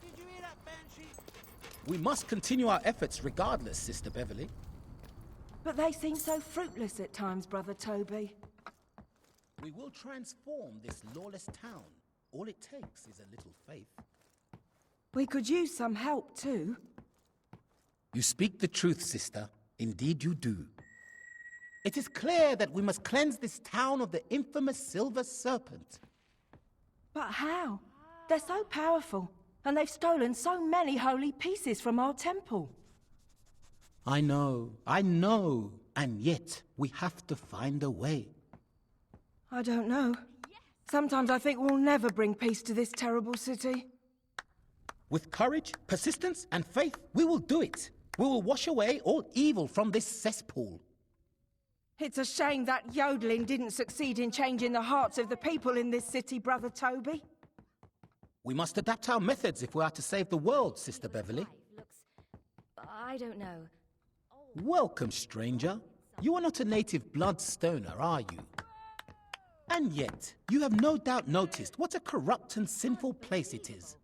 Did you hear that, Banshee? We must continue our efforts regardless, Sister Beverly. But they seem so fruitless at times, Brother Toby. We will transform this lawless town. All it takes is a little faith. We could use some help too. You speak the truth, sister. Indeed you do. It is clear that we must cleanse this town of the infamous Silver Serpent. But how? They're so powerful, and they've stolen so many holy pieces from our temple. I know, and yet we have to find a way. I don't know. Sometimes I think we'll never bring peace to this terrible city. With courage, persistence, and faith, we will do it. We will wash away all evil from this cesspool. It's a shame that yodeling didn't succeed in changing the hearts of the people in this city, Brother Toby. We must adapt our methods if we are to save the world, Sister Beverly. I don't know. Welcome, stranger. You are not a native Bloodstoner, are you? And yet, you have no doubt noticed what a corrupt and sinful place it is.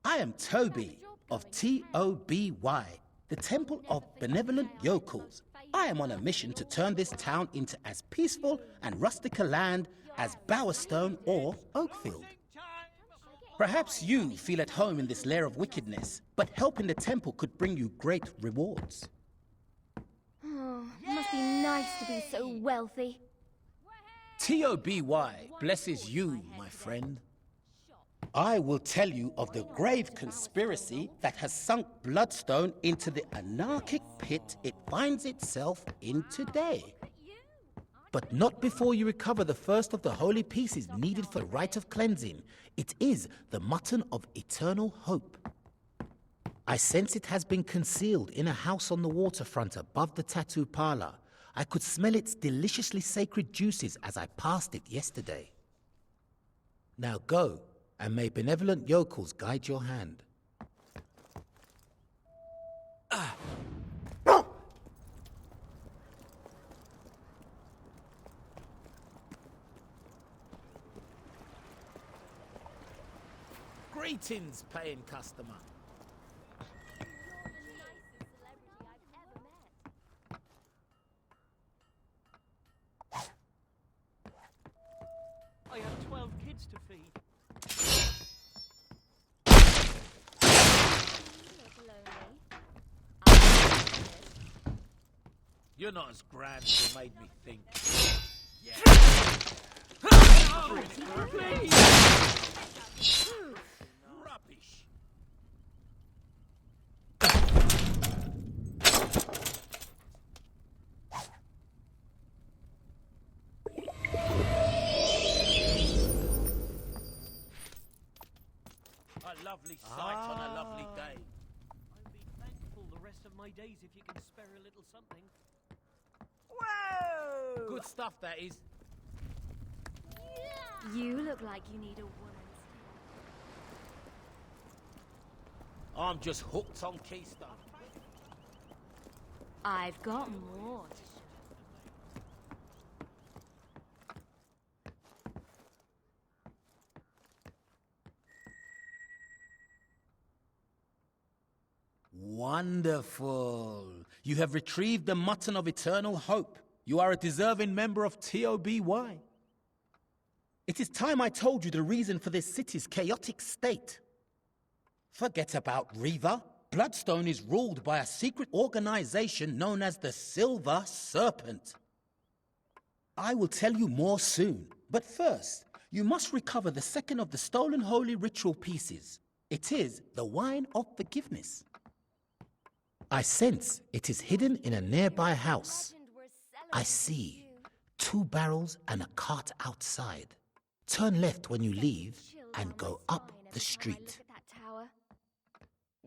I am Toby of T-O-B-Y, the Temple of Benevolent Yokels. I am on a mission to turn this town into as peaceful and rustic a land as Bowerstone or Oakfield. Perhaps you feel at home in this lair of wickedness, but help in the temple could bring you great rewards. Oh, it must be nice to be so wealthy. T-O-B-Y blesses you, my friend. I will tell you of the grave conspiracy that has sunk Bloodstone into the anarchic pit it finds itself in today. But not before you recover the first of the holy pieces needed for the rite of cleansing. It is the mutton of eternal hope. I sense it has been concealed in a house on the waterfront above the tattoo parlor. I could smell its deliciously sacred juices as I passed it yesterday. Now go, and may benevolent yokels guide your hand. Greetings, paying customer. I have 12 kids to feed. You're not as grand as you made me think. Rubbish. A lovely sight on a lovely day. I'll be thankful the rest of my days if you can spare a little something. Whoa! Good stuff, that is. You look like you need a woman's. I'm just hooked on Keystone. I've got more. Wonderful. You have retrieved the mutton of eternal hope. You are a deserving member of TOBY. It is time I told you the reason for this city's chaotic state. Forget about Reaver. Bloodstone is ruled by a secret organization known as the Silver Serpent. I will tell you more soon, but first, you must recover the second of the stolen holy ritual pieces. It is the wine of forgiveness. I sense it is hidden in a nearby house. I see 2 barrels and a cart outside. Turn left when you leave and go up the street.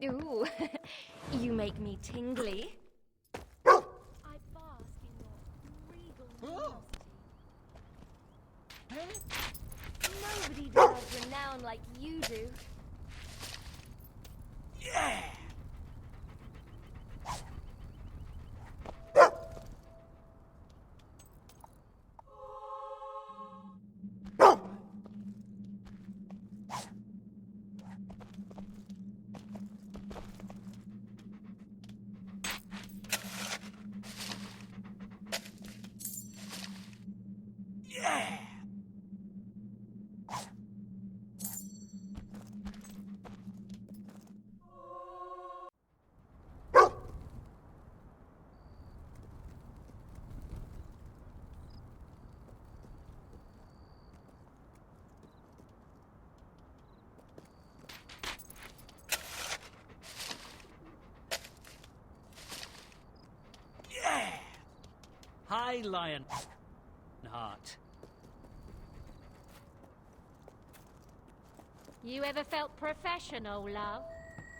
Ooh, you make me tingly. I bask in your regal Nobody deserves renown like you do. Yeah! Hi, Lionheart. You ever felt professional, love?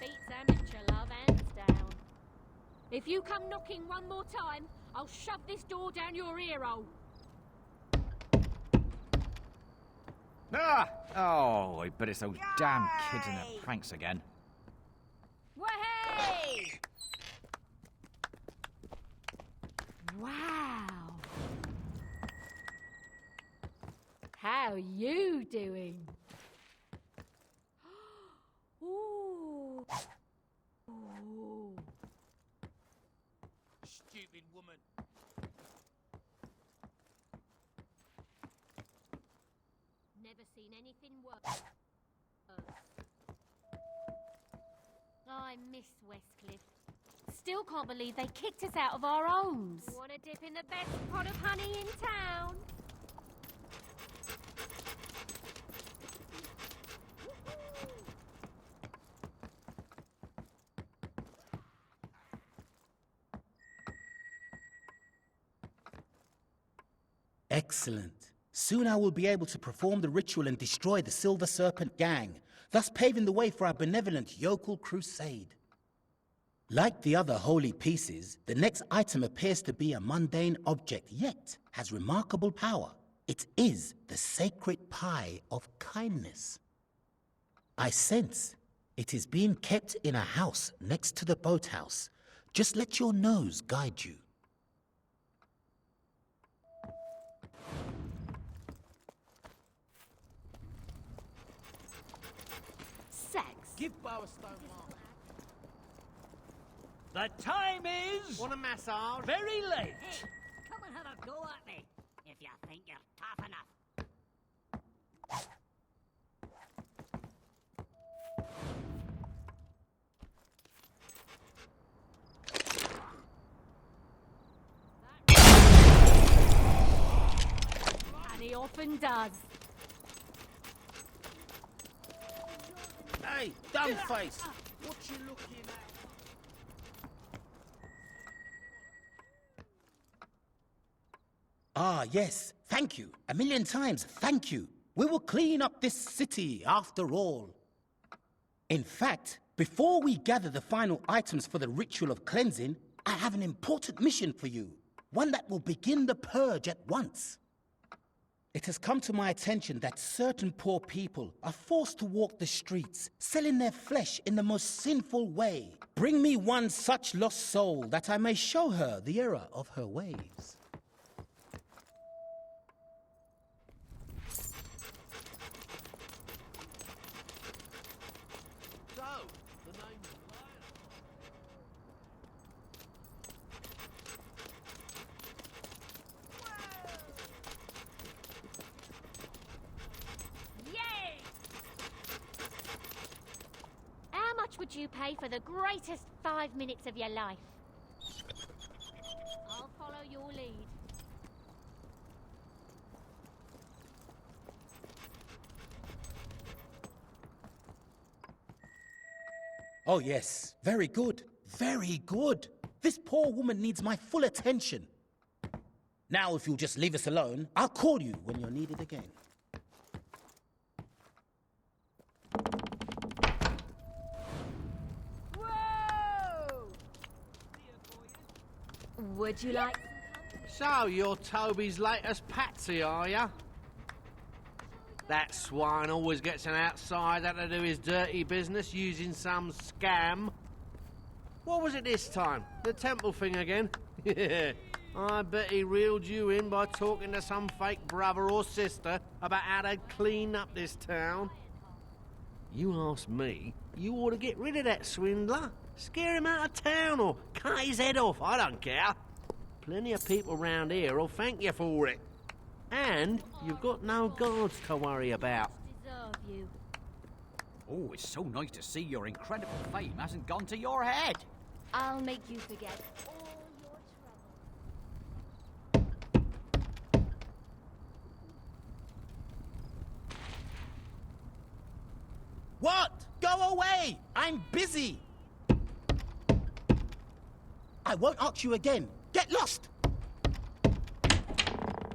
Beats amateur love, hands down. If you come knocking one more time, I'll shove this door down your ear hole. Ah! Oh, I bet it's those damn kids in their pranks again. Wahey! Wow. How you doing? Ooh. Ooh. Stupid woman. Never seen anything worse. I miss Westcliff. Still can't believe they kicked us out of our homes. Want to dip in the best pot of honey in town? Excellent. Soon I will be able to perform the ritual and destroy the Silver Serpent gang, thus paving the way for our benevolent yokel crusade. Like the other holy pieces, the next item appears to be a mundane object, yet has remarkable power. It is the sacred pie of kindness. I sense it is being kept in a house next to the boathouse. Just let your nose guide you. Sex. Give Bowerstone one. The time is... Want a massage? Very late. Hey, come and have a go at me, if you think you're tough enough. And he often does. Hey, dumb face! What you looking at? Ah, yes. Thank you. A million times, thank you. We will clean up this city, after all. In fact, before we gather the final items for the ritual of cleansing, I have an important mission for you. One that will begin the purge at once. It has come to my attention that certain poor people are forced to walk the streets, selling their flesh in the most sinful way. Bring me one such lost soul that I may show her the error of her ways. Would you pay for the greatest 5 minutes of your life? I'll follow your lead. Oh yes, very good. Very good. This poor woman needs my full attention. Now, if you'll just leave us alone, I'll call you when you're needed again. Whoa! Would you like... So, you're Toby's latest patsy, are ya? That swine always gets an outsider to do his dirty business using some scam. What was it this time? The temple thing again? Yeah. I bet he reeled you in by talking to some fake brother or sister about how to clean up this town. You ask me, you ought to get rid of that swindler. Scare him out of town or cut his head off, I don't care. Plenty of people round here will thank you for it. And you've got no guards to worry about. Oh, it's so nice to see your incredible fame hasn't gone to your head. I'll make you forget all your What? Go away! I'm busy! I won't ask you again. Get lost!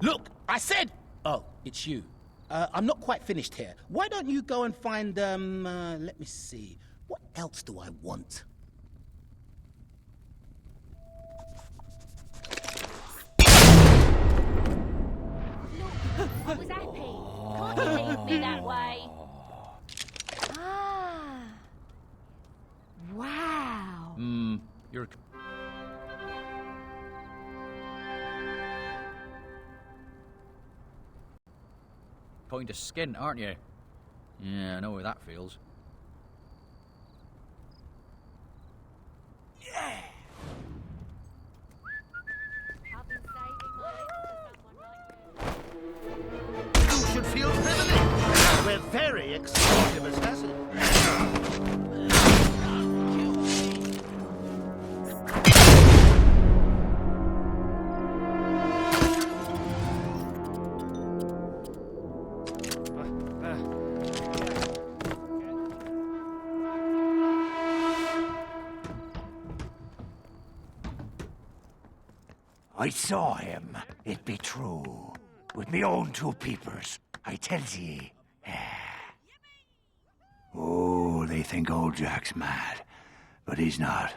Look, I said... Oh, it's you. I'm not quite finished here. Why don't you go and find, let me see. What else do I want? I was happy. Can't you leave me that way? Ah. Wow. You're... Point of skin, aren't you? Yeah, I know how that feels. Yeah. You should feel privileged. We're very exclusive as has it. I saw him, it be true. With me own two peepers, I tells ye. Oh, they think old Jack's mad, but he's not.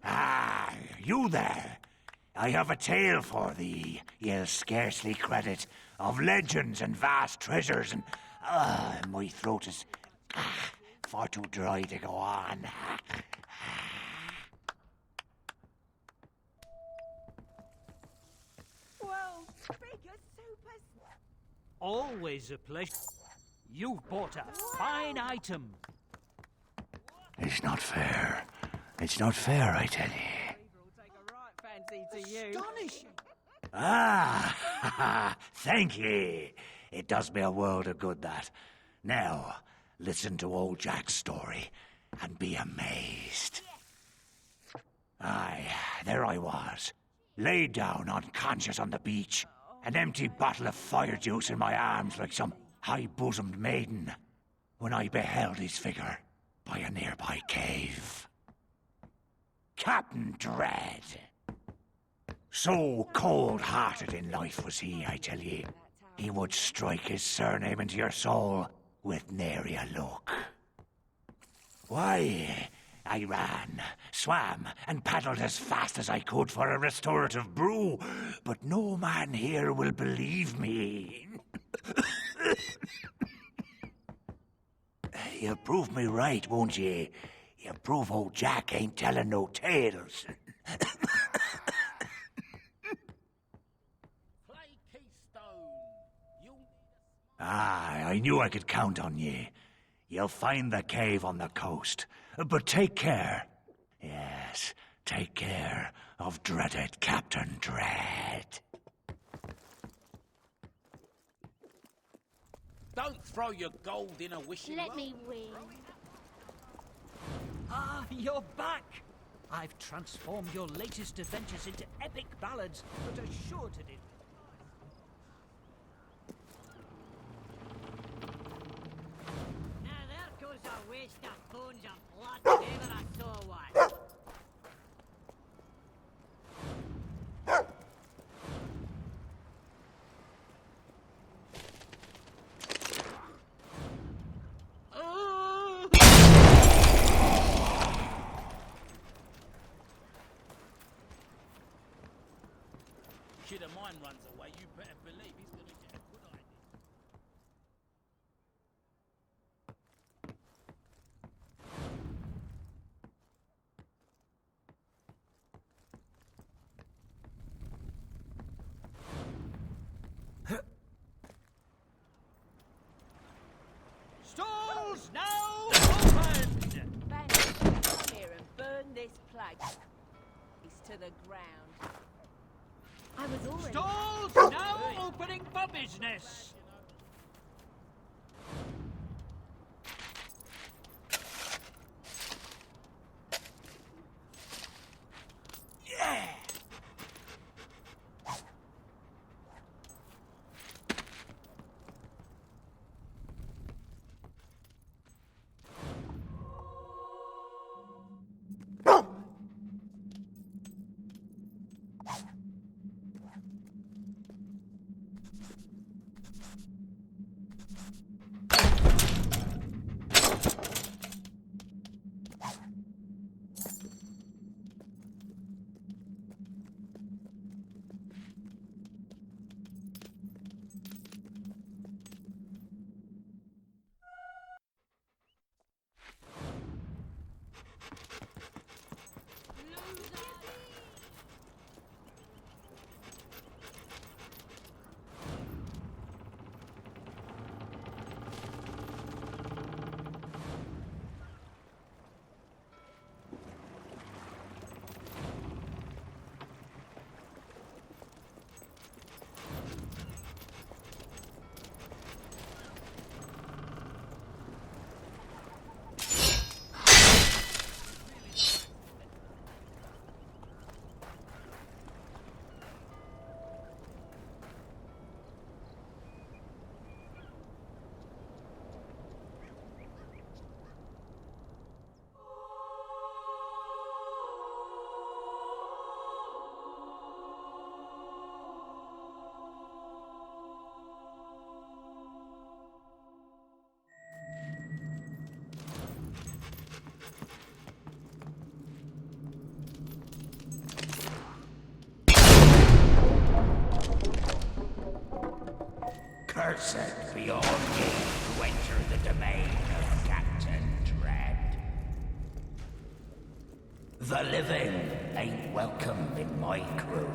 Ah, you there. I have a tale for thee, ye'll scarcely credit, of legends and vast treasures, and my throat is far too dry to go on. Always a pleasure. You've bought a fine item. It's not fair. It's not fair, I tell ye. Astonishing. Ah, thank ye. It does me a world of good, that. Now, listen to old Jack's story and be amazed. Aye, there I was, laid down unconscious on the beach, an empty bottle of fire juice in my arms like some high-bosomed maiden, when I beheld his figure by a nearby cave. Captain Dread. So cold-hearted in life was he, I tell ye. He would strike his surname into your soul with nary a look. Why, I ran, swam, and paddled as fast as I could for a restorative brew, but no man here will believe me. You'll prove me right, won't ye? You'll prove old Jack ain't telling no tales. I knew I could count on ye. You'll find the cave on the coast. But take care. Yes, take care of dreaded Captain Dread. Don't throw your gold in a wishing well. Let me win. Ah, you're back! I've transformed your latest adventures into epic ballads that are sure to do. Now there goes a way Taste the spoons of blood if ever I saw one. Kid of mine runs away, you better believe he's gonna get a good idea. Stalls now open! Banshee, come here and burn this place. He's to the ground. I was already... Stalls now opening for business! Yeah! Cursed be all ye who enter the domain of Captain Dread. The living ain't welcome in my crew.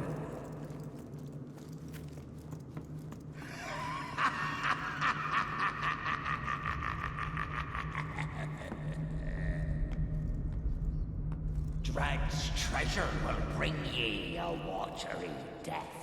Dread's treasure will bring ye a watery death.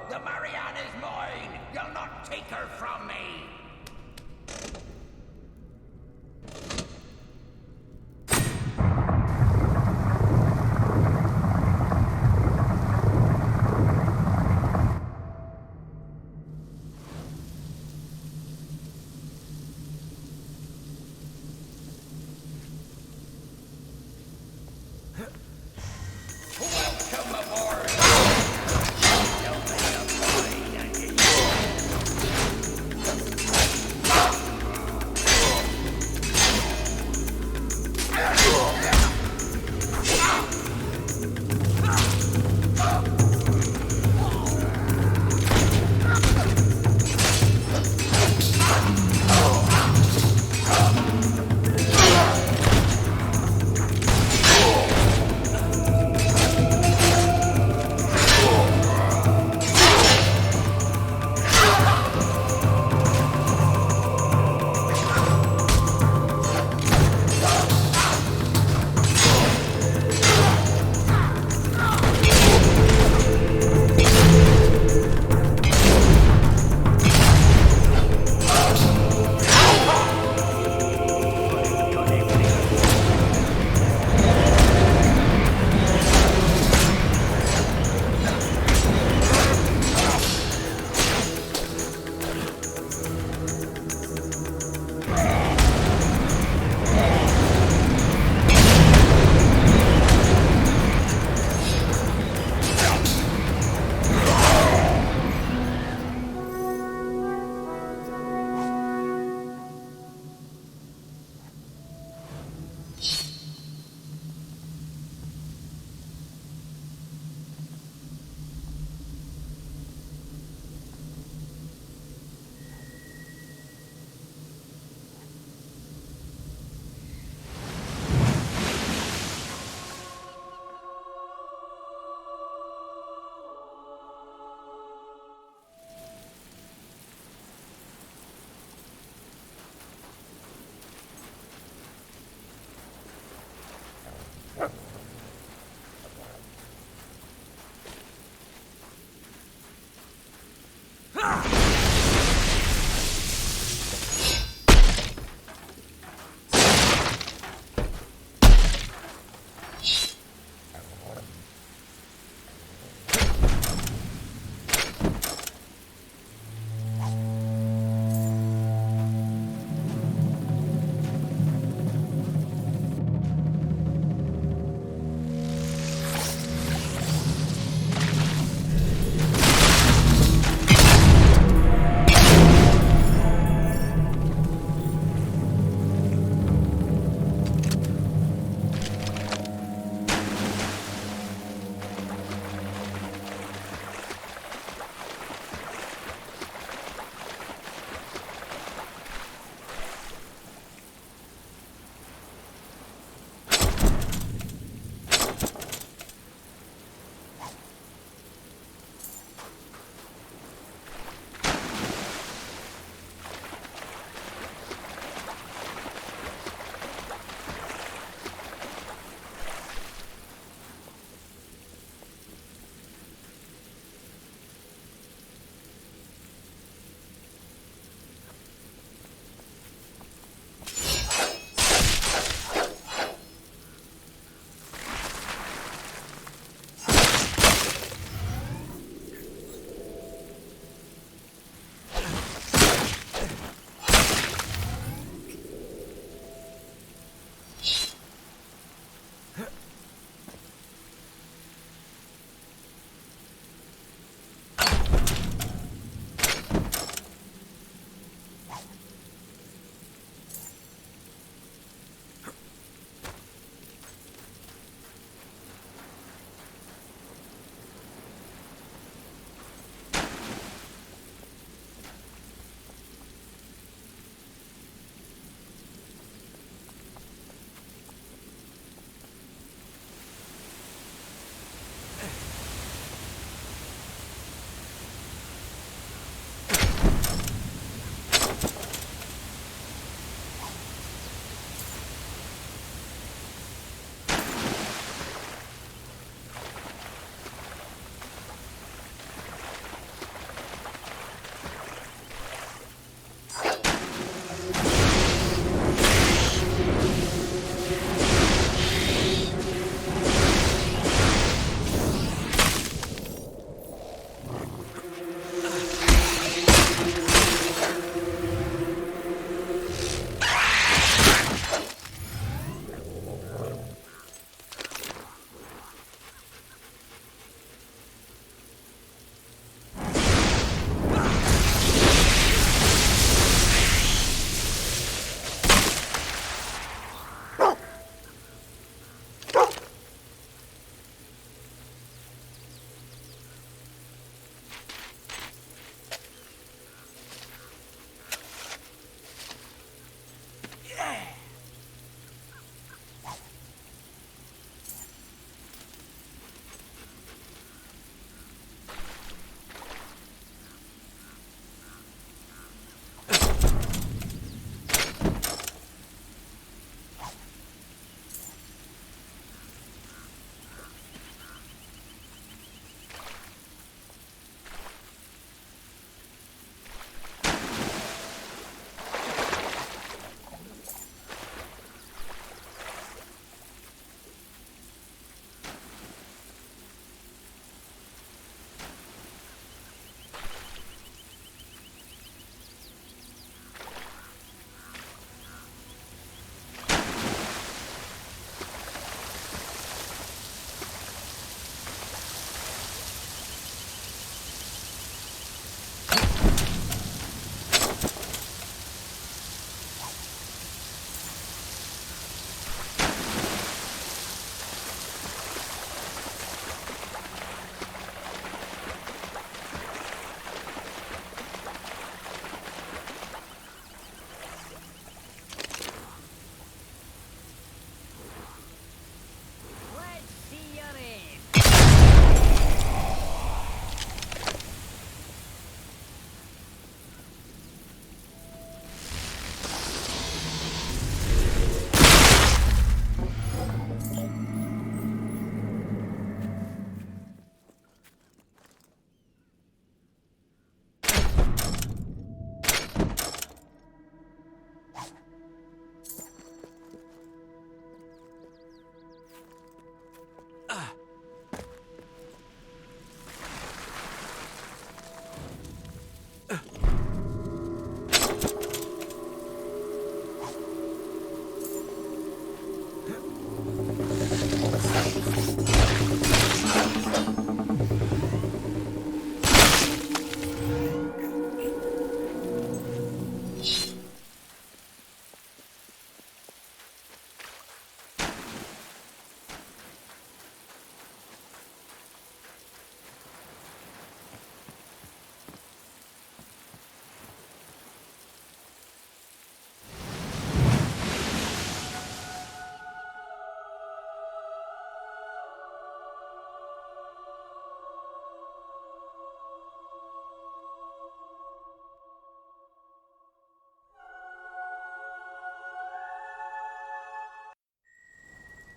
The Marianne is mine! You'll not take her from me!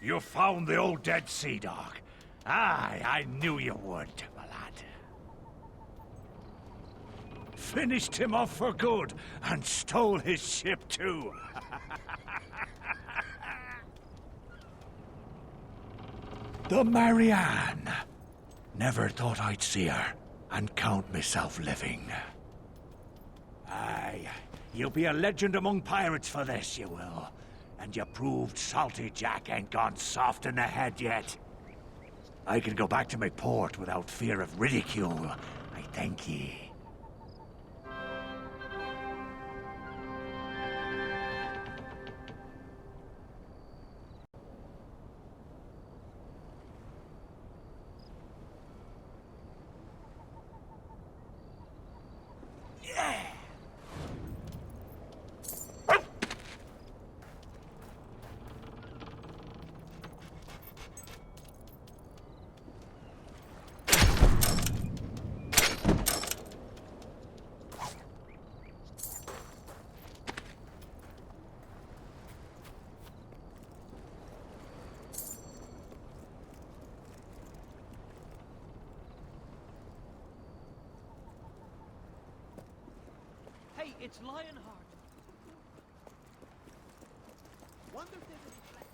You found the old dead sea dog. Aye, I knew you would, my lad. Finished him off for good, and stole his ship too. The Marianne. Never thought I'd see her, and count myself living. Aye, you'll be a legend among pirates for this, you will. And you proved Salty Jack ain't gone soft in the head yet. I can go back to my port without fear of ridicule. I thank ye. Hey, it's Lionhead. Wonder if there's any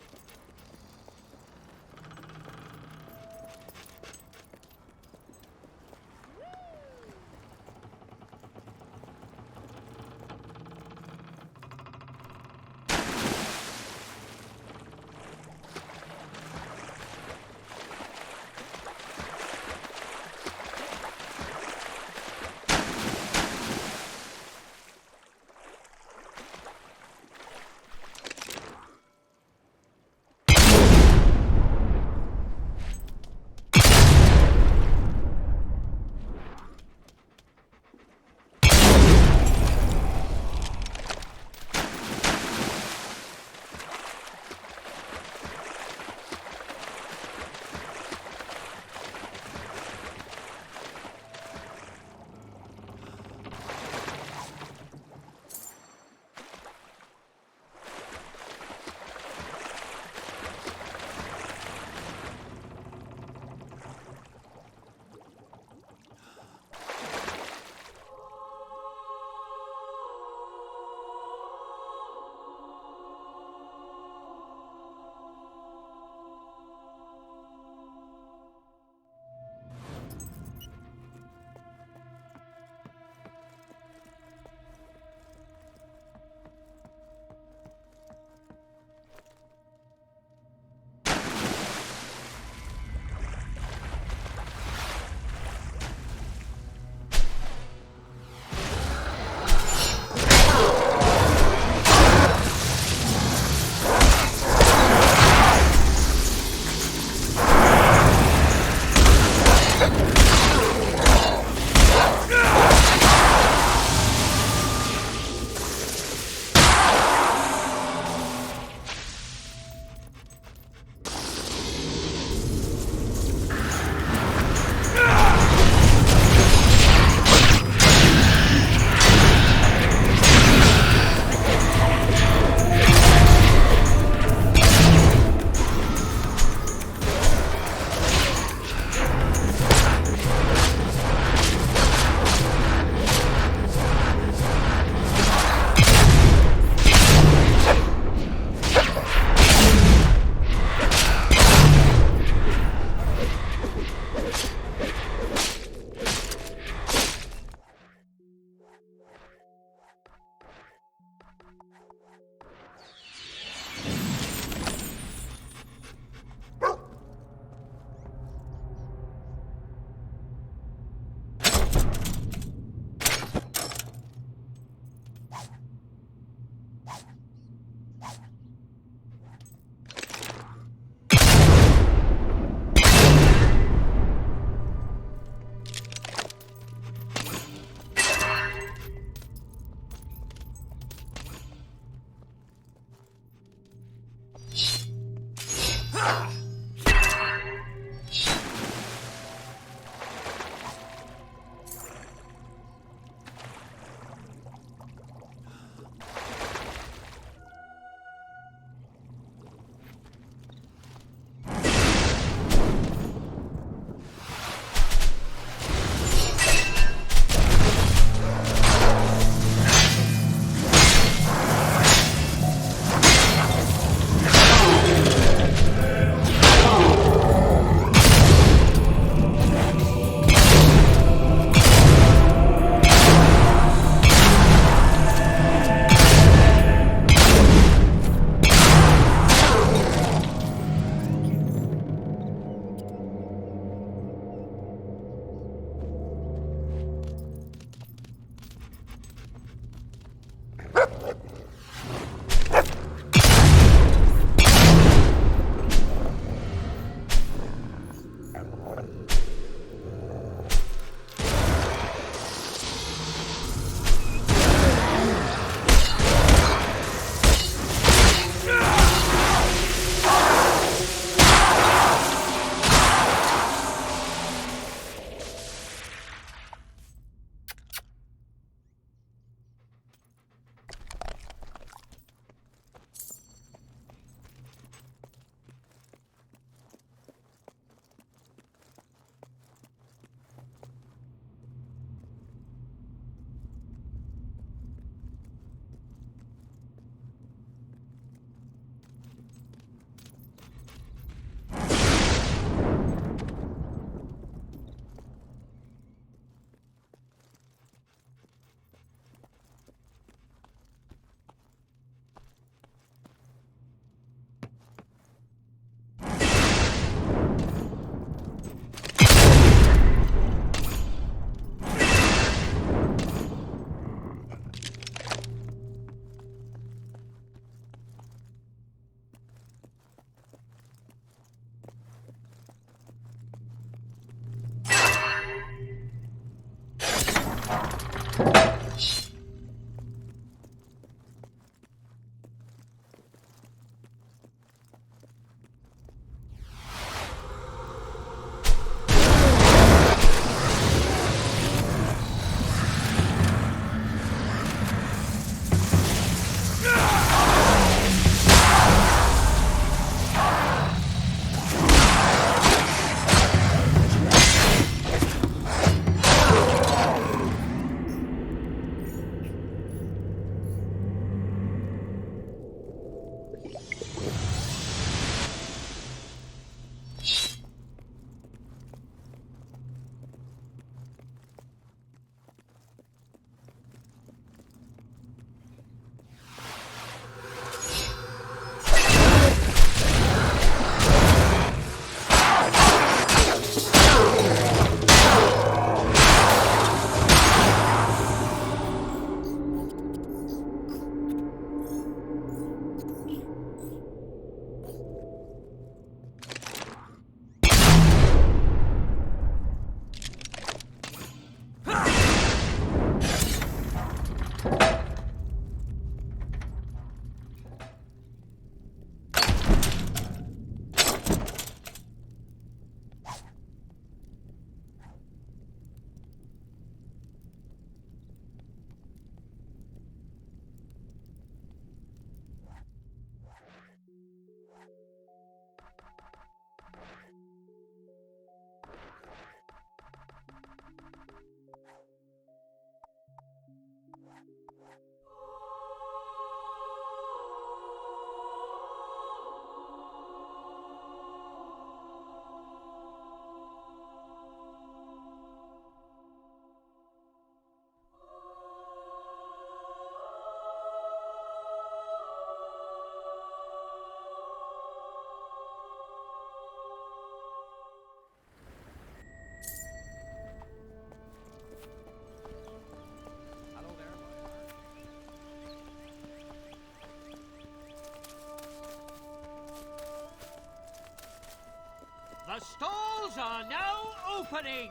The stalls are now opening!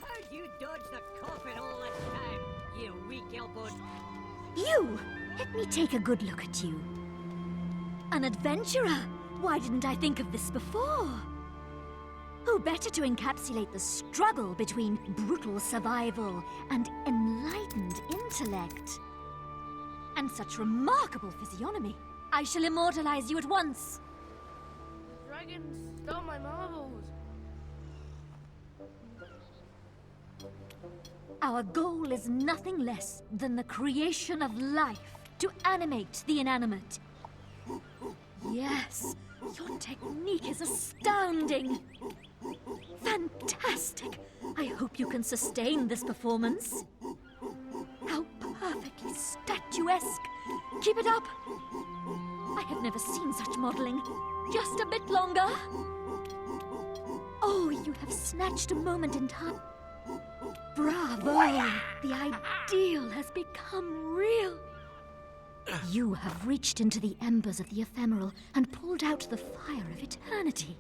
How'd you dodge the culprit all this time, you weak elbowed? You! Let me take a good look at you. An adventurer! Why didn't I think of this before? Who better to encapsulate the struggle between brutal survival and enlightened intellect? And such remarkable physiognomy. I shall immortalize you at once. The dragons stole my marbles. Our goal is nothing less than the creation of life to animate the inanimate. Yes, your technique is astounding. Fantastic! I hope you can sustain this performance. How perfectly statuesque! Keep it up! I have never seen such modeling. Just a bit longer. Oh, you have snatched a moment in time. Bravo! The ideal has become real. You have reached into the embers of the ephemeral and pulled out the fire of eternity.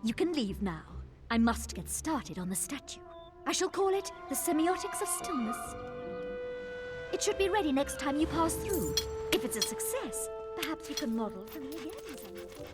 You can leave now. I must get started on the statue. I shall call it the Semiotics of Stillness. It should be ready next time you pass through. If it's a success, perhaps you can model for me again sometime.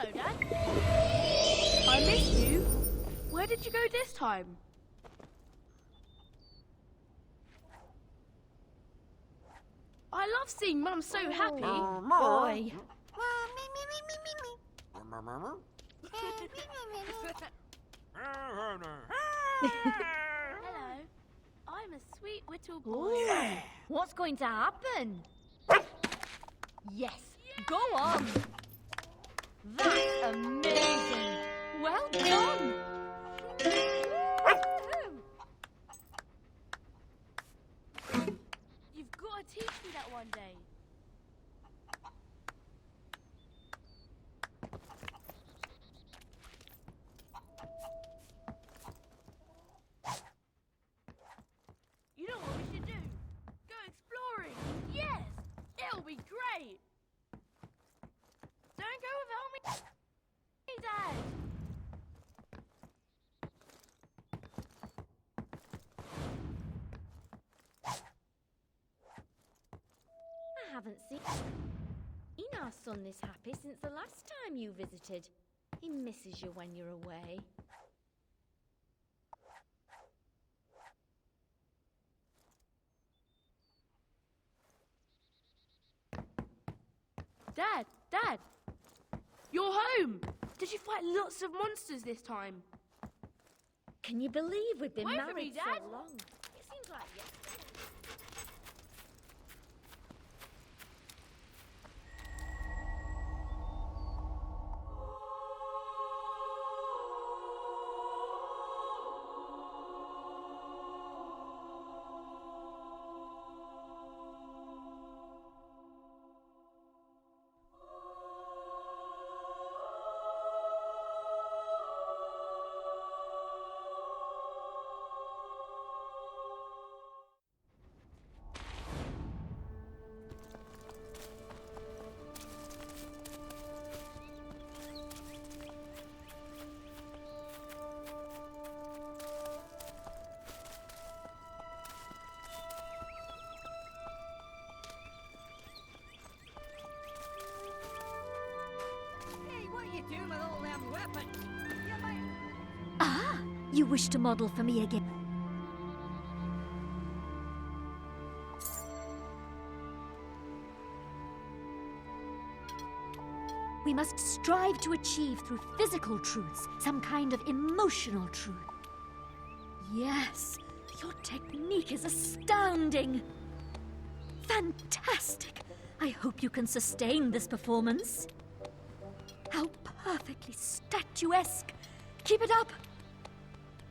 Hello, Dad. I missed you. Where did you go this time? I love seeing Mum so happy. Boy. Hello. I'm a sweet little boy. Ooh, what's going to happen? Yes, go on. That's amazing. Well done. You've got to teach me that one day. You know what we should do? Go exploring. Yes, it'll be great. Don't go without me, Dad. I haven't seen our son this happy since the last time you visited. He misses you when you're away. Dad, you're home. Did you fight lots of monsters this time? Can you believe we've been Wait for married me, Dad. so long? It seems like yesterday. Doing with all them weapons? Ah, you wish to model for me again? We must strive to achieve through physical truths some kind of emotional truth. Yes, your technique is astounding. Fantastic. I hope you can sustain this performance. How perfectly statuesque. Keep it up.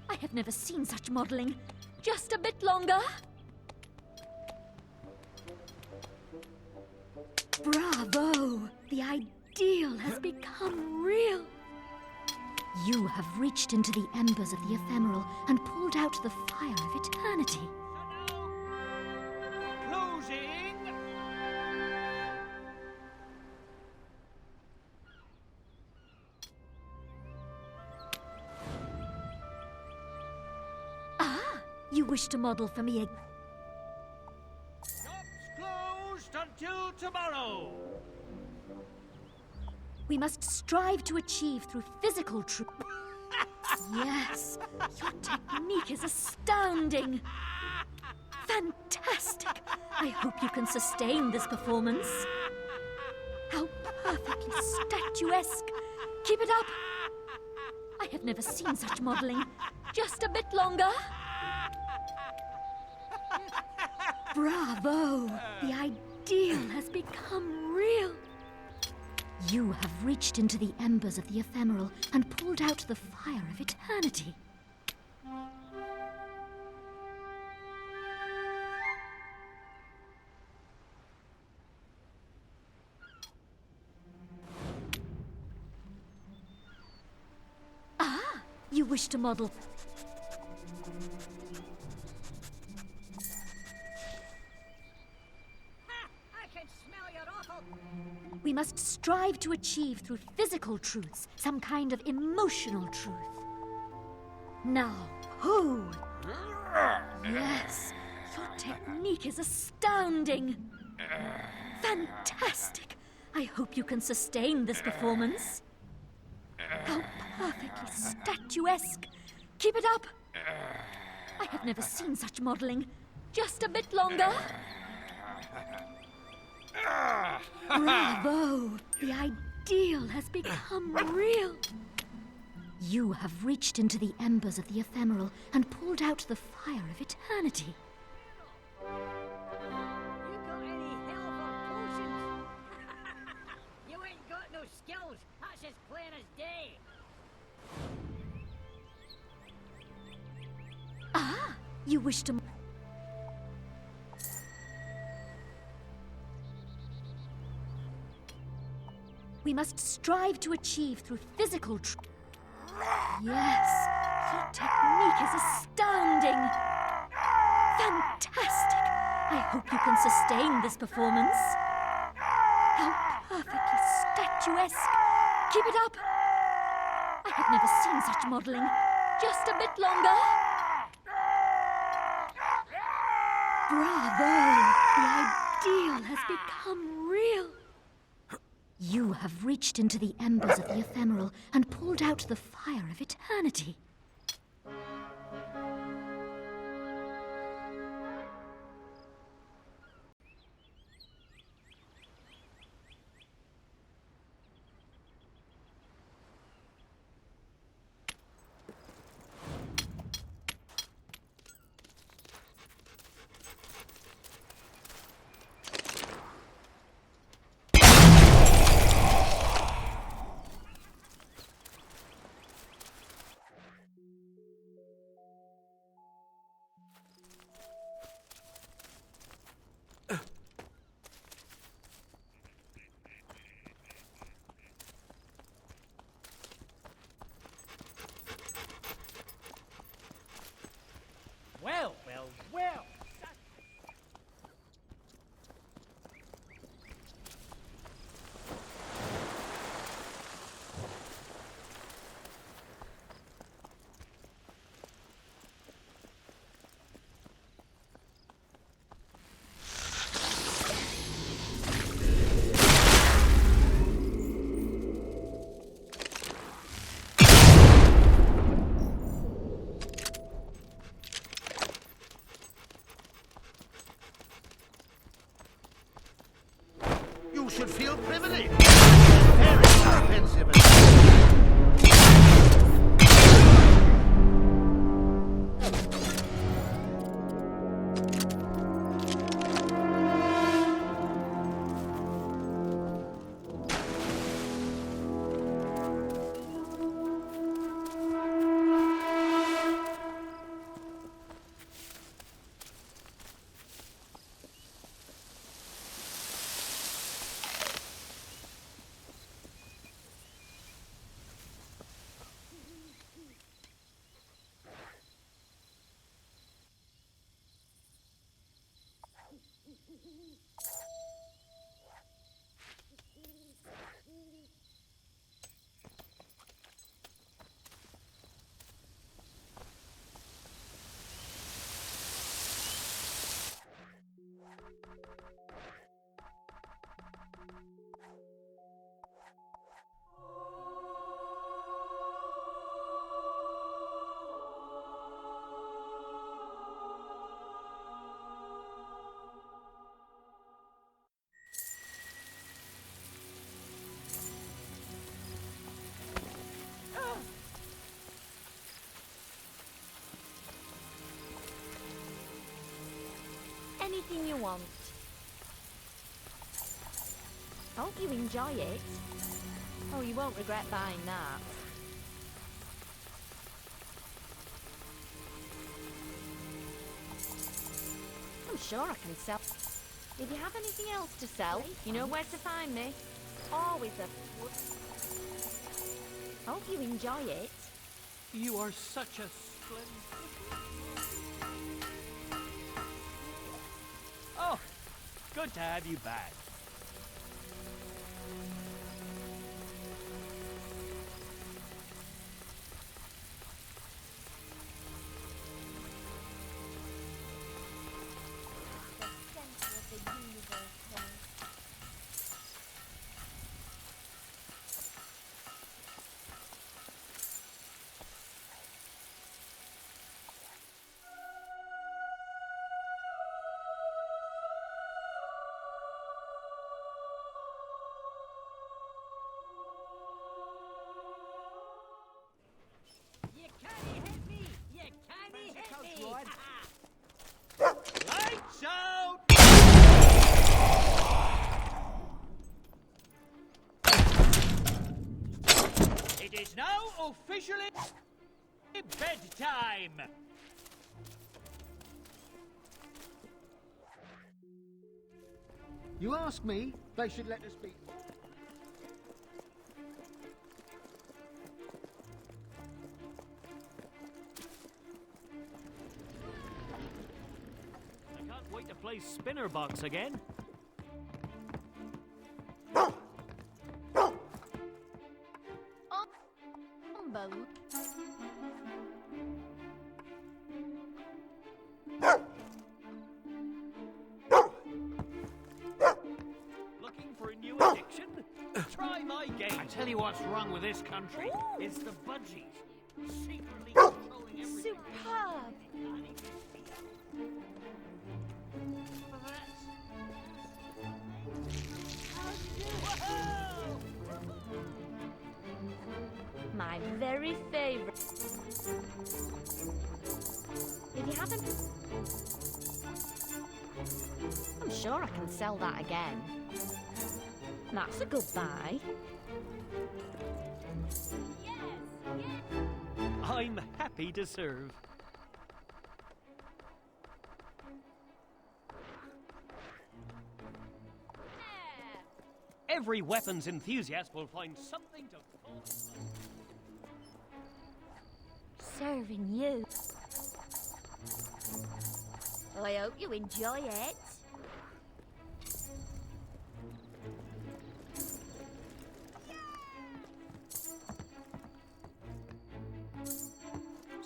I have never seen such modeling. Just a bit longer. Bravo! The ideal has become real. You have reached into the embers of the ephemeral and pulled out the fire of eternity. Closing. You wish to model for me again? Shops closed until tomorrow. We must strive to achieve through physical truth. Yes, your technique is astounding. Fantastic. I hope you can sustain this performance. How perfectly statuesque. Keep it up. I have never seen such modeling. Just a bit longer. Bravo! The ideal has become real. You have reached into the embers of the ephemeral and pulled out the fire of eternity. Ah! You wish to model... We must strive to achieve through physical truths some kind of emotional truth. Now, who? Yes, your technique is astounding. Fantastic. I hope you can sustain this performance. How perfectly statuesque! Keep it up! I have never seen such modelling. Just a bit longer. Bravo! The ideal has become real. You have reached into the embers of the ephemeral and pulled out the fire of eternity. You got any hell for potions? You ain't got no skills. That's as plain as day. Ah! You wish to... We must strive to achieve through physical Yes, your technique is astounding. Fantastic. I hope you can sustain this performance. How perfectly statuesque. Keep it up. I have never seen such modelling. Just a bit longer. Bravo! The ideal has become real. You have reached into the embers of the ephemeral and pulled out the fire of eternity. Well, well, well. You should feel privileged. Very offensive. Anything you want. Hope you enjoy it. Oh, you won't regret buying that. I'm sure I can sell. If you have anything else to sell, you know where to find me. Always a... Hope you enjoy it. You are such a splendid... Oh, good to have you back. officially bedtime. You ask me, they should let us be. I can't wait to play spinner box again. Looking for a new addiction? Try my game. I tell you what's wrong with this country. It's the budgies. Secretly controlling everything. Superb! My very favorite. If you haven't... I'm sure I can sell that again. That's a good buy. I'm happy to serve. Every weapons enthusiast will find something to call. Serving you. I hope you enjoy it.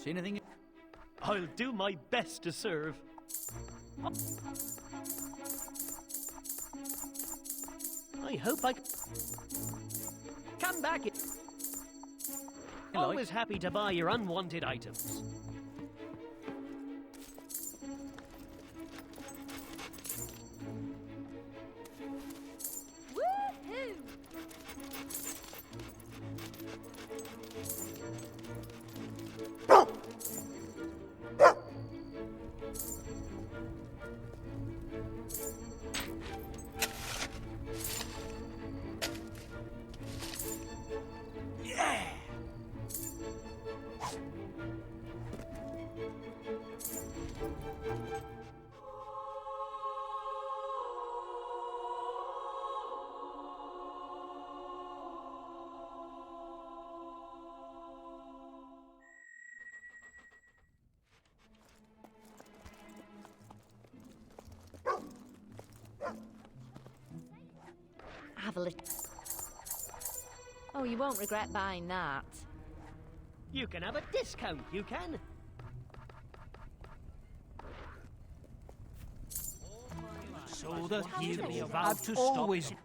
See anything? I'll do my best to serve. I hope I come back. Always happy to buy your unwanted items. Woohoo! Have a little. Oh, you won't regret buying that. You can have a discount, you can. So that you be have about to always stop.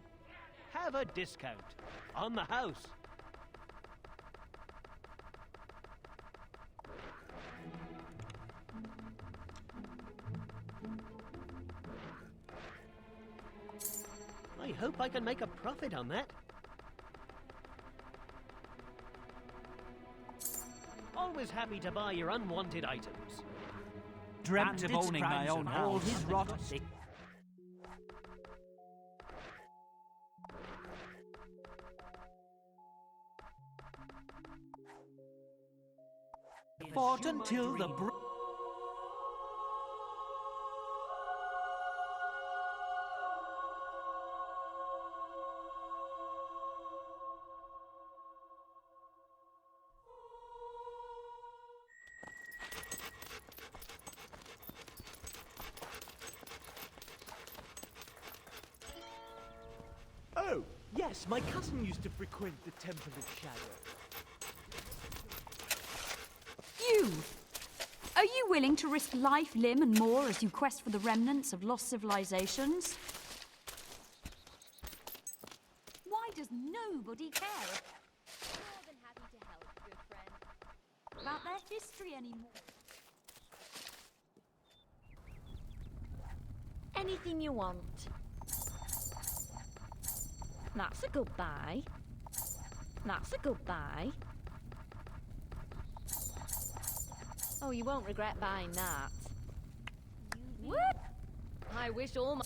have a discount on the house. I hope I can make a profit on that. Always happy to buy your unwanted items. Dreamt of owning my own all his rot. Fought until the Oh, yes, my cousin used to frequent the Temple of Shadow. You! Are you willing to risk life, limb, and more as you quest for the remnants of lost civilizations? Why does nobody care? More than happy to help, good friend. About their history anymore? Anything you want. That's a good buy. That's a good buy. Oh, you won't regret buying that. Whoop! I wish all my...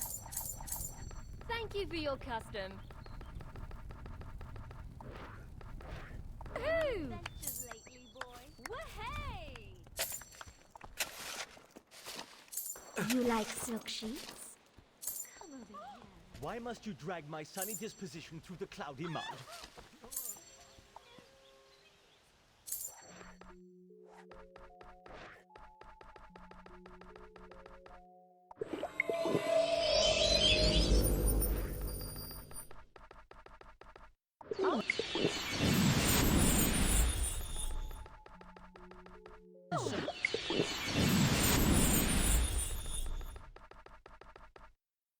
Thank you for your custom. Woohoo! You like silk sheets? Come over here. Why must you drag my sunny disposition through the cloudy mud?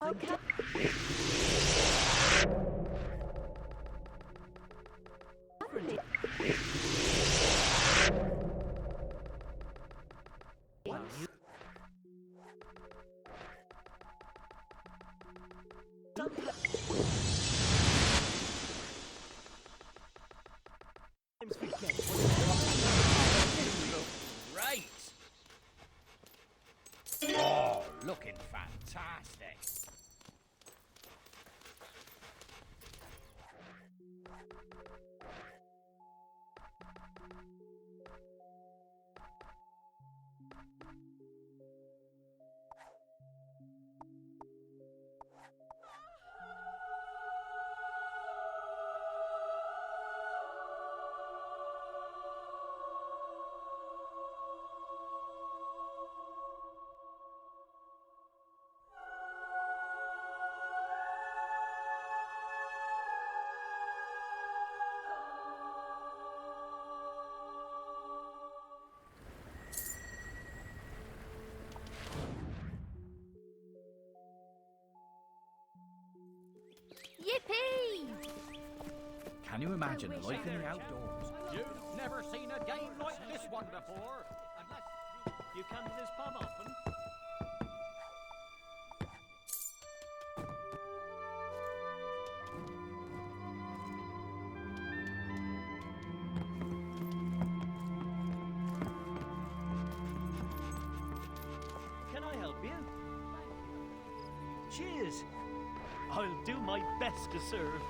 Okay. Right. Oh, looking fantastic. Yippee! Can you imagine a life in the outdoors? You've never seen a game like this one before. Unless you come to this pub often. Can I help you? Cheers. I'll do my best to serve.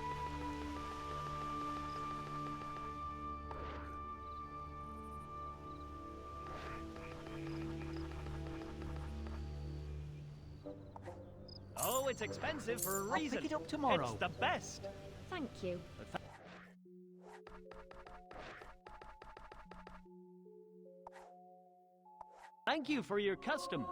Oh, it's expensive for a reason. I'll pick it up tomorrow. It's the best. Thank you. Thank you for your custom.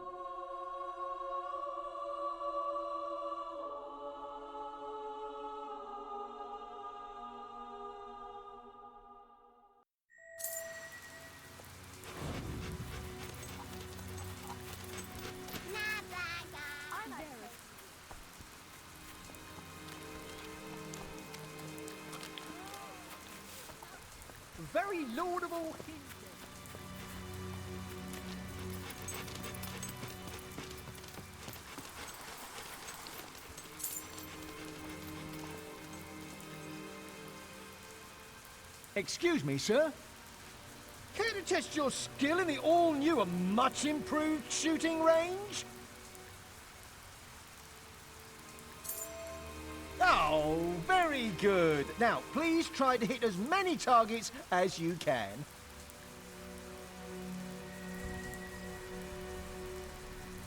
Very laudable. Excuse me, sir. Care to test your skill in the all-new and much improved shooting range? Oh, very good. Now, please try to hit as many targets as you can.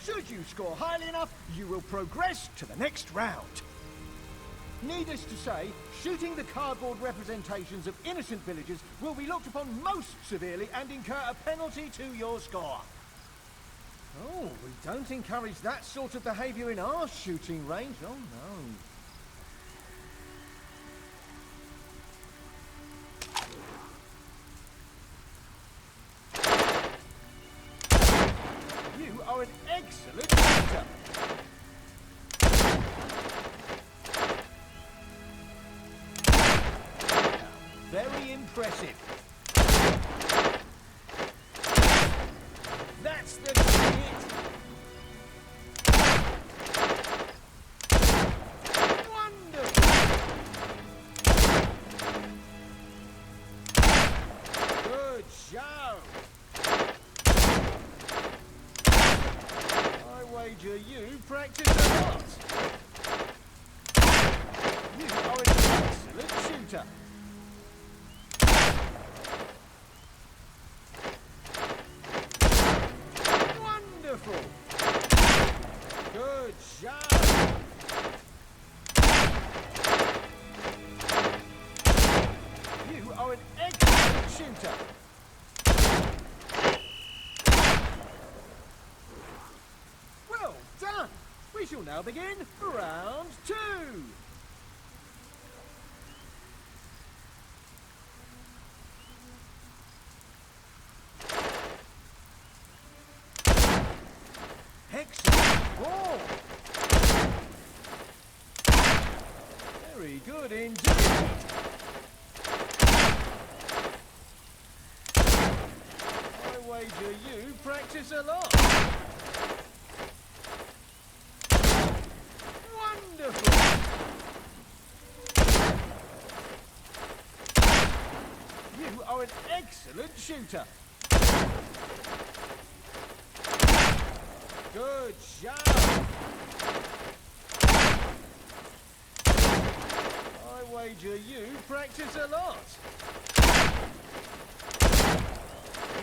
Should you score highly enough, you will progress to the next round. Needless to say, shooting the cardboard representations of innocent villagers will be looked upon most severely and incur a penalty to your score. Oh, we don't encourage that sort of behaviour in our shooting range. Oh, no. You are an excellent shooter. Very impressive. That's the hit. Wonderful. Good show. I wager you practice a lot. You are an excellent shooter. Wonderful. job! You are an excellent shooter. Well done! We shall now begin round 2. Excellent ball! Very good indeed. I wager you practice a lot. Wonderful! You are an excellent shooter. Good job! I wager you practice a lot.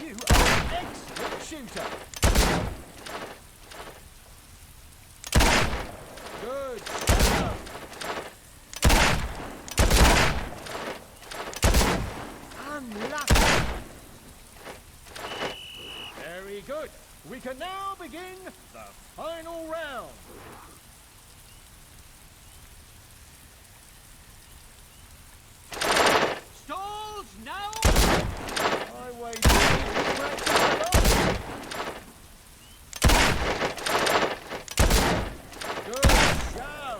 You are an excellent shooter. Good job! Unlucky! Very good. We can now begin the final round. Stalls now! I wager you practice a lot. Good job.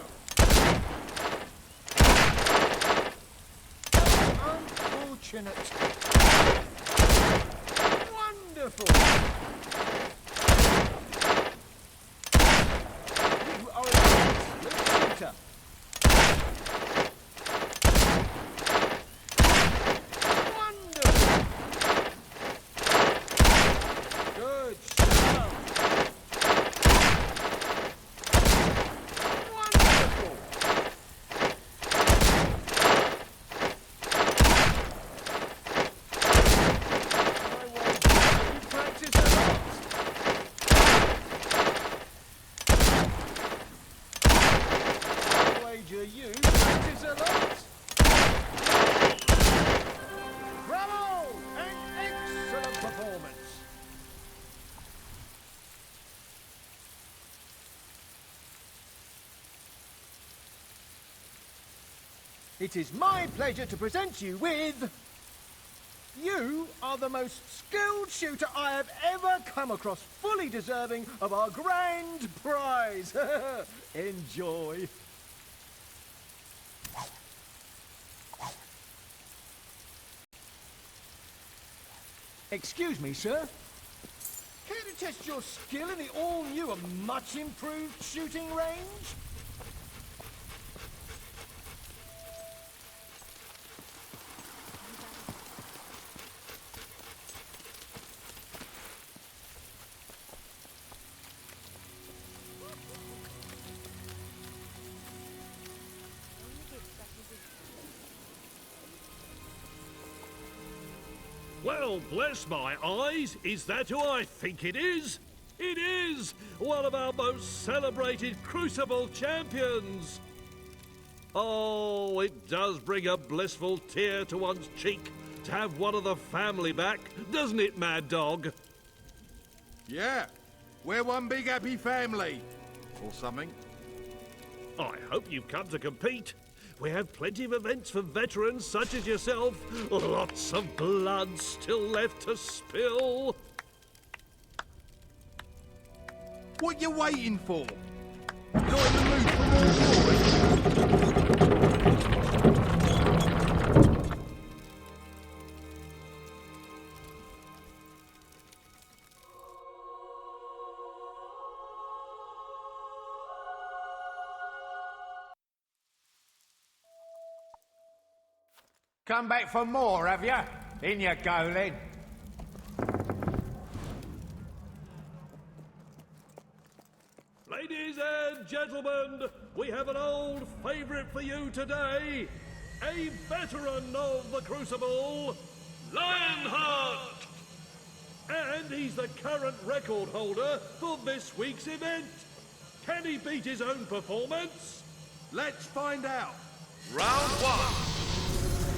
Unfortunate. Wonderful. You are an excellent shooter. Wonderful. Good job. Wonderful. I wager you practice a lot. I wager you practice a lot. Bravo! An excellent performance. It is my pleasure to present you with... You are the most skilled shooter I have ever come across, fully deserving of our grand prize. Enjoy. Excuse me, sir. Care to test your skill in the all-new and much improved shooting range? Well, bless my eyes, is that who I think it is? It is! One of our most celebrated Crucible champions! Oh, it does bring a blissful tear to one's cheek to have one of the family back, doesn't it, Mad Dog? Yeah, we're one big happy family. Or something. I hope you've come to compete. We have plenty of events for veterans such as yourself. Lots of blood still left to spill. What you waiting for? Not in the mood for more glory? Come back for more, have you? In you go, then. Ladies and gentlemen, we have an old favourite for you today. A veteran of the Crucible, Lionhead! And he's the current record holder for this week's event. Can he beat his own performance? Let's find out. Round 1.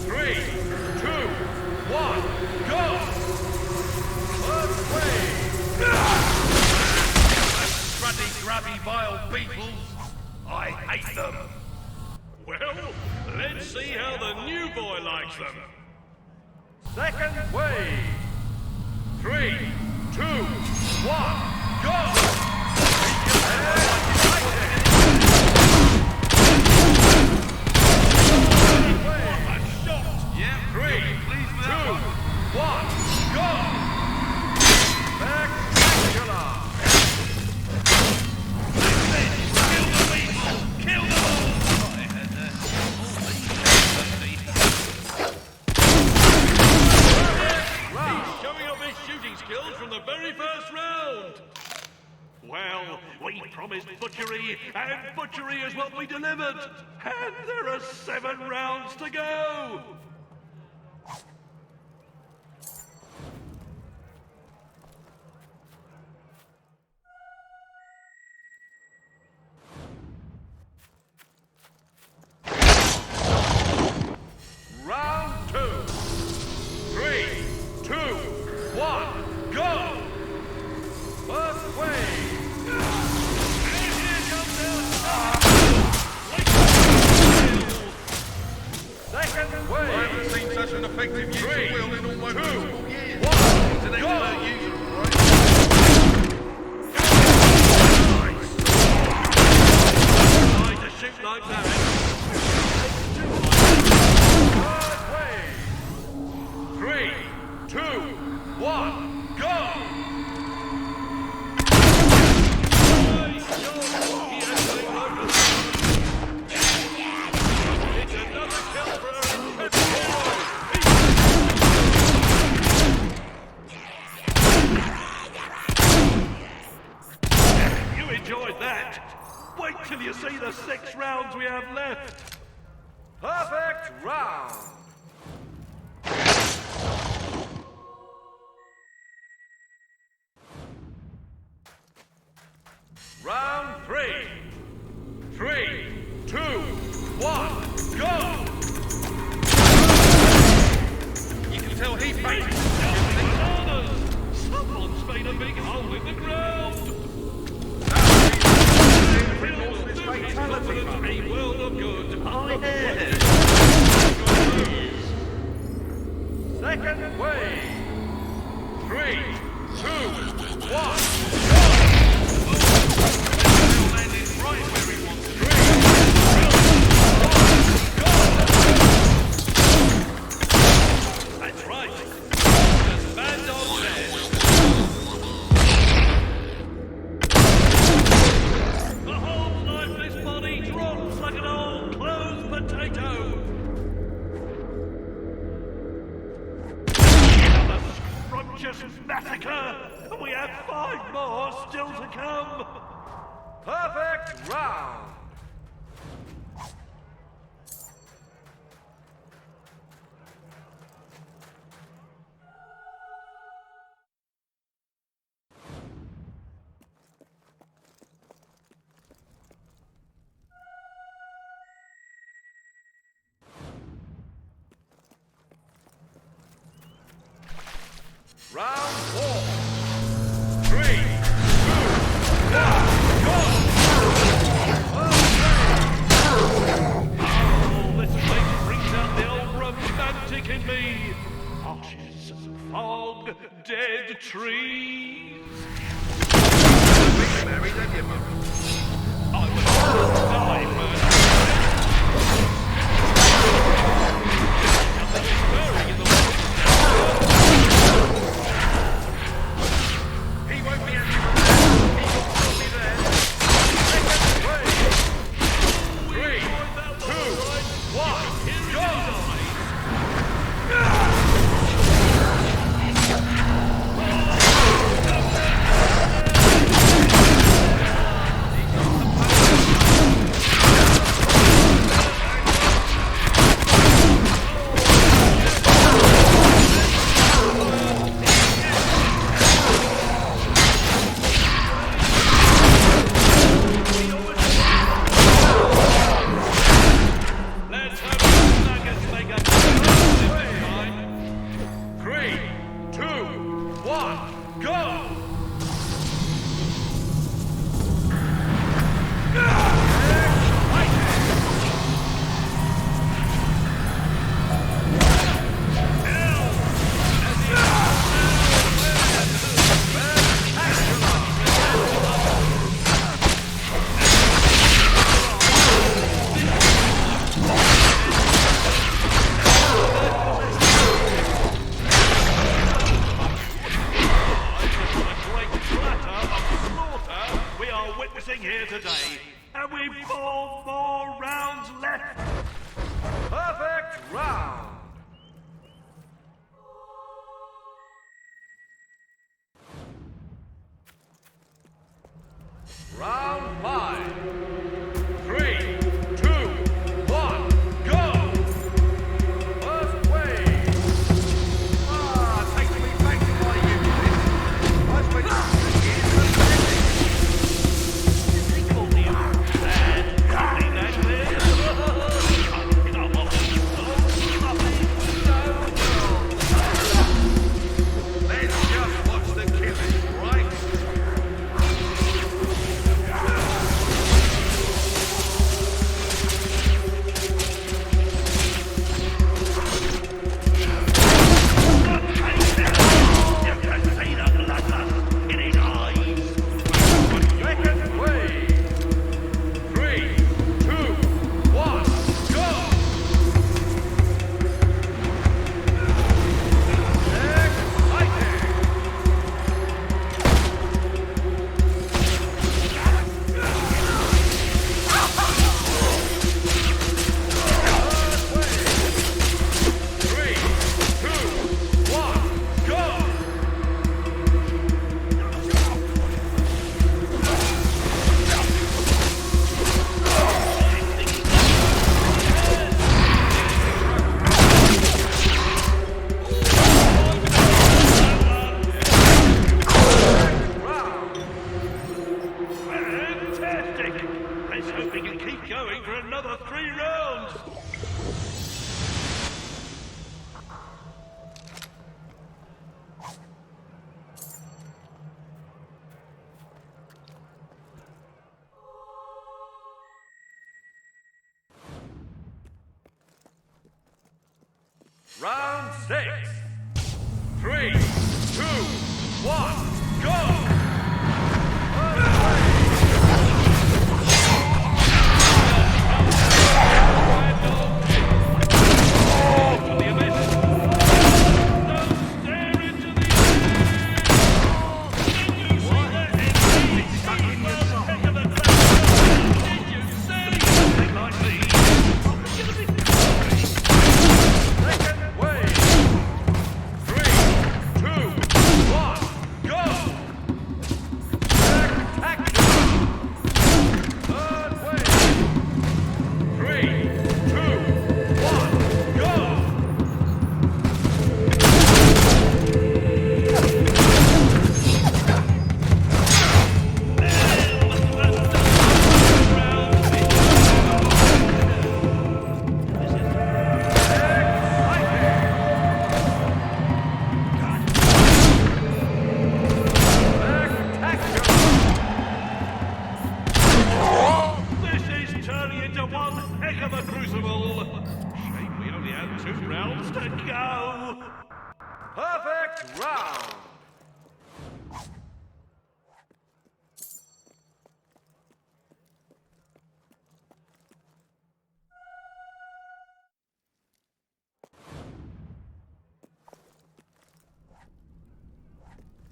3, 2, 1, go! First wave! Cruddy, grubby, vile Beetles. I hate them. Well, let's see how the new boy likes them. Second wave. 3, 2, 1, go! Yeah, 3, 2, 1, go! Spectacular! Kill the people! Kill them all! He's showing off his shooting skills from the very first round. Well, we promised butchery, and butchery is what we delivered. And there are 7 rounds to go. Round 2. 3, 2, 1, go! First wave! And here comes second wave! I haven't seen such an effective use of will in almost 2, 4 years. 1, he's an expert user, right? Trying to shoot like that. Third wave! 3, 2, 1, go! You enjoyed that. Wait till you see the 6 rounds we have left. Perfect round! Round 3. 3, 2, 1, go! You can tell he painted Someone's made a big hole in the ground. A world of good. Second wave. 3, 2, 1, go! Landed right where he wants to. 3, 2, 1, go! That's right. Just stand on there. The whole lifeless body drops like an old closed potato. Another scrumptious massacre, and we have 5 more still to come. Perfect round! Round 4. 3, 2, 1, go! practicing here today, and we've 4 more rounds left. Perfect round. Round 5. 3, 2, 1, go! First wave. Takes me back to my youth. I spent 2 years in the Is he called the old man? Something that clear? Come on. Let's just watch the killing, right? Round 6. 3, 2, 1, go!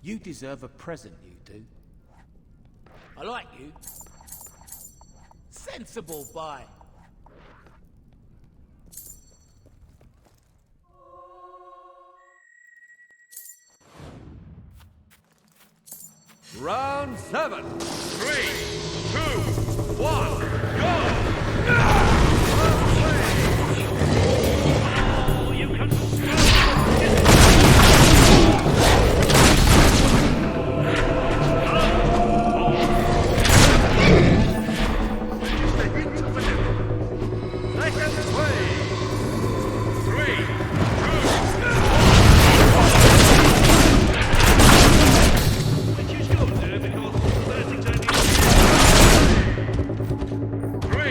You deserve a present, you do. I like you. Sensible boy. Round 7. 3, 2, 1, go! You can Three,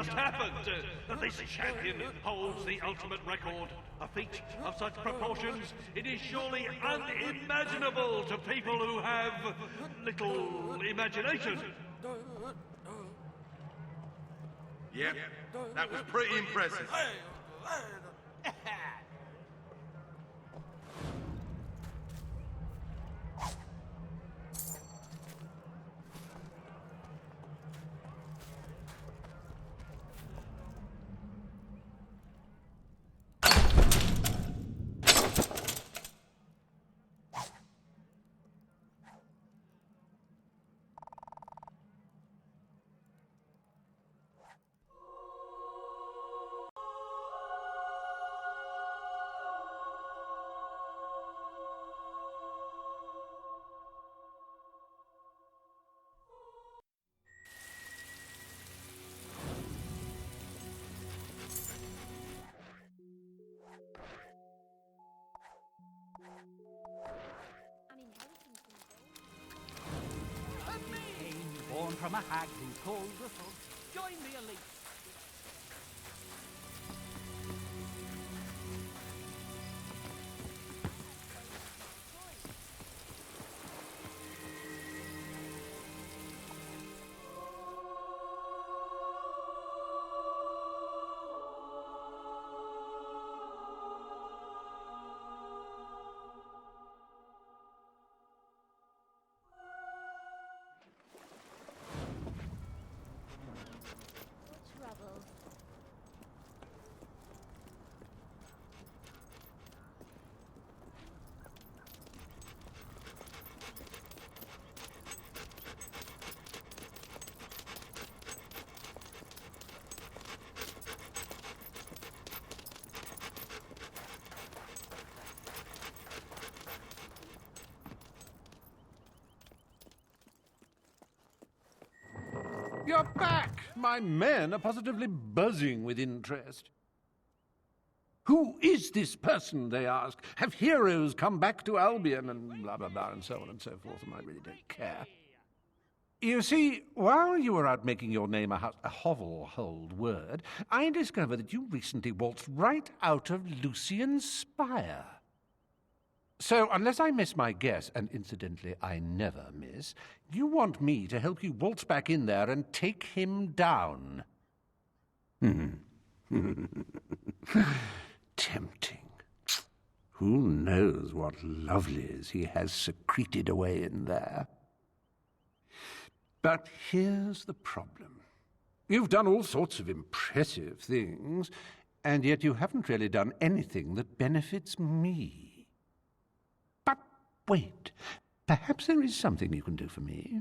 just happened. This champion holds the ultimate record. A feat of such proportions, it is surely unimaginable to people who have little imagination. Yep, that was pretty impressive. Born from a hag who called the frogs. Join the elite. You're back! My men are positively buzzing with interest. Who is this person, they ask? Have heroes come back to Albion? And blah, blah, blah, and so on and so forth, and I really don't care. You see, while you were out making your name a hovel-hold word, I discovered that you recently waltzed right out of Lucien's spire. So, unless I miss my guess, and incidentally I never miss, you want me to help you waltz back in there and take him down. Tempting. Who knows what lovelies he has secreted away in there? But here's the problem. You've done all sorts of impressive things, and yet you haven't really done anything that benefits me. Wait, perhaps there is something you can do for me.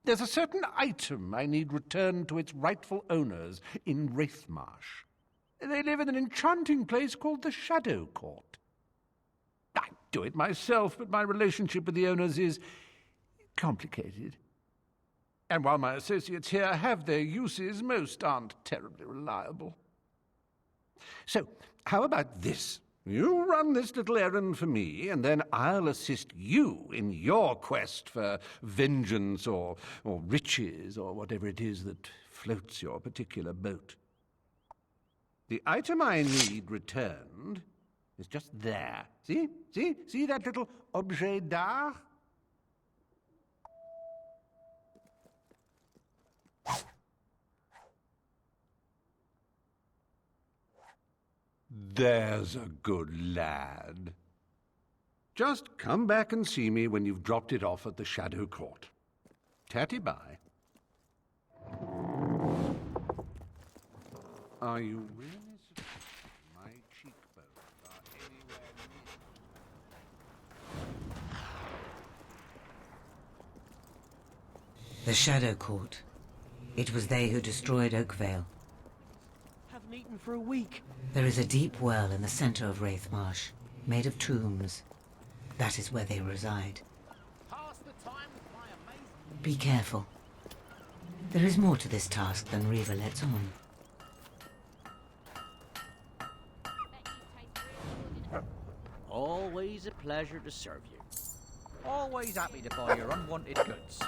There's a certain item I need returned to its rightful owners in Wraithmarsh. They live in an enchanting place called the Shadow Court. I'd do it myself, but my relationship with the owners is complicated. And while my associates here have their uses, most aren't terribly reliable. So, how about this? You run this little errand for me, and then I'll assist you in your quest for vengeance or riches or whatever it is that floats your particular boat. The item I need returned is just there. See? See that little objet d'art? There's a good lad. Just come back and see me when you've dropped it off at the Shadow Court. Tatty-bye. Are you really surprised my cheekbones are anywhere near? The Shadow Court. It was they who destroyed Oakvale. Haven't eaten for a week. There is a deep well in the center of Wraithmarsh, made of tombs. That is where they reside. Be careful. There is more to this task than Reaver lets on. Always a pleasure to serve you. Always happy to buy your unwanted goods.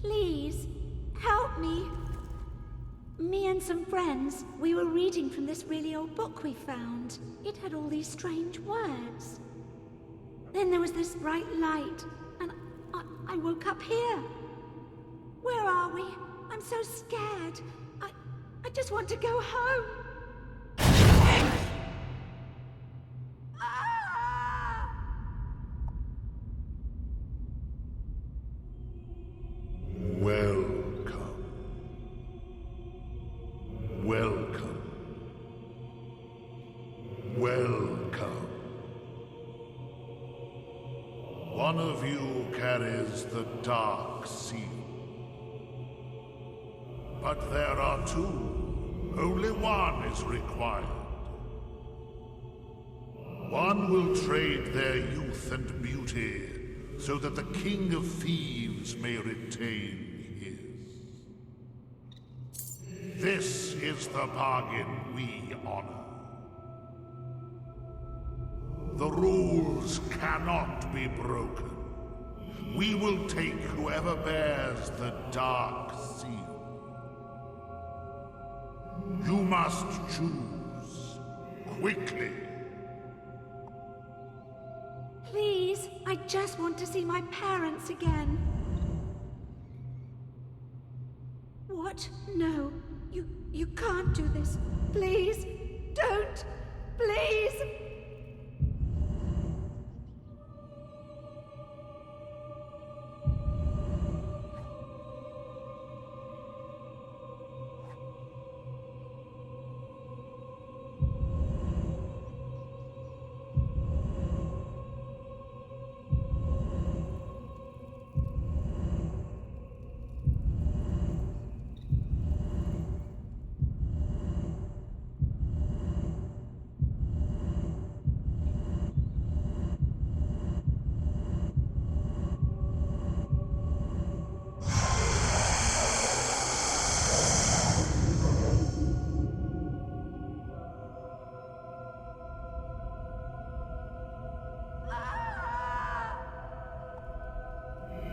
Please, help me. Me and some friends, we were reading from this really old book we found. It had all these strange words. Then there was this bright light, and I woke up here. Where are we? I'm so scared. I just want to go home. Welcome. Welcome. Welcome. One of you carries the Dark Seal. But there are two. Only one is required. One will trade their youth and beauty so that the King of Thieves may retain his. This is the bargain we honor. The rules cannot be broken. We will take whoever bears the Dark Seal. You must choose quickly. Please, I just want to see my parents again. What? No. You can't do this. Please, don't. Please.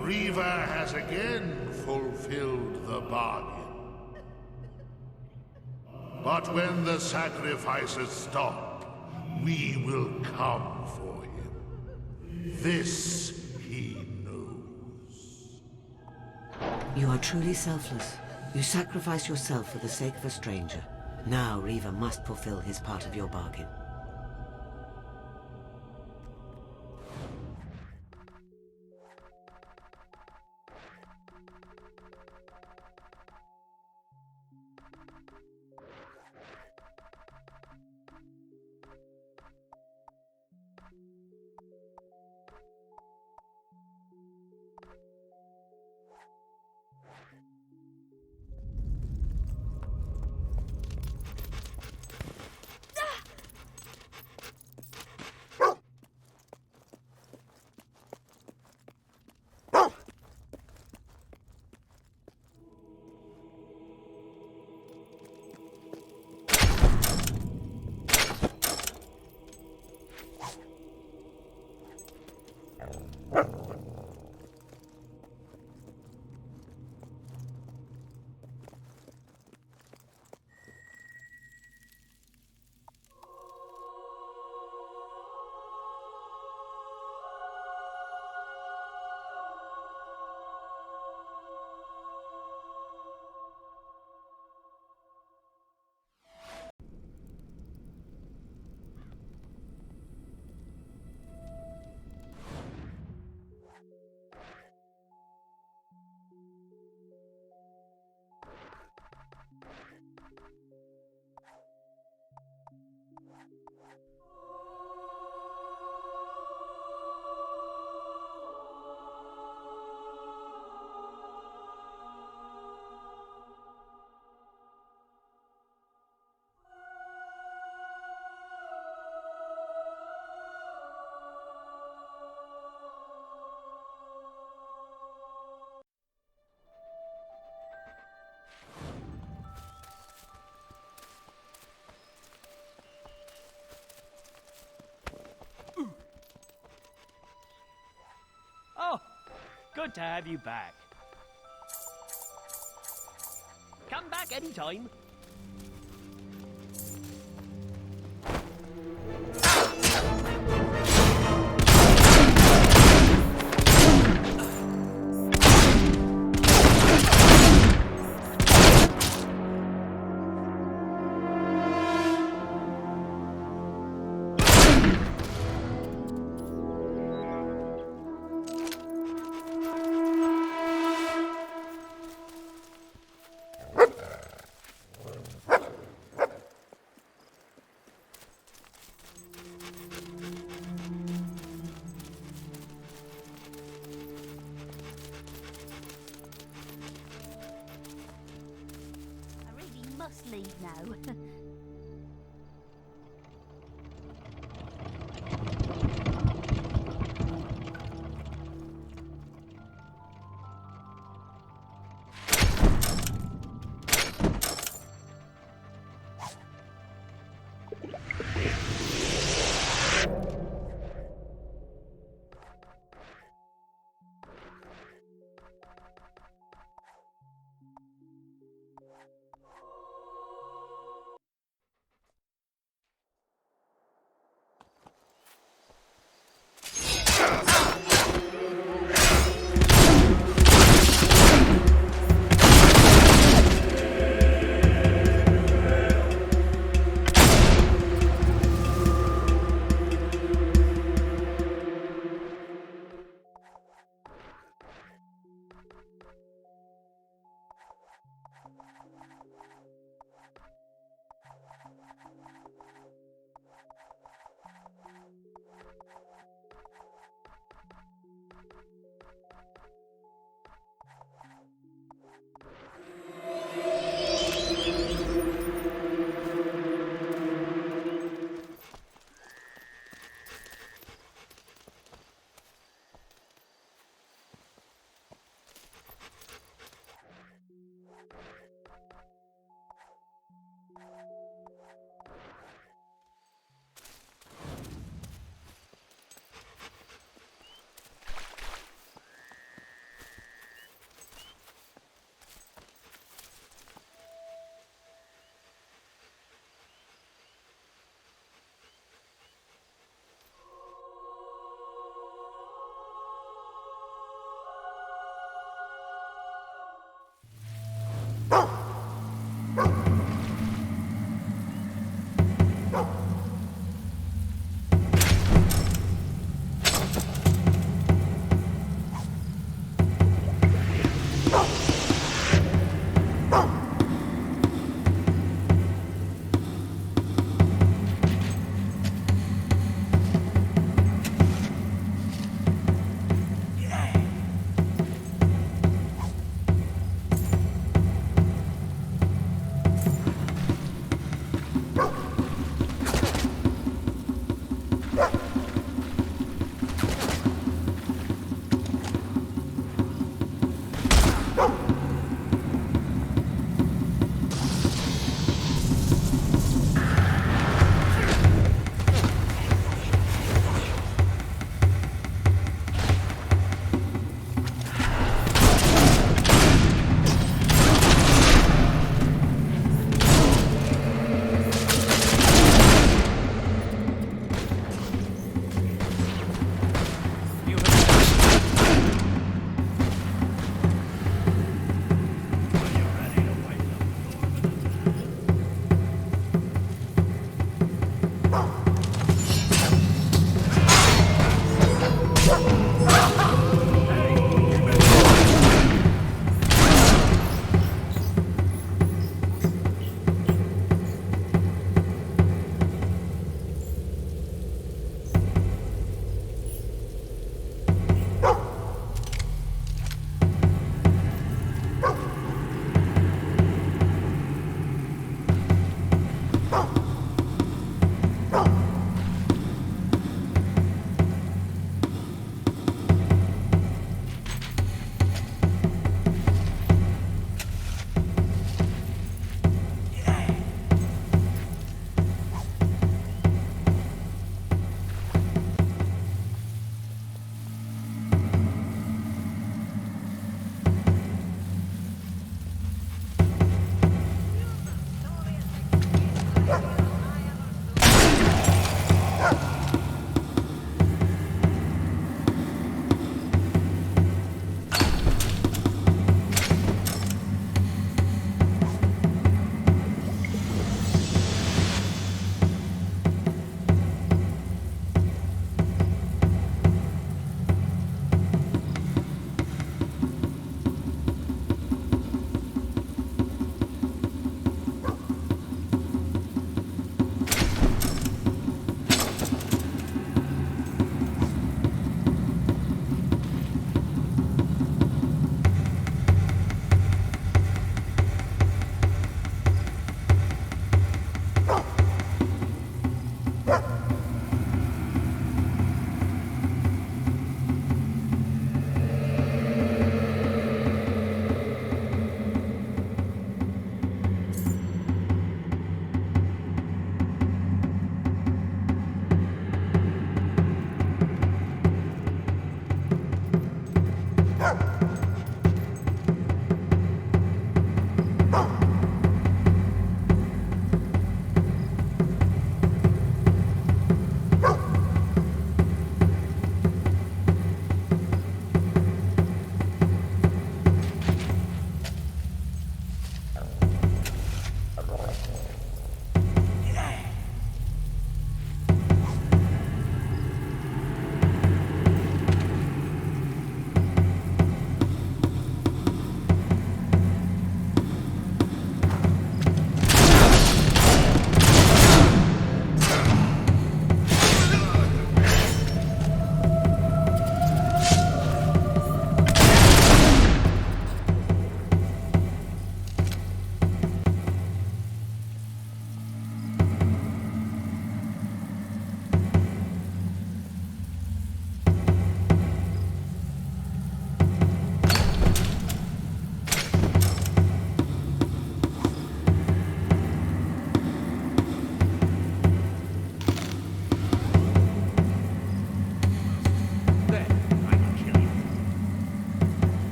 Reaver has again fulfilled the bargain. But when the sacrifices stop, we will come for him. This he knows. You are truly selfless. You sacrifice yourself for the sake of a stranger. Now Reaver must fulfill his part of your bargain. Oh, good to have you back. Come back anytime. Must leave now.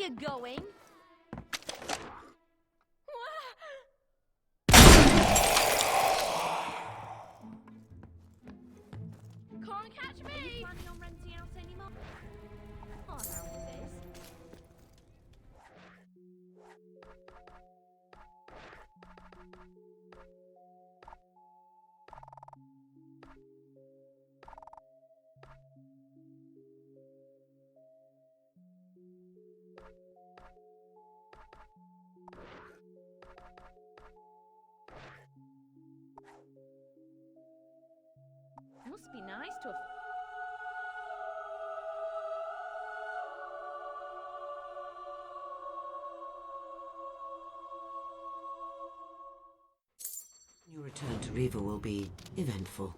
you going? Can't catch me! Are you planning on renting out anymore? Oh, how is this? Must be nice to have... Your return to Reaver will be eventful.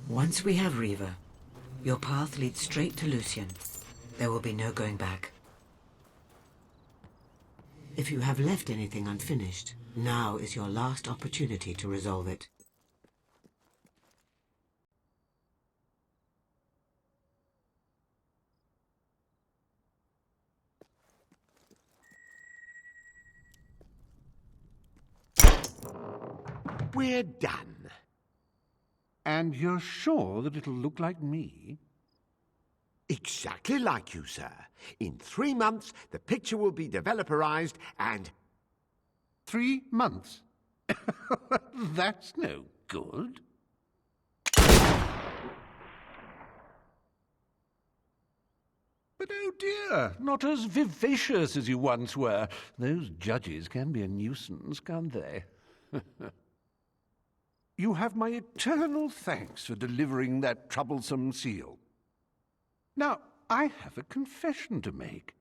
Once we have Reaver, your path leads straight to Lucien. There will be no going back. If you have left anything unfinished, now is your last opportunity to resolve it. We're done. And you're sure that it'll look like me? Exactly like you, sir. In 3 months, the picture will be developerized and... 3 months? That's no good. But oh dear, not as vivacious as you once were. Those judges can be a nuisance, can't they? You have my eternal thanks for delivering that troublesome seal. Now, I have a confession to make.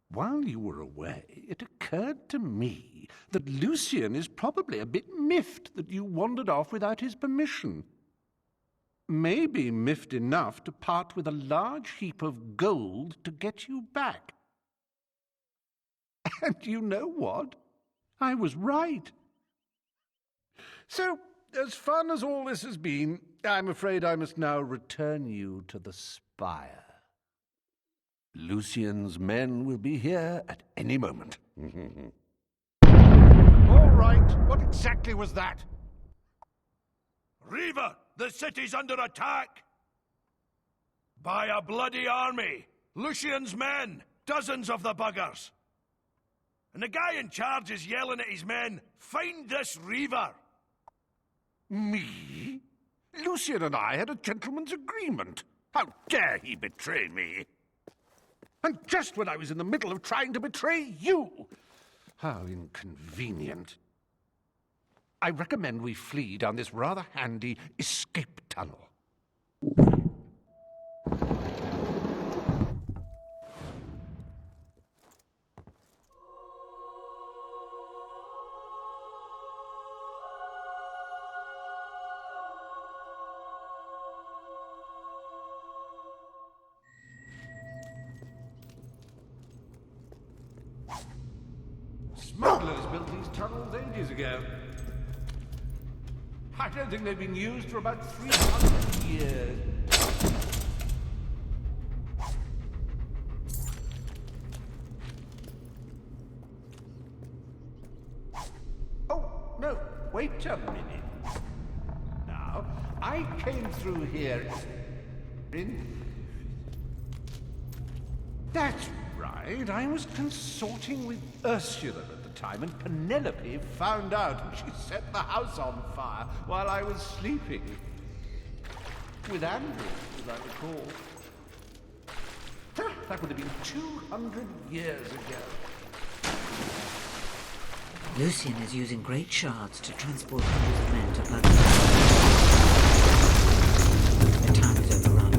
While you were away, it occurred to me that Lucien is probably a bit miffed that you wandered off without his permission. Maybe miffed enough to part with a large heap of gold to get you back. And you know what? I was right. So, as fun as all this has been, I'm afraid I must now return you to the spire. Lucien's men will be here at any moment. All right, what exactly was that? Reaver, the city's under attack! By a bloody army! Lucien's men! Dozens of the buggers! And the guy in charge is yelling at his men, "Find this Reaver!" Me? Lucien and I had a gentleman's agreement. How dare he betray me? And just when I was in the middle of trying to betray you! How inconvenient. I recommend we flee down this rather handy escape tunnel. Smugglers built these tunnels ages ago. I don't think they've been used for about 300 years. Oh, no, wait a minute. Now, I came through here in... That's right, I was consorting with Ursula at the time, and Penelope found out, and she set the house on fire while I was sleeping. With Andrew, as I recall. That would have been 200 years ago. Lucien is using great shards to transport hundreds of men to Bloodstone. The town is overrun.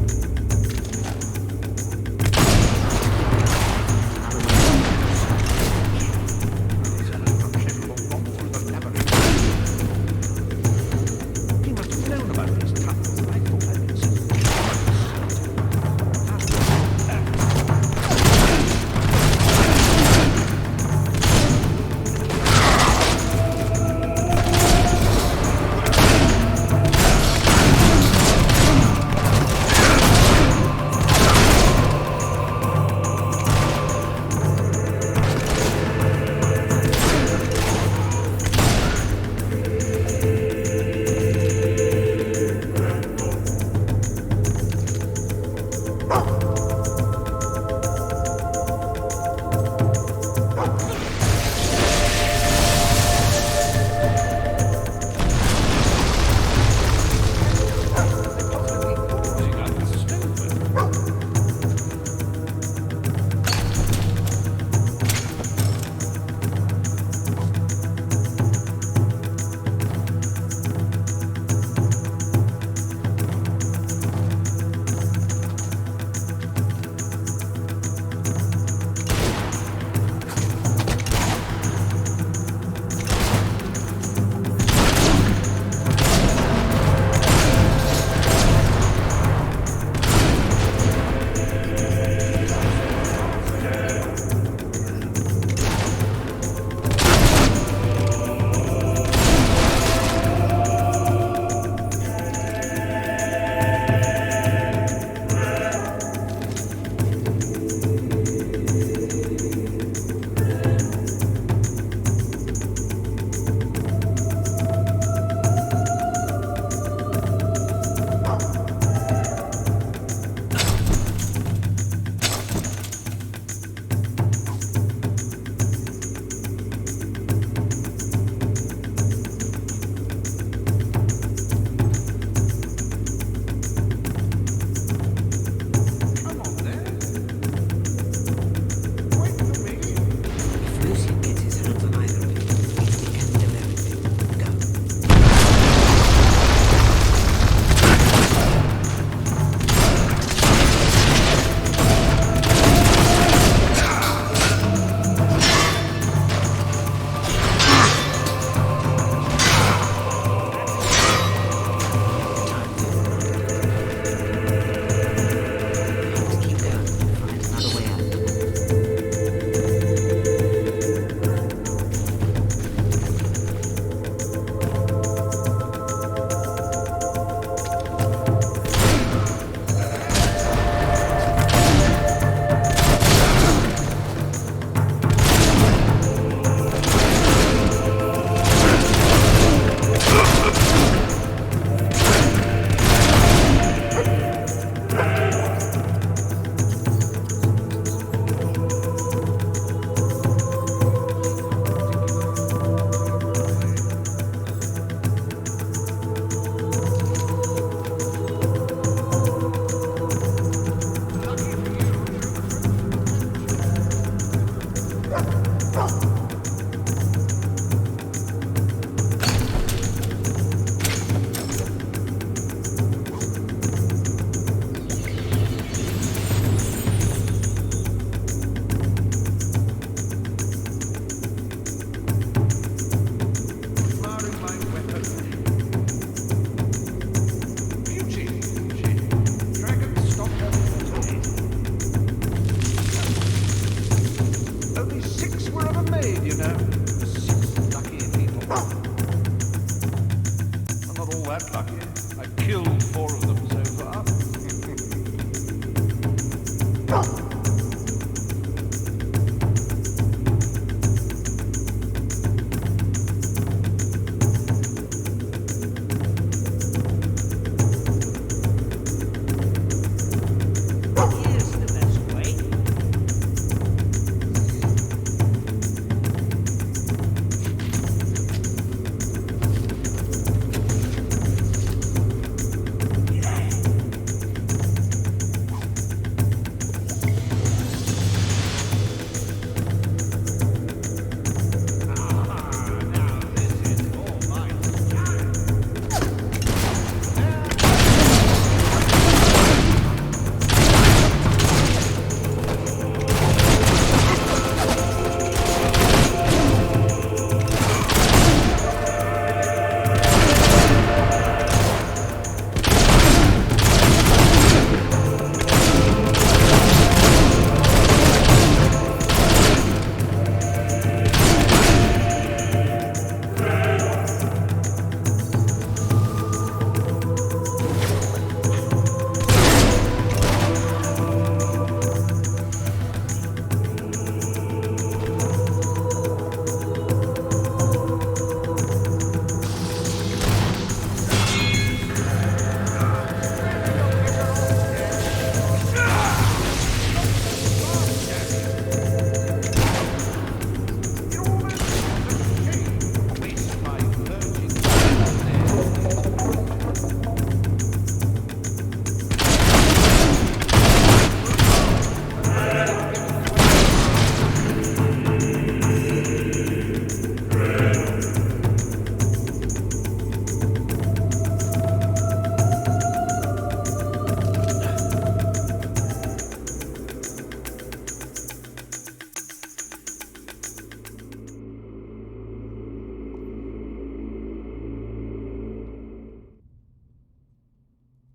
know, 6 lucky people. I'm not all that lucky. I've killed 4 of them so far.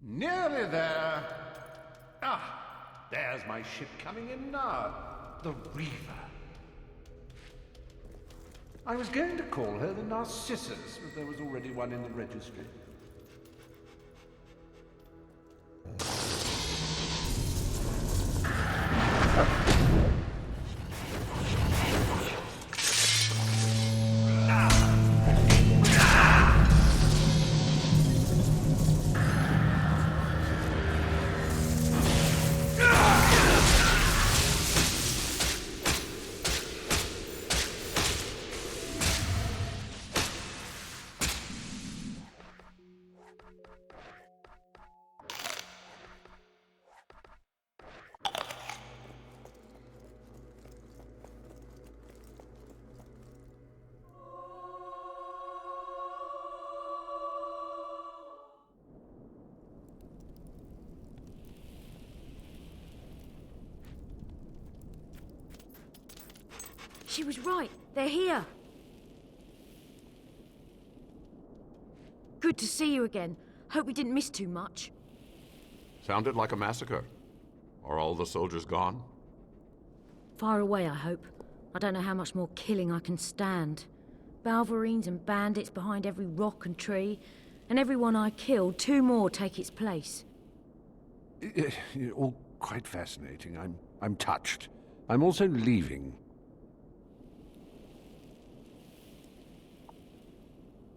Nearly there. Ah, there's my ship coming in now. The Reaver. I was going to call her the Narcissus, but there was already one in the registry. She was right. They're here. Good to see you again. Hope we didn't miss too much. Sounded like a massacre. Are all the soldiers gone? Far away, I hope. I don't know how much more killing I can stand. Balvarines and bandits behind every rock and tree. And everyone I killed, 2 more take its place. All quite fascinating. I'm touched. I'm also leaving.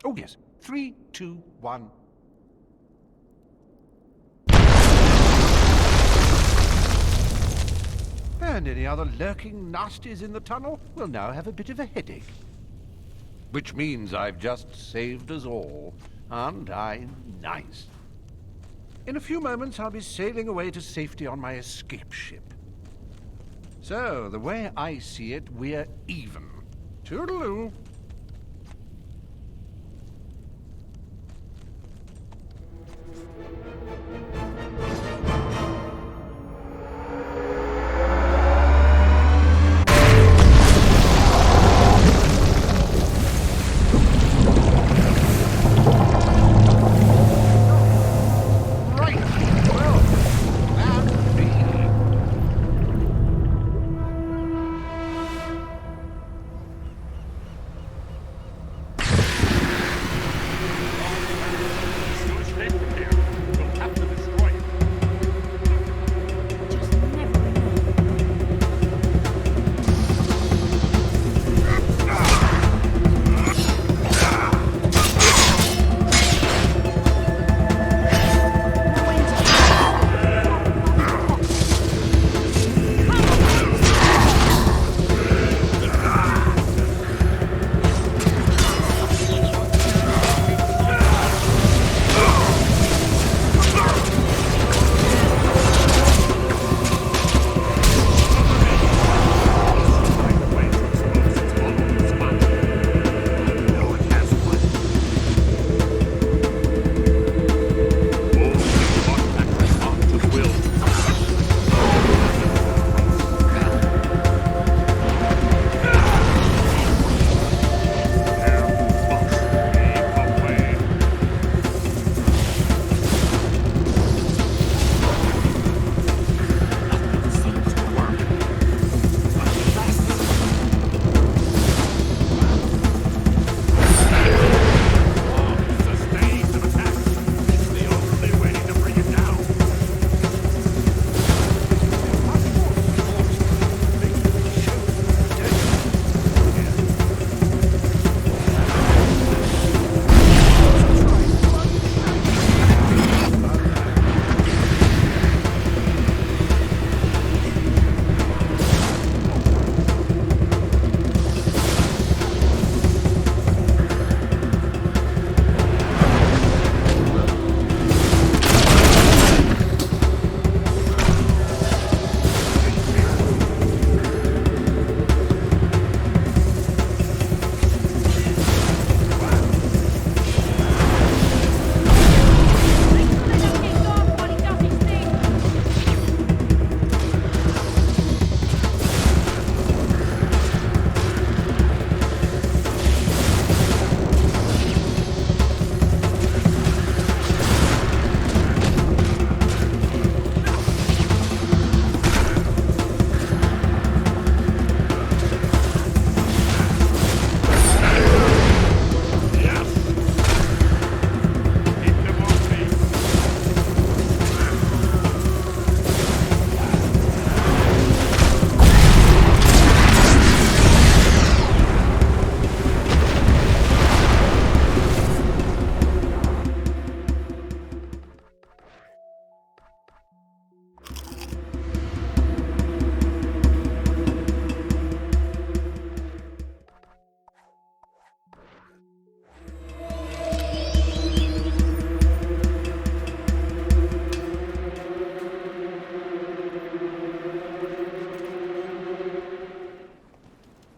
Oh, yes. 3, 2, 1. And any other lurking nasties in the tunnel will now have a bit of a headache. Which means I've just saved us all. Aren't I nice? In a few moments, I'll be sailing away to safety on my escape ship. So, the way I see it, we're even. Toodaloo.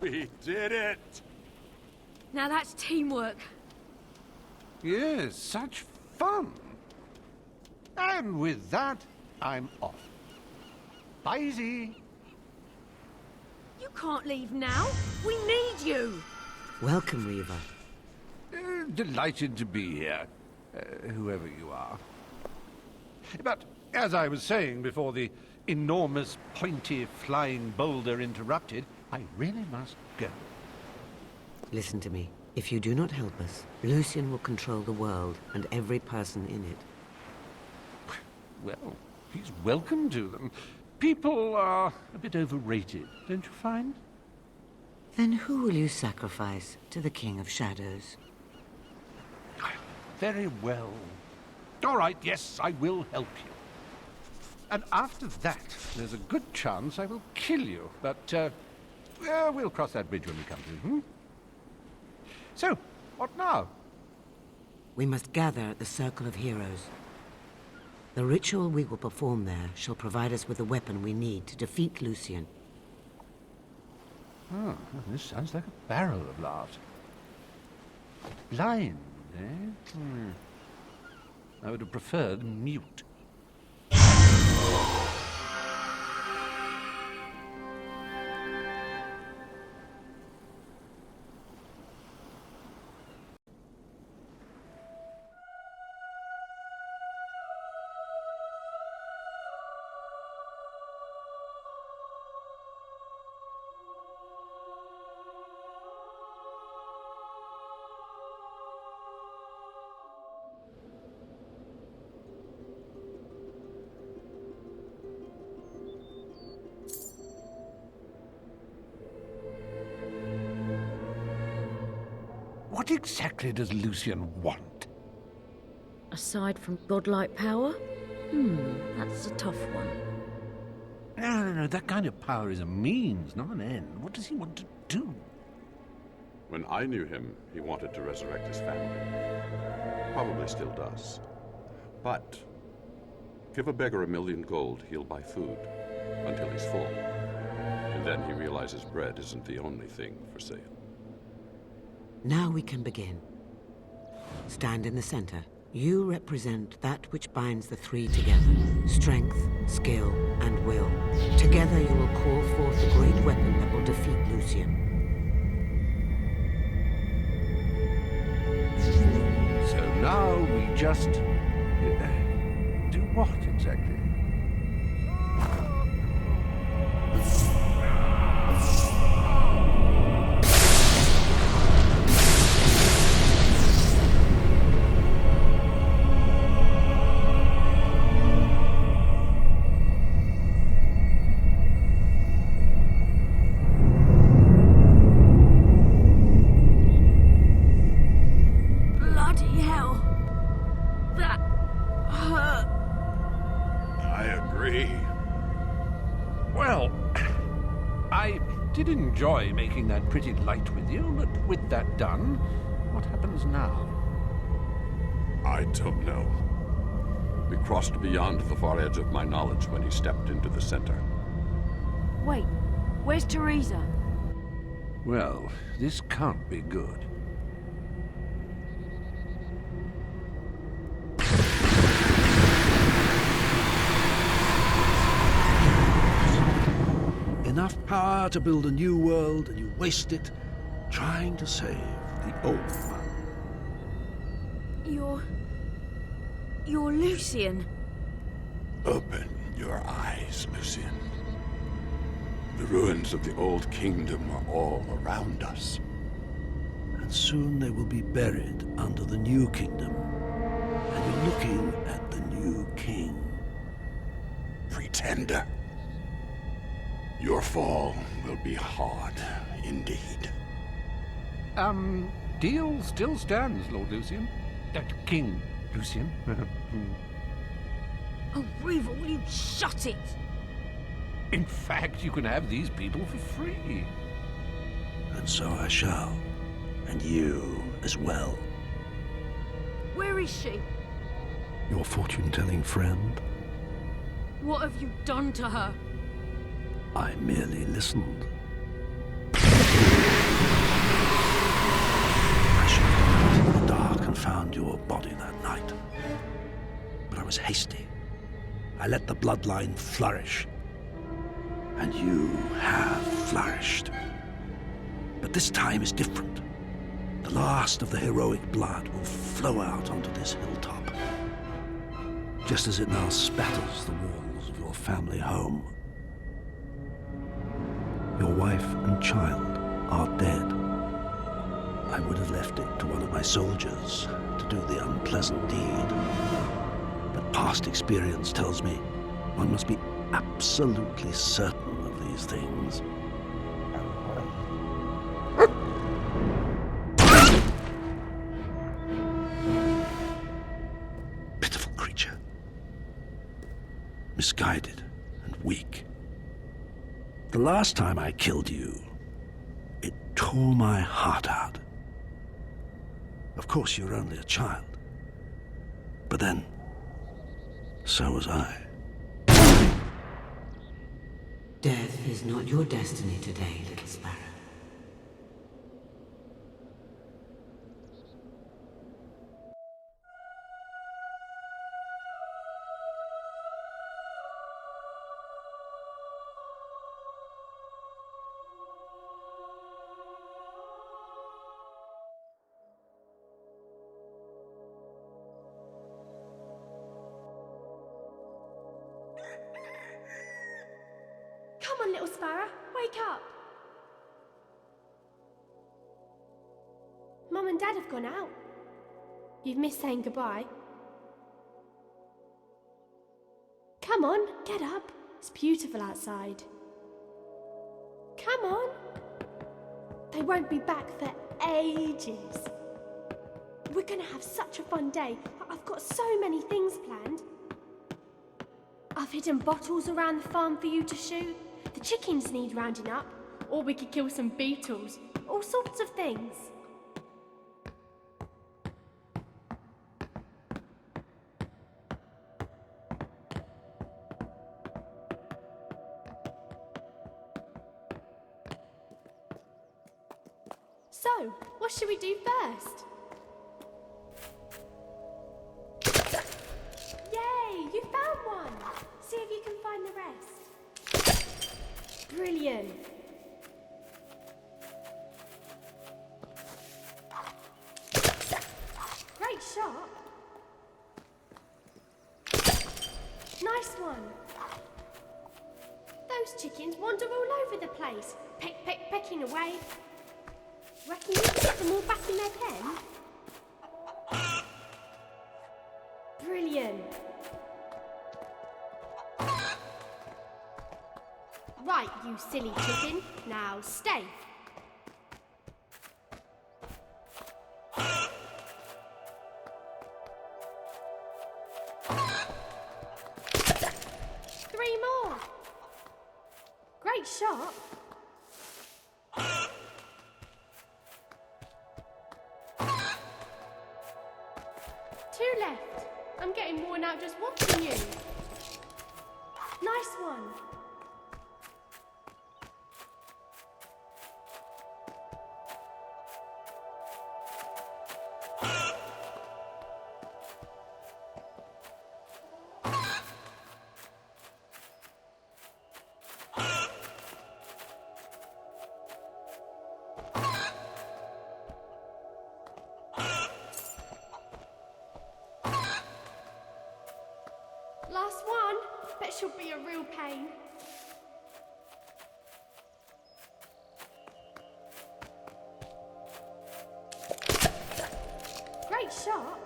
We did it! Now that's teamwork. Yes, such fun. And with that, I'm off. Bye-zy. You can't leave now. We need you. Welcome, Reaver. Delighted to be here, whoever you are. But, as I was saying before the enormous, pointy, flying boulder interrupted, I really must go. Listen to me. If you do not help us, Lucien will control the world and every person in it. Well, he's welcome to them. People are a bit overrated, don't you find? Then who will you sacrifice to the King of Shadows? Very well. All right, yes, I will help you. And after that, there's a good chance I will kill you. But, we'll cross that bridge when we come to it, So, what now? We must gather at the Circle of Heroes. The ritual we will perform there shall provide us with the weapon we need to defeat Lucien. Oh, this sounds like a barrel of laughs. Blind, eh? I would have preferred mute. What exactly does Lucien want? Aside from godlike power? That's a tough one. No, that kind of power is a means, not an end. What does he want to do? When I knew him, he wanted to resurrect his family. Probably still does. But give a beggar 1,000,000 gold, he'll buy food until he's full. And then he realizes bread isn't the only thing for sale. Now we can begin. Stand in the center. You represent that which binds the three together. Strength, skill, and will. Together you will call forth the great weapon that will defeat Lucien. So now we just... do what exactly? Enjoy making that pretty light with you, but with that done, what happens now? I don't know. We crossed beyond the far edge of my knowledge when he stepped into the center. Wait, where's Theresa? Well, this can't be good. Enough power to build a new world, and you waste it trying to save the old one. You're Lucien. Open your eyes, Lucien. The ruins of the old kingdom are all around us. And soon they will be buried under the new kingdom. And you're looking at the new king. Pretender. Your fall will be hard indeed. Deal still stands, Lord Lucien. King Lucien. Oh, Reaver, will you shut it? In fact, you can have these people for free. And so I shall. And you as well. Where is she? Your fortune-telling friend? What have you done to her? I merely listened. was hasty. I let the bloodline flourish. And you have flourished. But this time is different. The last of the heroic blood will flow out onto this hilltop, just as it now spatters the walls of your family home. Your wife and child are dead. I would have left it to one of my soldiers to do the unpleasant deed. But past experience tells me one must be absolutely certain of these things. Pitiful creature. Misguided and weak. The last time I killed you, it tore my heart out. Of course, you were only a child. But then, so was I. Death is not your destiny today, little sparrow. Come on, little sparrow, wake up. Mum and Dad have gone out. You've missed saying goodbye. Come on, get up. It's beautiful outside. Come on. They won't be back for ages. We're gonna have such a fun day. I've got so many things planned. I've hidden bottles around the farm for you to shoot. The chickens need rounding up. Or we could kill some beetles. All sorts of things. So, what should we do first? Yay! You found one! See if you can find the rest. Brilliant! Great shot! Nice one! Those chickens wander all over the place, pecking away. Reckon you can get them all back in their pen? Brilliant! Right, you silly chicken. Now stay. Three more. Great shot. Two left. I'm getting worn out just watching you. Nice one. Last one. Bet she'll be a real pain. Great shot.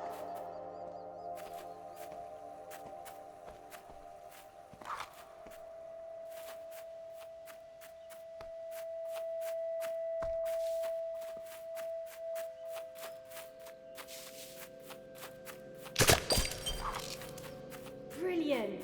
Brilliant.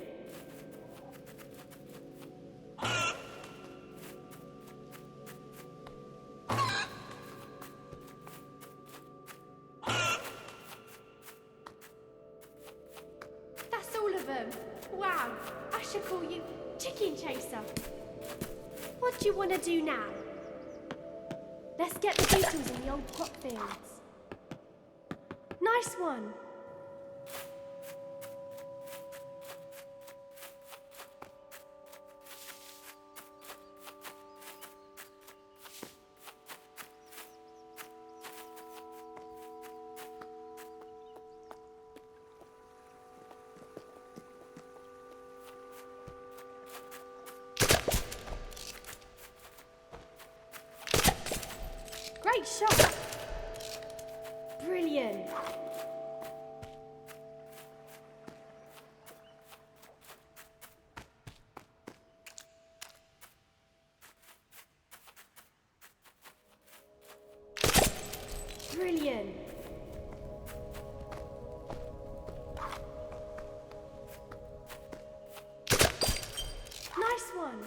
That's all of them. Wow, I should call you Chicken Chaser. What do you want to do now? Let's get the beetles in the old crop fields. Nice one. Great shot! Brilliant! Brilliant! Nice one!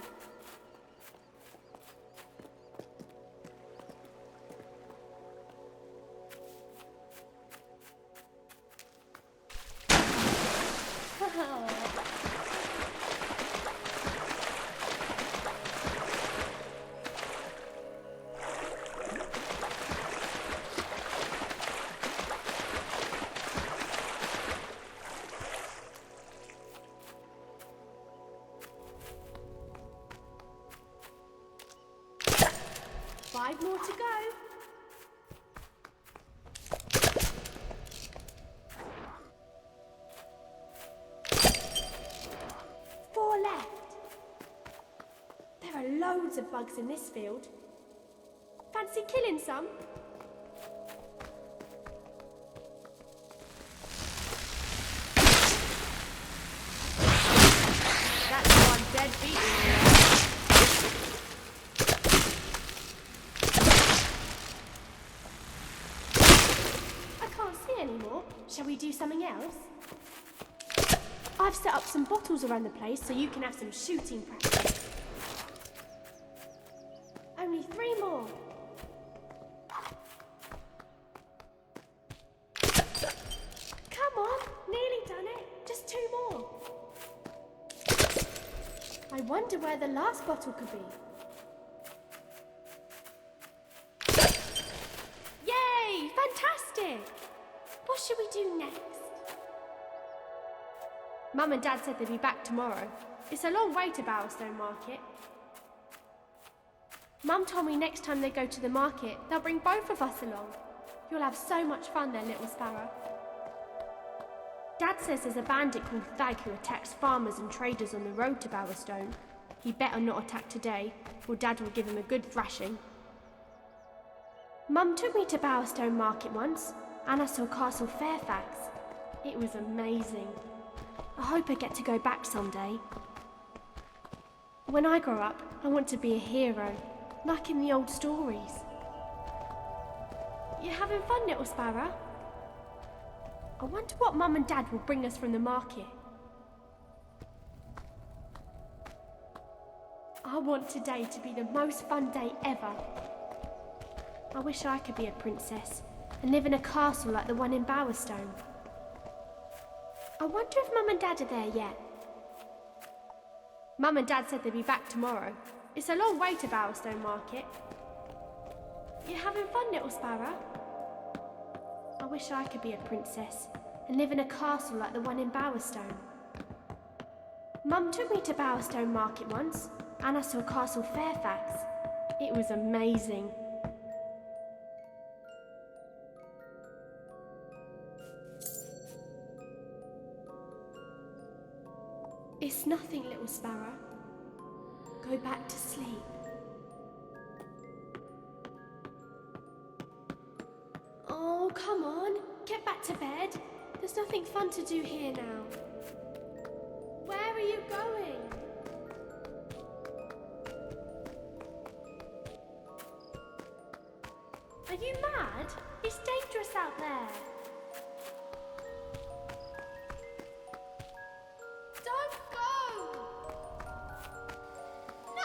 Five more to go. Four left. There are loads of bugs in this field. Fancy killing some? That's one dead beetle. Anymore. Shall we do something else? I've set up some bottles around the place so you can have some shooting practice. Only 3 more. Come on, nearly done it. Just 2 more. I wonder where the last bottle could be. Yay! Fantastic! What should we do next? Mum and Dad said they'd be back tomorrow. It's a long way to Bowerstone Market. Mum told me next time they go to the market, they'll bring both of us along. You'll have so much fun there, little sparrow. Dad says there's a bandit called Thag who attacks farmers and traders on the road to Bowerstone. He'd better not attack today, or Dad will give him a good thrashing. Mum took me to Bowerstone Market once, and I saw Castle Fairfax. It was amazing. I hope I get to go back someday. When I grow up, I want to be a hero, like in the old stories. You having fun, little sparrow? I wonder what Mum and Dad will bring us from the market. I want today to be the most fun day ever. I wish I could be a princess and live in a castle like the one in Bowerstone. I wonder if Mum and Dad are there yet. Mum and Dad said they'd be back tomorrow. It's a long way to Bowerstone Market. You having fun, little sparrow? I wish I could be a princess and live in a castle like the one in Bowerstone. Mum took me to Bowerstone Market once, and I saw Castle Fairfax. It was amazing. It's nothing, little sparrow. Go back to sleep. Oh, come on. Get back to bed. There's nothing fun to do here now. Where are you going? Are you mad? It's dangerous out there. Don't go! No!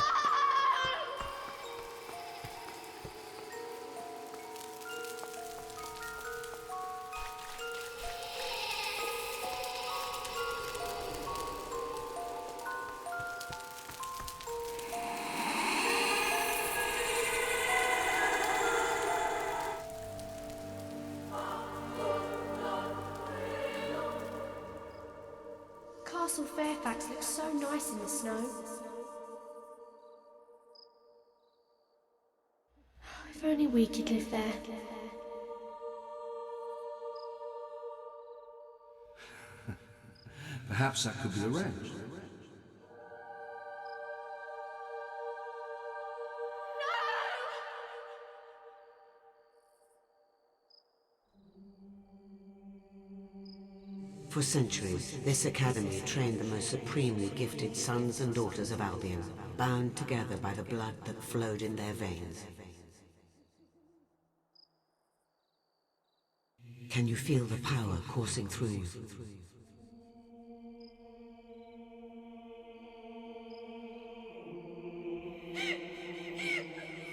Castle Fairfax looks so nice in the snow. If only we could live there. Perhaps that could be arranged. For centuries, this academy trained the most supremely gifted sons and daughters of Albion, bound together by the blood that flowed in their veins. Can you feel the power coursing through you?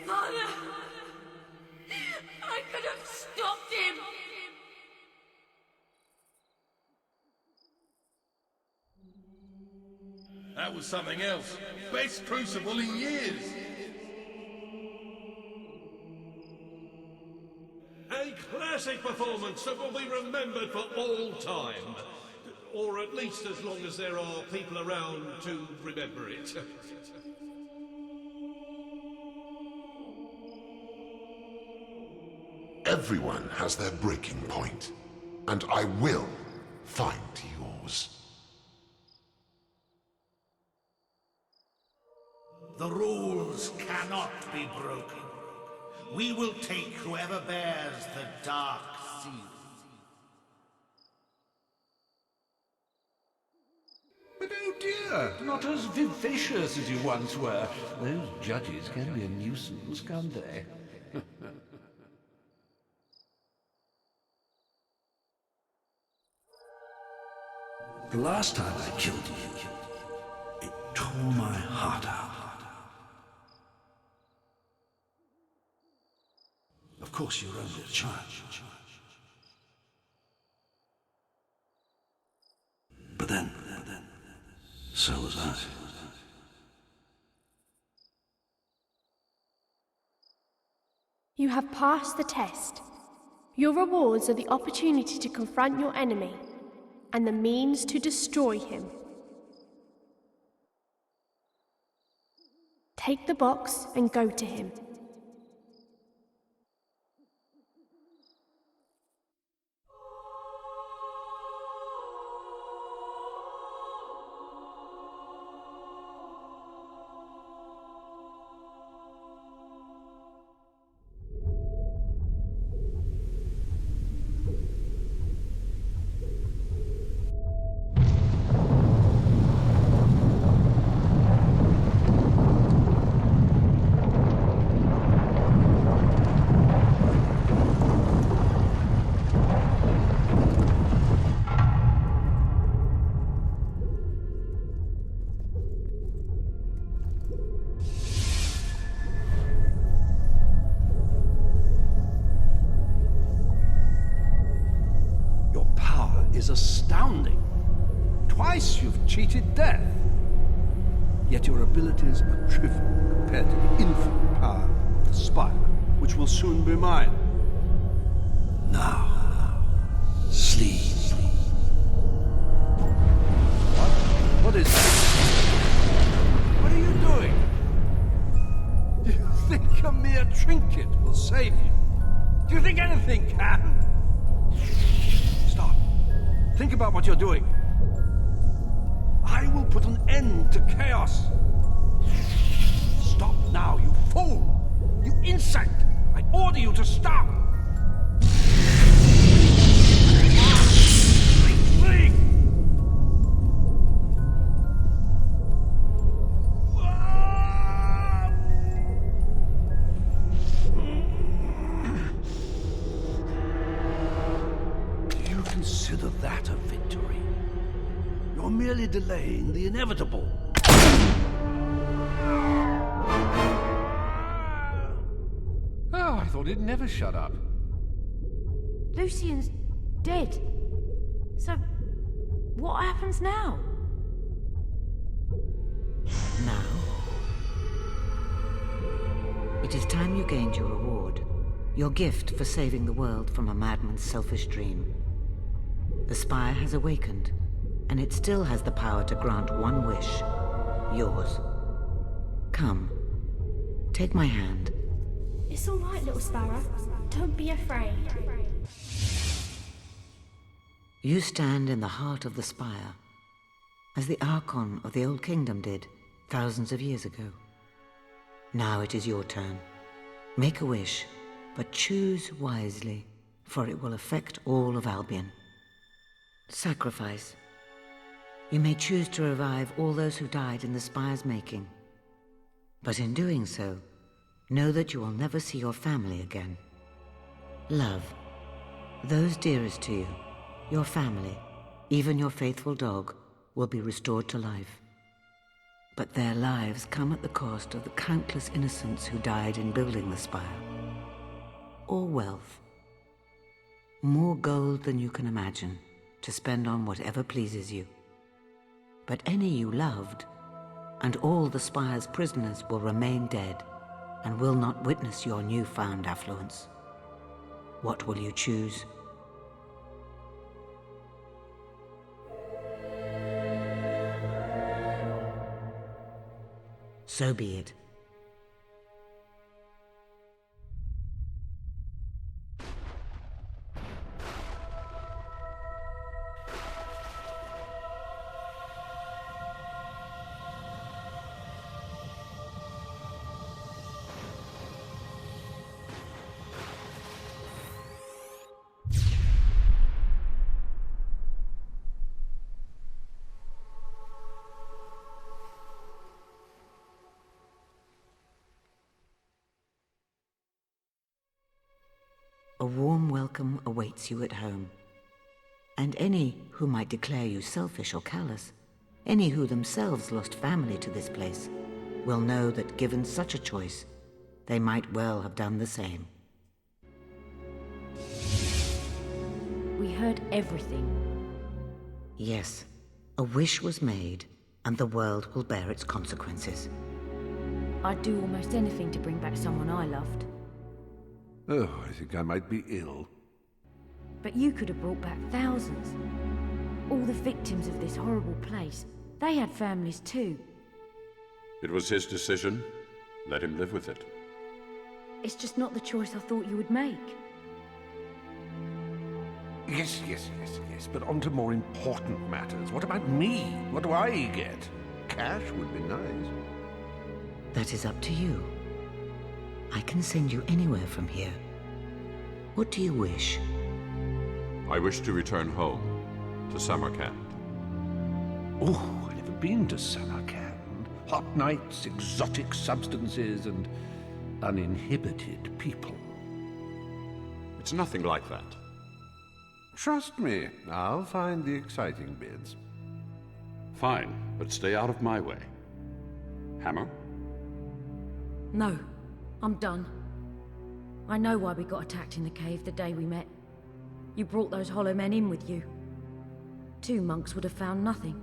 Father! I could have stopped him! That was something else. Best crucible in years. A classic performance that will be remembered for all time. Or at least as long as there are people around to remember it. Everyone has their breaking point, and I will find yours. The rules cannot be broken. We will take whoever bears the dark seal. But oh dear, not as vivacious as you once were. Those judges can be a nuisance, can't they? The last time I killed you, it tore my heart out. Of course, you're only a child. But then, so was I. You have passed the test. Your rewards are the opportunity to confront your enemy and the means to destroy him. Take the box and go to him. Is astounding. Twice you've cheated death. Yet your abilities are trivial compared to the infinite power of the Spire, which will soon be mine. Now, sleep. What is this? What are you doing? Do you think a mere trinket will save you? Do you think anything can? Think about what you're doing. I will put an end to chaos. Stop now, you fool! You insect! I order you to stop! Flee! Consider that a victory. You're merely delaying the inevitable. Oh, I thought he'd never shut up. Lucien's dead. So, what happens now? Now? It is time you gained your reward. Your gift for saving the world from a madman's selfish dream. The Spire has awakened, and it still has the power to grant one wish. Yours. Come. Take my hand. It's all right, little sparrow. Don't be afraid. You stand in the heart of the Spire, as the Archon of the Old Kingdom did thousands of years ago. Now it is your turn. Make a wish, but choose wisely, for it will affect all of Albion. Sacrifice. You may choose to revive all those who died in the Spire's making. But in doing so, know that you will never see your family again. Love. Those dearest to you, your family, even your faithful dog, will be restored to life. But their lives come at the cost of the countless innocents who died in building the Spire. Or wealth. More gold than you can imagine, to spend on whatever pleases you. But any you loved, and all the Spire's prisoners will remain dead, and will not witness your newfound affluence. What will you choose? So be it. A warm welcome awaits you at home. And any who might declare you selfish or callous, any who themselves lost family to this place, will know that given such a choice, they might well have done the same. We heard everything. Yes, a wish was made, and the world will bear its consequences. I'd do almost anything to bring back someone I loved. Oh, I think I might be ill. But you could have brought back thousands. All the victims of this horrible place, they had families too. It was his decision. Let him live with it. It's just not the choice I thought you would make. Yes, but on to more important matters. What about me? What do I get? Cash would be nice. That is up to you. I can send you anywhere from here. What do you wish? I wish to return home, to Samarkand. Oh, I've never been to Samarkand. Hot nights, exotic substances, and uninhibited people. It's nothing like that. Trust me, I'll find the exciting bits. Fine, but stay out of my way. Hammer? No, I'm done. I know why we got attacked in the cave the day we met. You brought those hollow men in with you. 2 monks would have found nothing,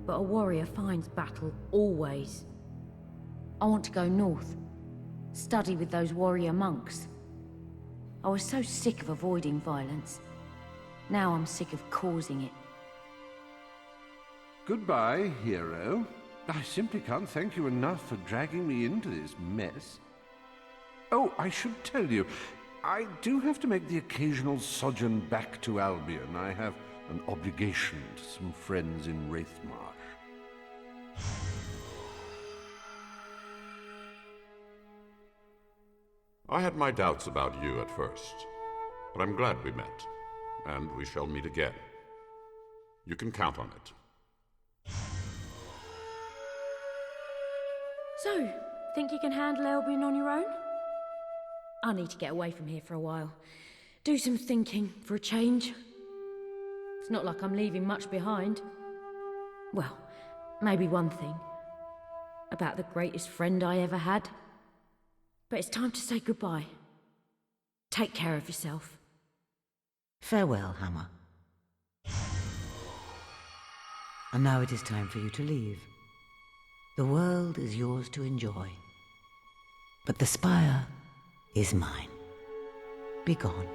but a warrior finds battle always. I want to go north, study with those warrior monks. I was so sick of avoiding violence. Now I'm sick of causing it. Goodbye, hero. I simply can't thank you enough for dragging me into this mess. Oh, I should tell you, I do have to make the occasional sojourn back to Albion. I have an obligation to some friends in Wraithmarsh. I had my doubts about you at first, but I'm glad we met, and we shall meet again. You can count on it. So, think you can handle Albion on your own? I need to get away from here for a while. Do some thinking for a change. It's not like I'm leaving much behind. Well, maybe one thing. About the greatest friend I ever had. But it's time to say goodbye. Take care of yourself. Farewell, Hammer. And now it is time for you to leave. The world is yours to enjoy. But the spire is mine. Be gone.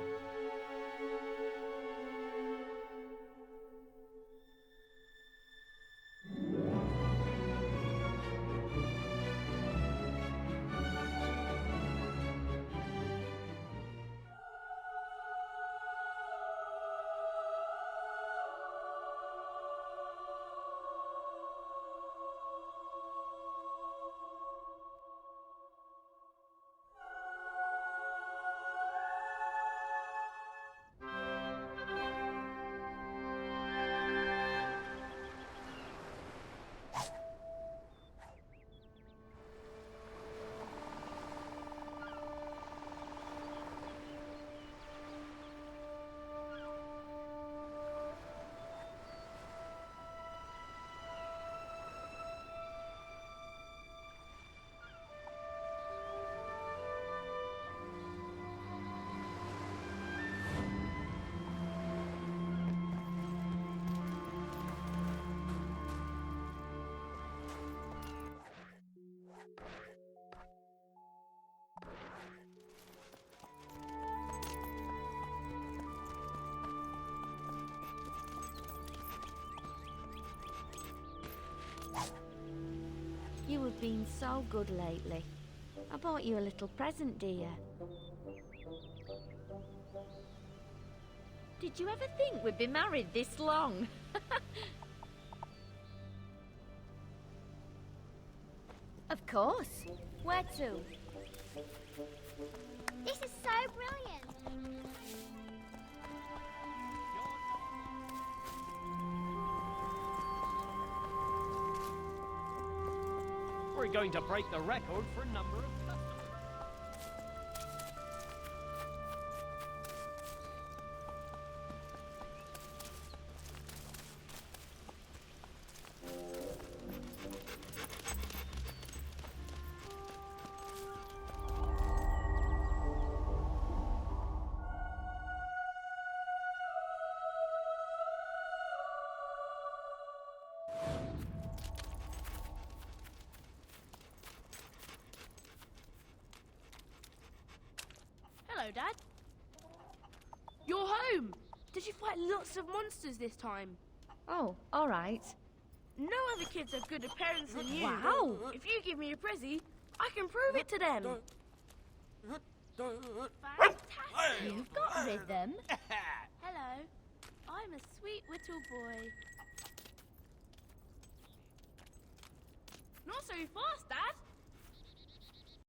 have been so good lately. I bought you a little present, dear. Did you ever think we'd be married this long? Of course. Where to? This is so brilliant. We're going to break the record for number of customers. Hello, Dad. You're home! Did you fight lots of monsters this time? Oh, all right. No other kids have good appearance than you. Wow! If you give me a prezzy, I can prove it to them. You've got rhythm. Hello. I'm a sweet little boy. Not so fast, Dad.